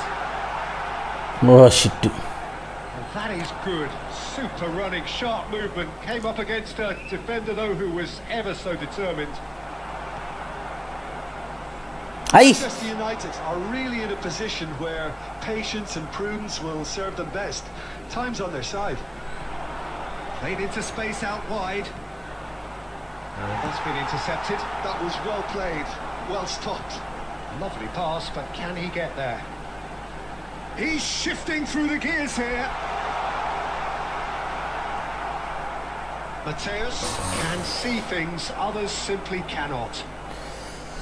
Oh shit. Well, that is good. Super running, sharp movement. Came up against a defender though who was ever so determined. Manchester United are really in a position where patience and prudence will serve them best. Time's on their side. Played into space out wide. And that's been intercepted. That was well played, well stopped. Lovely pass, but can he get there? He's shifting through the gears here. Mateus can see things others simply cannot.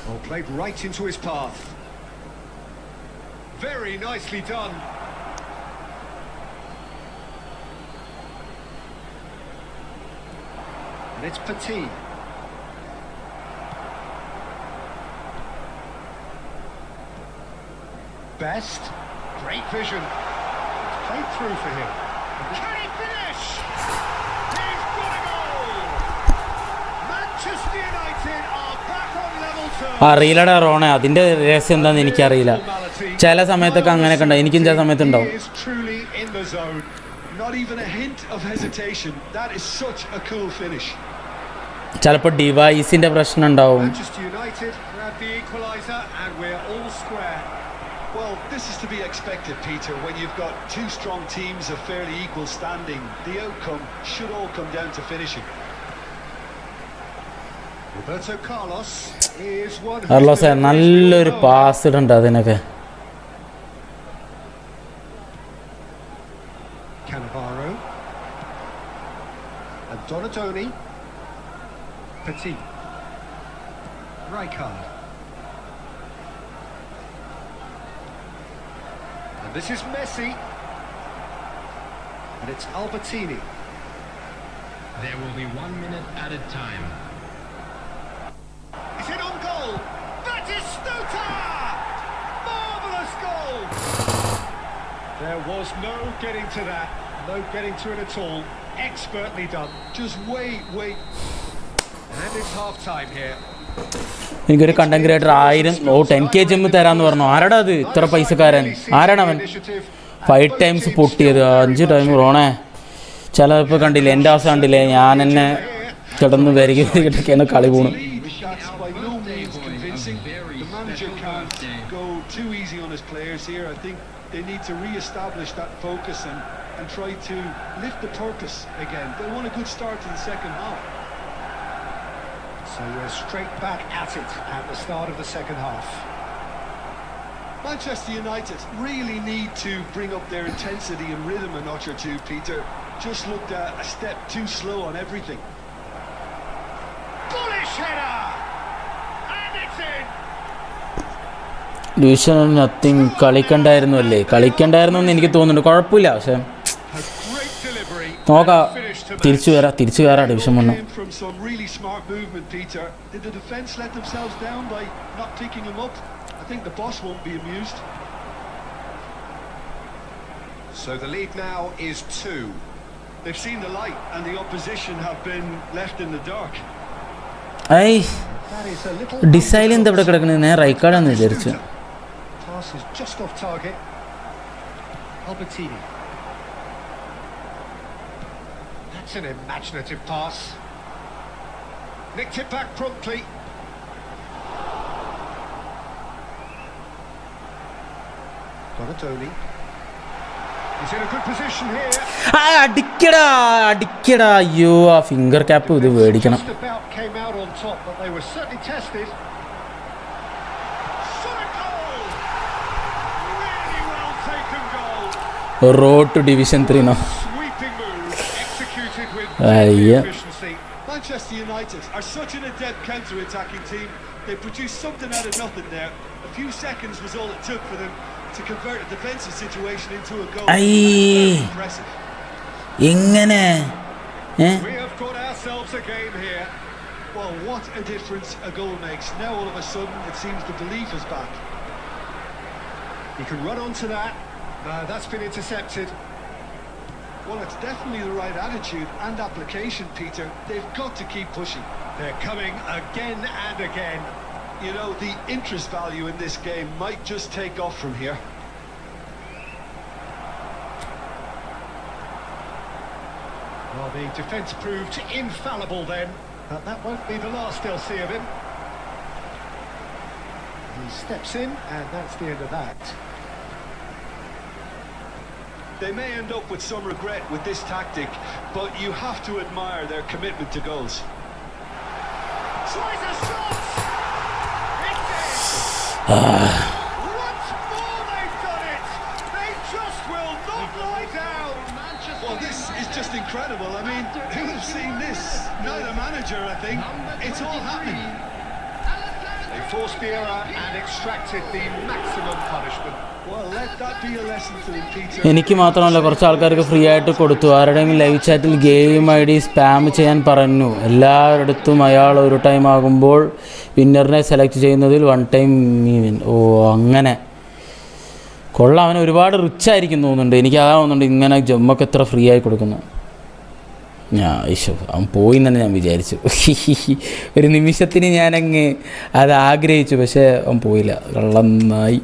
Well, played right into his path. Very nicely done. And it's Petit. Best. Great vision. It's played through for him. Can he finish? He's got a goal! Manchester United are back on level terms. അറിയില്ലടാ റോണെ, അതിൻ്റെ രഹസ്യം എന്താണെന്ന് എനിക്കറിയില്ല. ചില സമയത്തൊക്കെ അങ്ങനെയൊക്കെ ഉണ്ടാവും. എനിക്കും ചില സമയത്തുണ്ടാവും. Not even a hint of hesitation. That is such a cool finish. ചിലപ്പോൾ ഡിവൈസിൻ്റെ പ്രശ്നം ഉണ്ടാവും. Manchester United grab the equalizer and we're all square. Well, this is to be expected, Peter. When you've got two strong teams of fairly equal standing, the outcome should all come down to finishing. Roberto Carlos is one. കാർലോസേ നല്ലൊരു pass ഇടണ്ട അതിനൊക്കെ. Cannavaro and Donatoni. Petit. Rijkaard. And this is Messi. And it's Albertini. There will be 1 minute added time. Is it on goal? That is Stuta! Marvellous goal! There was no getting to that. No getting to it at all. Expertly done. Just wait. And it's half-time here. എനിക്കൊരു content creator 10K gym തരാമെന്ന് പറഞ്ഞു. ആരാടാ അത് ഇത്ര പൈസക്കാരൻ? ആരാണവൻ? 5 times പൊട്ടിയത്, 5 time റോണേ. ചിലപ്പോൾ കണ്ടില്ലേ, എൻ്റെ അവസ്ഥ കണ്ടില്ലേ, ഞാൻ എന്നെ കിടന്ന് വരികയൊക്കെയാണ് കളി പോണു. They need to re-establish that focus and try to lift the purpose again. They want a good start to the second half. So we're straight back at it at the start of the second half. Manchester United really need to bring up their intensity and rhythm a notch or two, Peter. Just looked a step too slow on everything. Bullish header! And it's in! Division nothing കളിക്കണ്ടായിരുന്നു എന്ന് എനിക്ക് തോന്നുന്നുണ്ട്. കുഴപ്പമില്ല, പക്ഷെ നോക്കാം. തിരിച്ചു കയറാം division 1. I think the boss won't be amused. So the lead now is 2. They've seen the light and the opposition have been left in the dark. That is a little decile എന്താ ഇവിടെ കിടക്കുന്നത്? ഞാൻ റൈക്കാർഡാന്ന് വിചാരിച്ചു. Pass is just off target. Albertini. That's an imaginative pass. Nicked it back promptly. Donatoni. He's in a good position here. അടിക്കടാ. അയ്യോ, ആ finger cap ഇത് മേടിക്കണം. Just about came out on top, but they were certainly tested. Really well taken goal. Road to Division 3 now. Sweeping move executed with efficiency. Manchester United are such an adept counter-attacking team. They produced something out of nothing there. A few seconds was all it took for them to convert a defensive situation into a goal. Impressive. We have got ourselves a game here. Well, what a difference a goal makes. Now all of a sudden it seems the belief is back. He can run onto that. That's been intercepted. Well, it's definitely the right attitude and application, Peter. They've got to keep pushing. They're coming again and again. You know, the interest value in this game might just take off from here. Well, the defence proved infallible then, but that won't be the last they'll see of him. He steps in, and that's the end of that. They may end up with some regret with this tactic, but you have to admire their commitment to goals. Tries a shot! Once more they've done it! They just will not lie down! Well, this is just incredible. I mean, who would have seen this? Not a manager, I think. It's all happening. They forced the error and extracted the maximum punishment. Well, let that be a lesson to them, Peter. എനിക്ക് മാത്രമല്ല, കുറച്ച് ആൾക്കാർക്ക് free ആയിട്ട് കൊടുത്തു. ആരുടെയെങ്കിലും live ചാറ്റിൽ game ID spam ചെയ്യാൻ പറഞ്ഞു. എല്ലായിടത്തും അയാൾ ഒരു ടൈം ആകുമ്പോൾ വിന്നറിനെ സെലക്ട് ചെയ്യുന്നതിൽ 1 ടൈം വിൻ. ഓ, അങ്ങനെ കൊള്ളാം. അവന് ഒരുപാട് റിച്ച് ആയിരിക്കും തോന്നുന്നുണ്ട്. എനിക്ക് അതാ തോന്നുന്നുണ്ട് ഇങ്ങനെ ജമ്മൊക്കെ എത്ര ഫ്രീ ആയി കൊടുക്കുന്നു. അവൻ പോയി തന്നെ ഞാൻ വിചാരിച്ചു. ഒരു നിമിഷത്തിന് ഞാനങ്ങ് അത് ആഗ്രഹിച്ചു, പക്ഷേ അവൻ പോയില്ല. കള്ളന്നായി.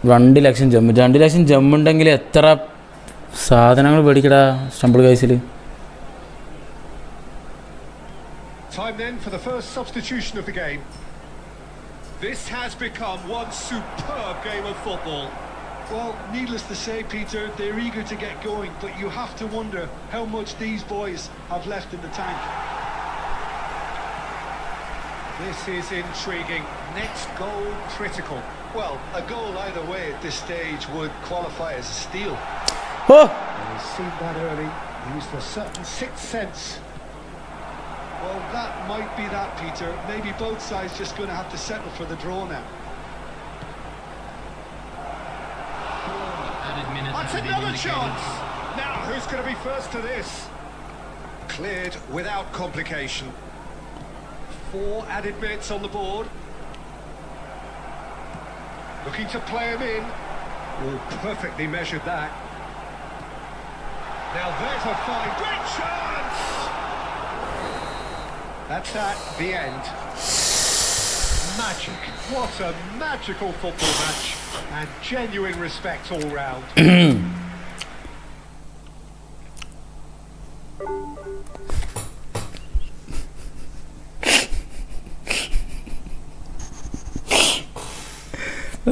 $2 ലക്ഷം ജമ്മ്. 2 ലക്ഷം ജമ്മുണ്ടെങ്കിൽ എത്ര സാധനങ്ങൾ മേടിക്കടാ stumble ഗൈസിൽ. Time then for the first substitution of the game. This has become one superb game of football. Well, needless to say, Peter, they're eager to get going, but you have to wonder how much these boys have left in the tank. This is intriguing. Next goal critical. Well, a goal either way at this stage would qualify as a steal. Oh! He's seen that early. Used a certain sixth sense. Well, that might be that, Peter. Maybe both sides just going to have to settle for the draw now. Added minutes That's have been another indicated. chance. Now, who's going to be first to this? Cleared without complication. 4 added minutes on the board. Looking to play him in. Oh, perfectly measured that. Now there's a fine, great chance! That's at the end. Magic. What a magical football match. And genuine respect all round.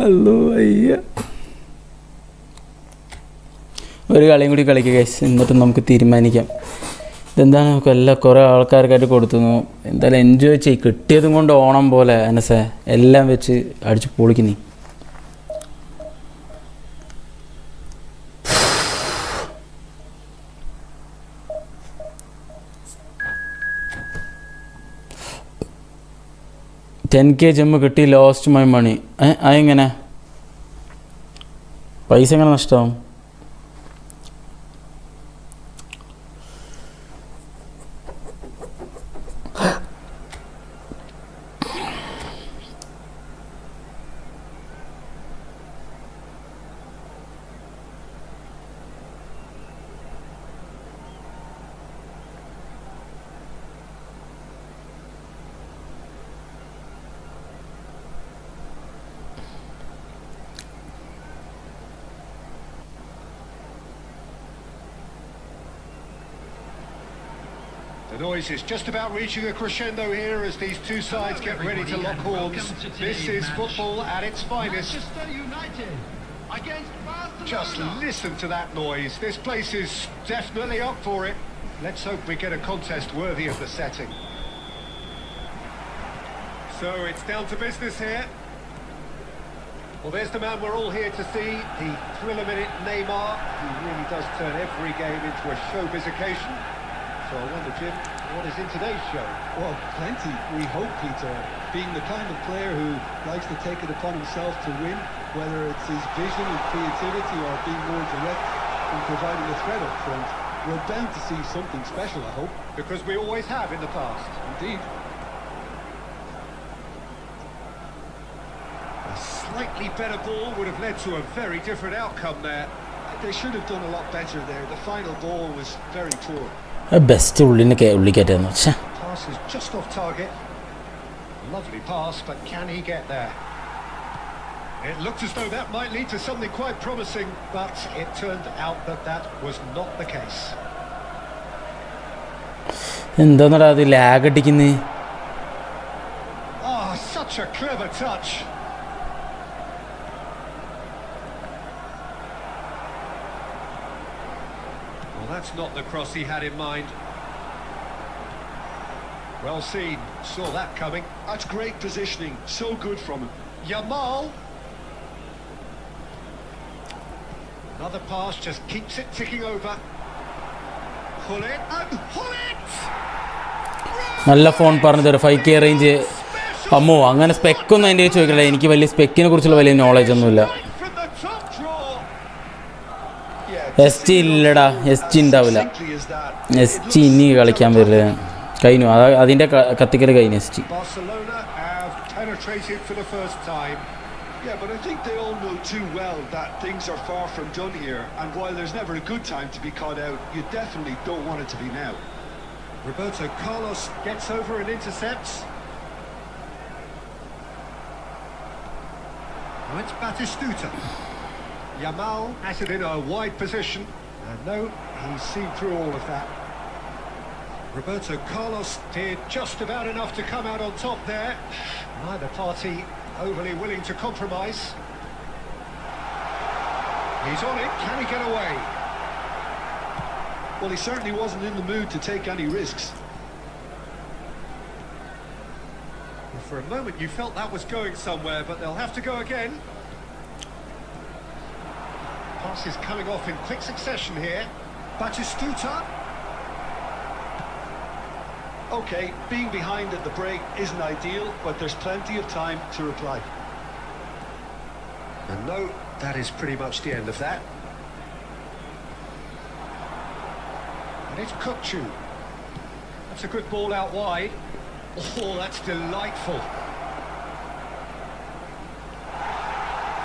അല്ലോ അയ്യ ഒരു കളിയും കൂടി കളിക്കുക guys, എന്നിട്ട് നമുക്ക് തീരുമാനിക്കാം. ഇതെന്താണ് എല്ലാം കുറേ ആൾക്കാർക്കായിട്ട് കൊടുത്തുന്നു. എന്തായാലും എൻജോയ് ചെയ്യും. കിട്ടിയതും കൊണ്ട് ഓണം പോലെ അനസേ എല്ലാം വെച്ച് അടിച്ച് പൊളിക്കുന്നേ. $10K ജമ്മ് കിട്ടി, ലോസ്റ്റ് മൈ മണി. അതെങ്ങനെ പൈസ എങ്ങനെ നഷ്ടമാവും? The noise is just about reaching a crescendo here as these two sides get ready to lock horns. This is football at its finest. Manchester United against Barcelona. Just listen to that noise. This place is definitely up for it. Let's hope we get a contest worthy of the setting. So it's down to business here. Well, there's the man we're all here to see, the thriller-minute Neymar. He really does turn every game into a showbiz occasion. So I wonder, Jim, what is in today's show? Well, plenty, we hope, Peter. Being the kind of player who likes to take it upon himself to win, whether it's his vision and creativity or being more direct in providing a threat up front, we're bound to see something special, I hope. Because we always have in the past. Indeed. A slightly better ball would have led to a very different outcome there. They should have done a lot better there. The final ball was very poor. Best ഉള്ളിക്കറ്റായിരുന്നു. Pass is just off target. Lovely pass, but can he get there? It looked as though that might lead to something quite promising, but it turned out that that was not the case. എന്താന്നടാ അത് lag അടിക്കുന്നേ? Ah, such a clever touch. Well, that's not the cross he had in mind. Well seen, saw that coming. That's great positioning, so good from him. Yamal. Another pass, just keeps it ticking over. Hullet, and Hullet! നല്ല phone പറഞ്ഞു തരും. 5K range. അമ്മോ, അങ്ങനെ സ്പെക്കൊന്നും എൻ്റെ ചോദിക്കട്ടെ. എനിക്ക് വലിയ സ്പെക്കിനെ കുറിച്ചുള്ള വലിയ നോളജ് ഒന്നുമില്ല. SG ഇല്ലടാ, SG ഉണ്ടാവില്ല. SG ഇനി കളിക്കാൻ വരില്ല. കഴിഞ്ഞു, അതിൻ്റെ കത്തിക്കൽ കഴിഞ്ഞു. SG Barcelona have penetrated for the first time. Yeah, but I think they all know too well that things are far from done here, and while there's never a good time to be caught out, you definitely don't want it to be now. Roberto Carlos gets over and intercepts. Now it's Batistuta. Yamal has it in a wide position. And no, he's seen through all of that. Roberto Carlos did just about enough to come out on top there. Neither party overly willing to compromise. He's on it, can he get away? Well, he certainly wasn't in the mood to take any risks. The For a moment you felt that was going somewhere, but they'll have to go again. Pass is coming off in quick succession here. Batistuta. Okay, being behind at the break isn't ideal, but there's plenty of time to reply. And no, that is pretty much the end of that. And it's Kukcu. That's a good ball out wide. Oh, that's delightful.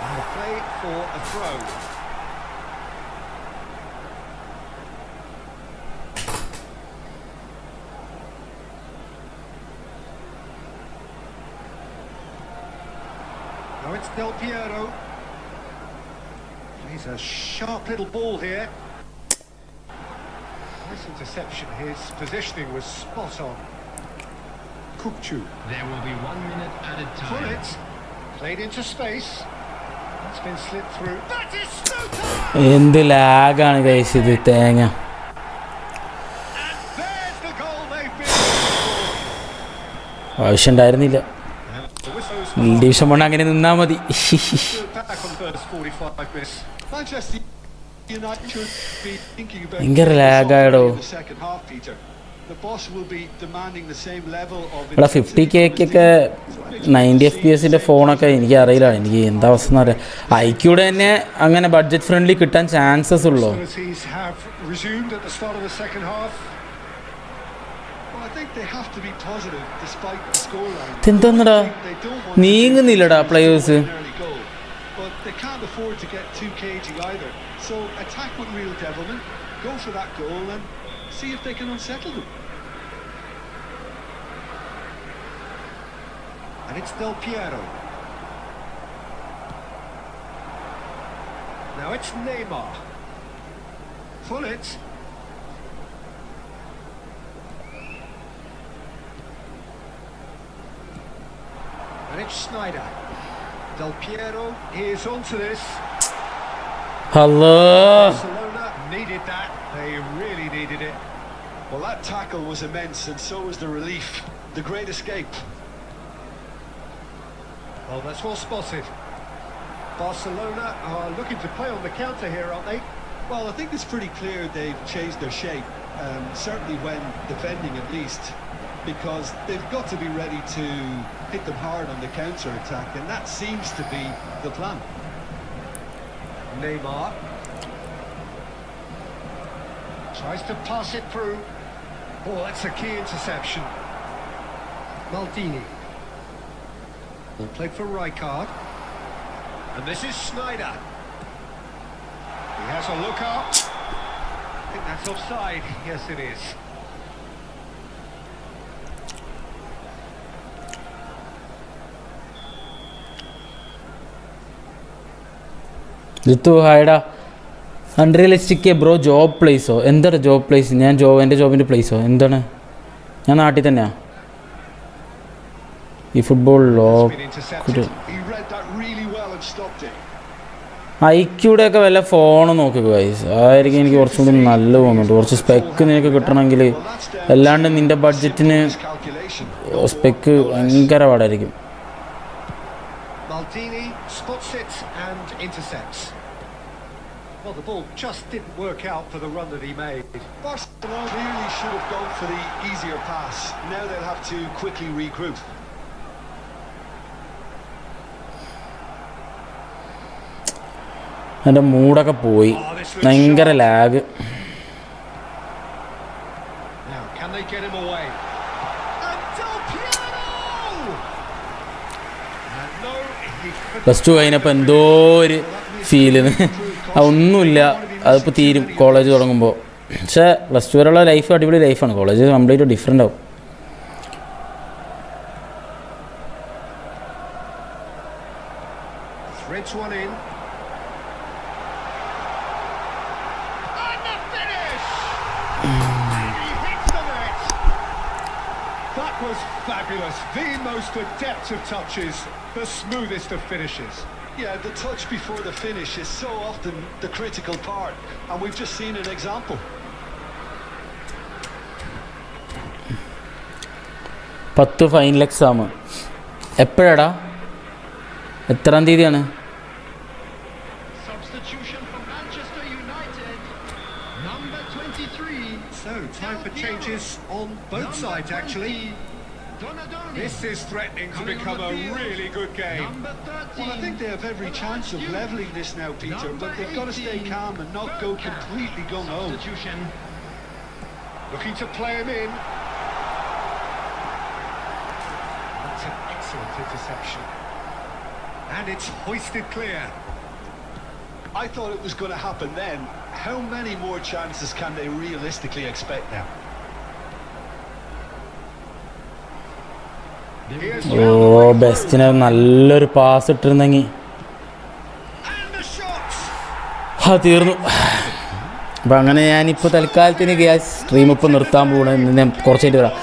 And the play for a throw. Now it's Del Piero. He's a sharp little ball here. Nice interception. His positioning was spot on. Kukcu. There will be 1 minute added time. Pullet. Played into space. That's been slipped through. That is Stuta! എന്ത് ലാഗാണ് guys ഇത് തേങ്ങ. And there's the goal they've been looking for. ആവശ്യം ഉണ്ടായിരുന്നില്ല. The whistle's division 1 അങ്ങനെ നിന്നാ മതി. back on the first 45 minutes. Manchester United should be thinking about ഭയങ്കര ലാഗായടോ. in the second half, Peter. The boss will be demanding the same level of ഇവിടെ 50K'ക്കൊക്കെ 90 FPS ഫോണൊക്കെ എനിക്ക് അറിയില്ല, എനിക്ക് എന്താ അവസ്ഥ എന്ന് അറിയാം. ഐക്യൂടെ തന്നെ അങ്ങനെ ബഡ്ജറ്റ് ഫ്രണ്ട്ലി കിട്ടാൻ ചാൻസസ് ഉള്ളൂ. Facilities have resumed at the start of the second half. Well, I think they have to be positive despite the scoreline. ഇതെന്താന്നടാ They don't want നീങ്ങുന്നില്ലടാ players. an early goal, but they can't afford to get too cagey either. So attack with real devilment, go for that goal and see if they can unsettle them. And it's Del Piero. Now it's Neymar. Pullet. And it's Snyder. Del Piero is onto this. Hello Barcelona needed that. They really needed it. Well, that tackle was immense, and so was the relief. The great escape. Well, that's well spotted. Barcelona are looking to play on the counter here, aren't they? Well, I think it's pretty clear they've changed their shape, certainly when defending at least, because they've got to be ready to hit them hard on the counter-attack, and that seems to be the plan. Neymar tries to pass it through. Oh, that's a key interception. Maldini. Will play for Rijkaard. And this is Snyder. He has a look up. I think that's offside. Yes, it is. Jithu ഹായടാ. Unrealistic bro job പ്ലേസോ? എന്താണ് job place? ഞാൻ എൻ്റെ ജോബിൻ്റെ പ്ലേസോ എന്താണ്? ഞാൻ നാട്ടിൽ തന്നെയാണ്. ഈ football It's been intercepted. He read that really well and stopped it. ഐക്യൂടെ ഒക്കെ വല്ല ഫോൺ നോക്കുക ഗൈസ്, ആയിരിക്കും എനിക്ക് കുറച്ചും കൂടി നല്ല തോന്നുന്നുണ്ട്. കുറച്ച് സ്പെക്ക് നിനക്ക് കിട്ടണമെങ്കിൽ, അല്ലാണ്ട് നിൻ്റെ ബഡ്ജറ്റിന് സ്പെക്ക് ഭയങ്കര പാടായിരിക്കും. Maldini spots it and intercepts. Well, the ball just didn't work out for the run that he made. Barcelona really should have gone for the easier pass. Now they'll have to quickly regroup. എൻ്റെ മൂടൊക്കെ പോയി, ഭയങ്കര lag. Now, can they get him away? And Del Piero! And no, he couldn't. +2 കഴിഞ്ഞപ്പോൾ എന്തോ ഒരു feel, ഒന്നുമില്ല, അതിപ്പോൾ തീരും college തുടങ്ങുമ്പോൾ. പക്ഷേ +2 വരെയുള്ള ലൈഫ് അടിപൊളി ലൈഫാണ്, കോളേജ് കംപ്ലീറ്റ് ഡിഫറെൻ്റ് ആവും. Threads one in. And the finish! And he hits the net! That was fabulous. The most adept of touches, the smoothest of finishes. Yeah, the touch before the finish is so often the critical part, and we've just seen an example. 10 final exam എപ്പോഴാടാ? എത്രാം തീയതിയാണ്? Substitution for Manchester United. Number 23. So, time for changes on both sides, actually. Donadoni. This is threatening to become a really good game. Number 13. Well, I think they have every chance of levelling this now, Peter, but they've got to stay calm and not go completely gung-ho. Substitution. Looking to play him in. That's an excellent interception. And it's hoisted clear. I thought it was going to happen then. How many more chances can they realistically expect now? ഓ, ബെസ്റ്റിന് നല്ലൊരു pass ഇട്ടിരുന്നെങ്കിൽ And the shot. തീർന്നു. അപ്പം അങ്ങനെ ഞാനിപ്പോൾ തൽക്കാലത്തിന് gas stream ഇപ്പോൾ നിർത്താൻ പോകണം. ഞാൻ കുറച്ചായിട്ട് വരാം.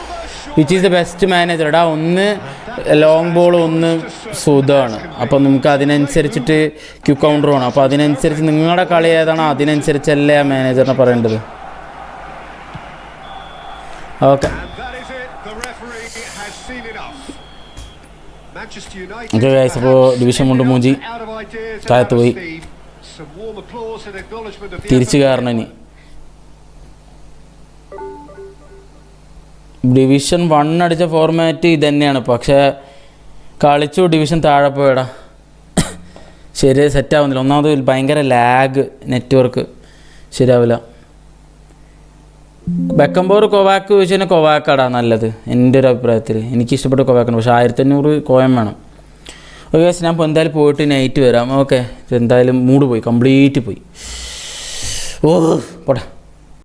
Which is the best manager? എടാ, ഒന്ന് ലോങ് ബോൾ, ഒന്ന് സുധമാണ്. അപ്പോൾ നമുക്ക് അതിനനുസരിച്ചിട്ട് ക്യൂ കൗണ്ടർ വേണം. അപ്പോൾ അതിനനുസരിച്ച് നിങ്ങളുടെ കളി ഏതാണോ അതിനനുസരിച്ചല്ലേ ആ മാനേജറിനെ പറയേണ്ടത്. ഓക്കെ ഓക്കെ ഗൈസ്, അപ്പോൾ ഡിവിഷൻ കൊണ്ട് മൂഞ്ചി താഴത്ത് പോയി. തിരിച്ചു കയറണം ഇനി. ഡിവിഷൻ 1 അടിച്ച ഫോർമാറ്റ് ഇതന്നെയാണ്, പക്ഷേ കളിച്ചു ഡിവിഷൻ താഴെ പോയടാ. ശരി, സെറ്റാവുന്നില്ല. ഒന്നാമത് ഭയങ്കര ലാഗ്, നെറ്റ്വർക്ക് ശരിയാവില്ല. ബെക്കംബോർ കൊവാക്ക് ചോദിച്ചു കഴിഞ്ഞാൽ കൊവാക്കാടാ നല്ലത് എൻ്റെ ഒരു അഭിപ്രായത്തിൽ. എനിക്കിഷ്ടപ്പെട്ട കൊവാക്കാണ്, പക്ഷേ 1500 കോയം വേണം. ഓക്കെ, ഞാൻ ഇപ്പോൾ എന്തായാലും പോയിട്ട് നൈറ്റ് വരാം. ഓക്കെ, എന്തായാലും മൂഡ് പോയി, കംപ്ലീറ്റ് പോയി. ഓ പോട്ടെ.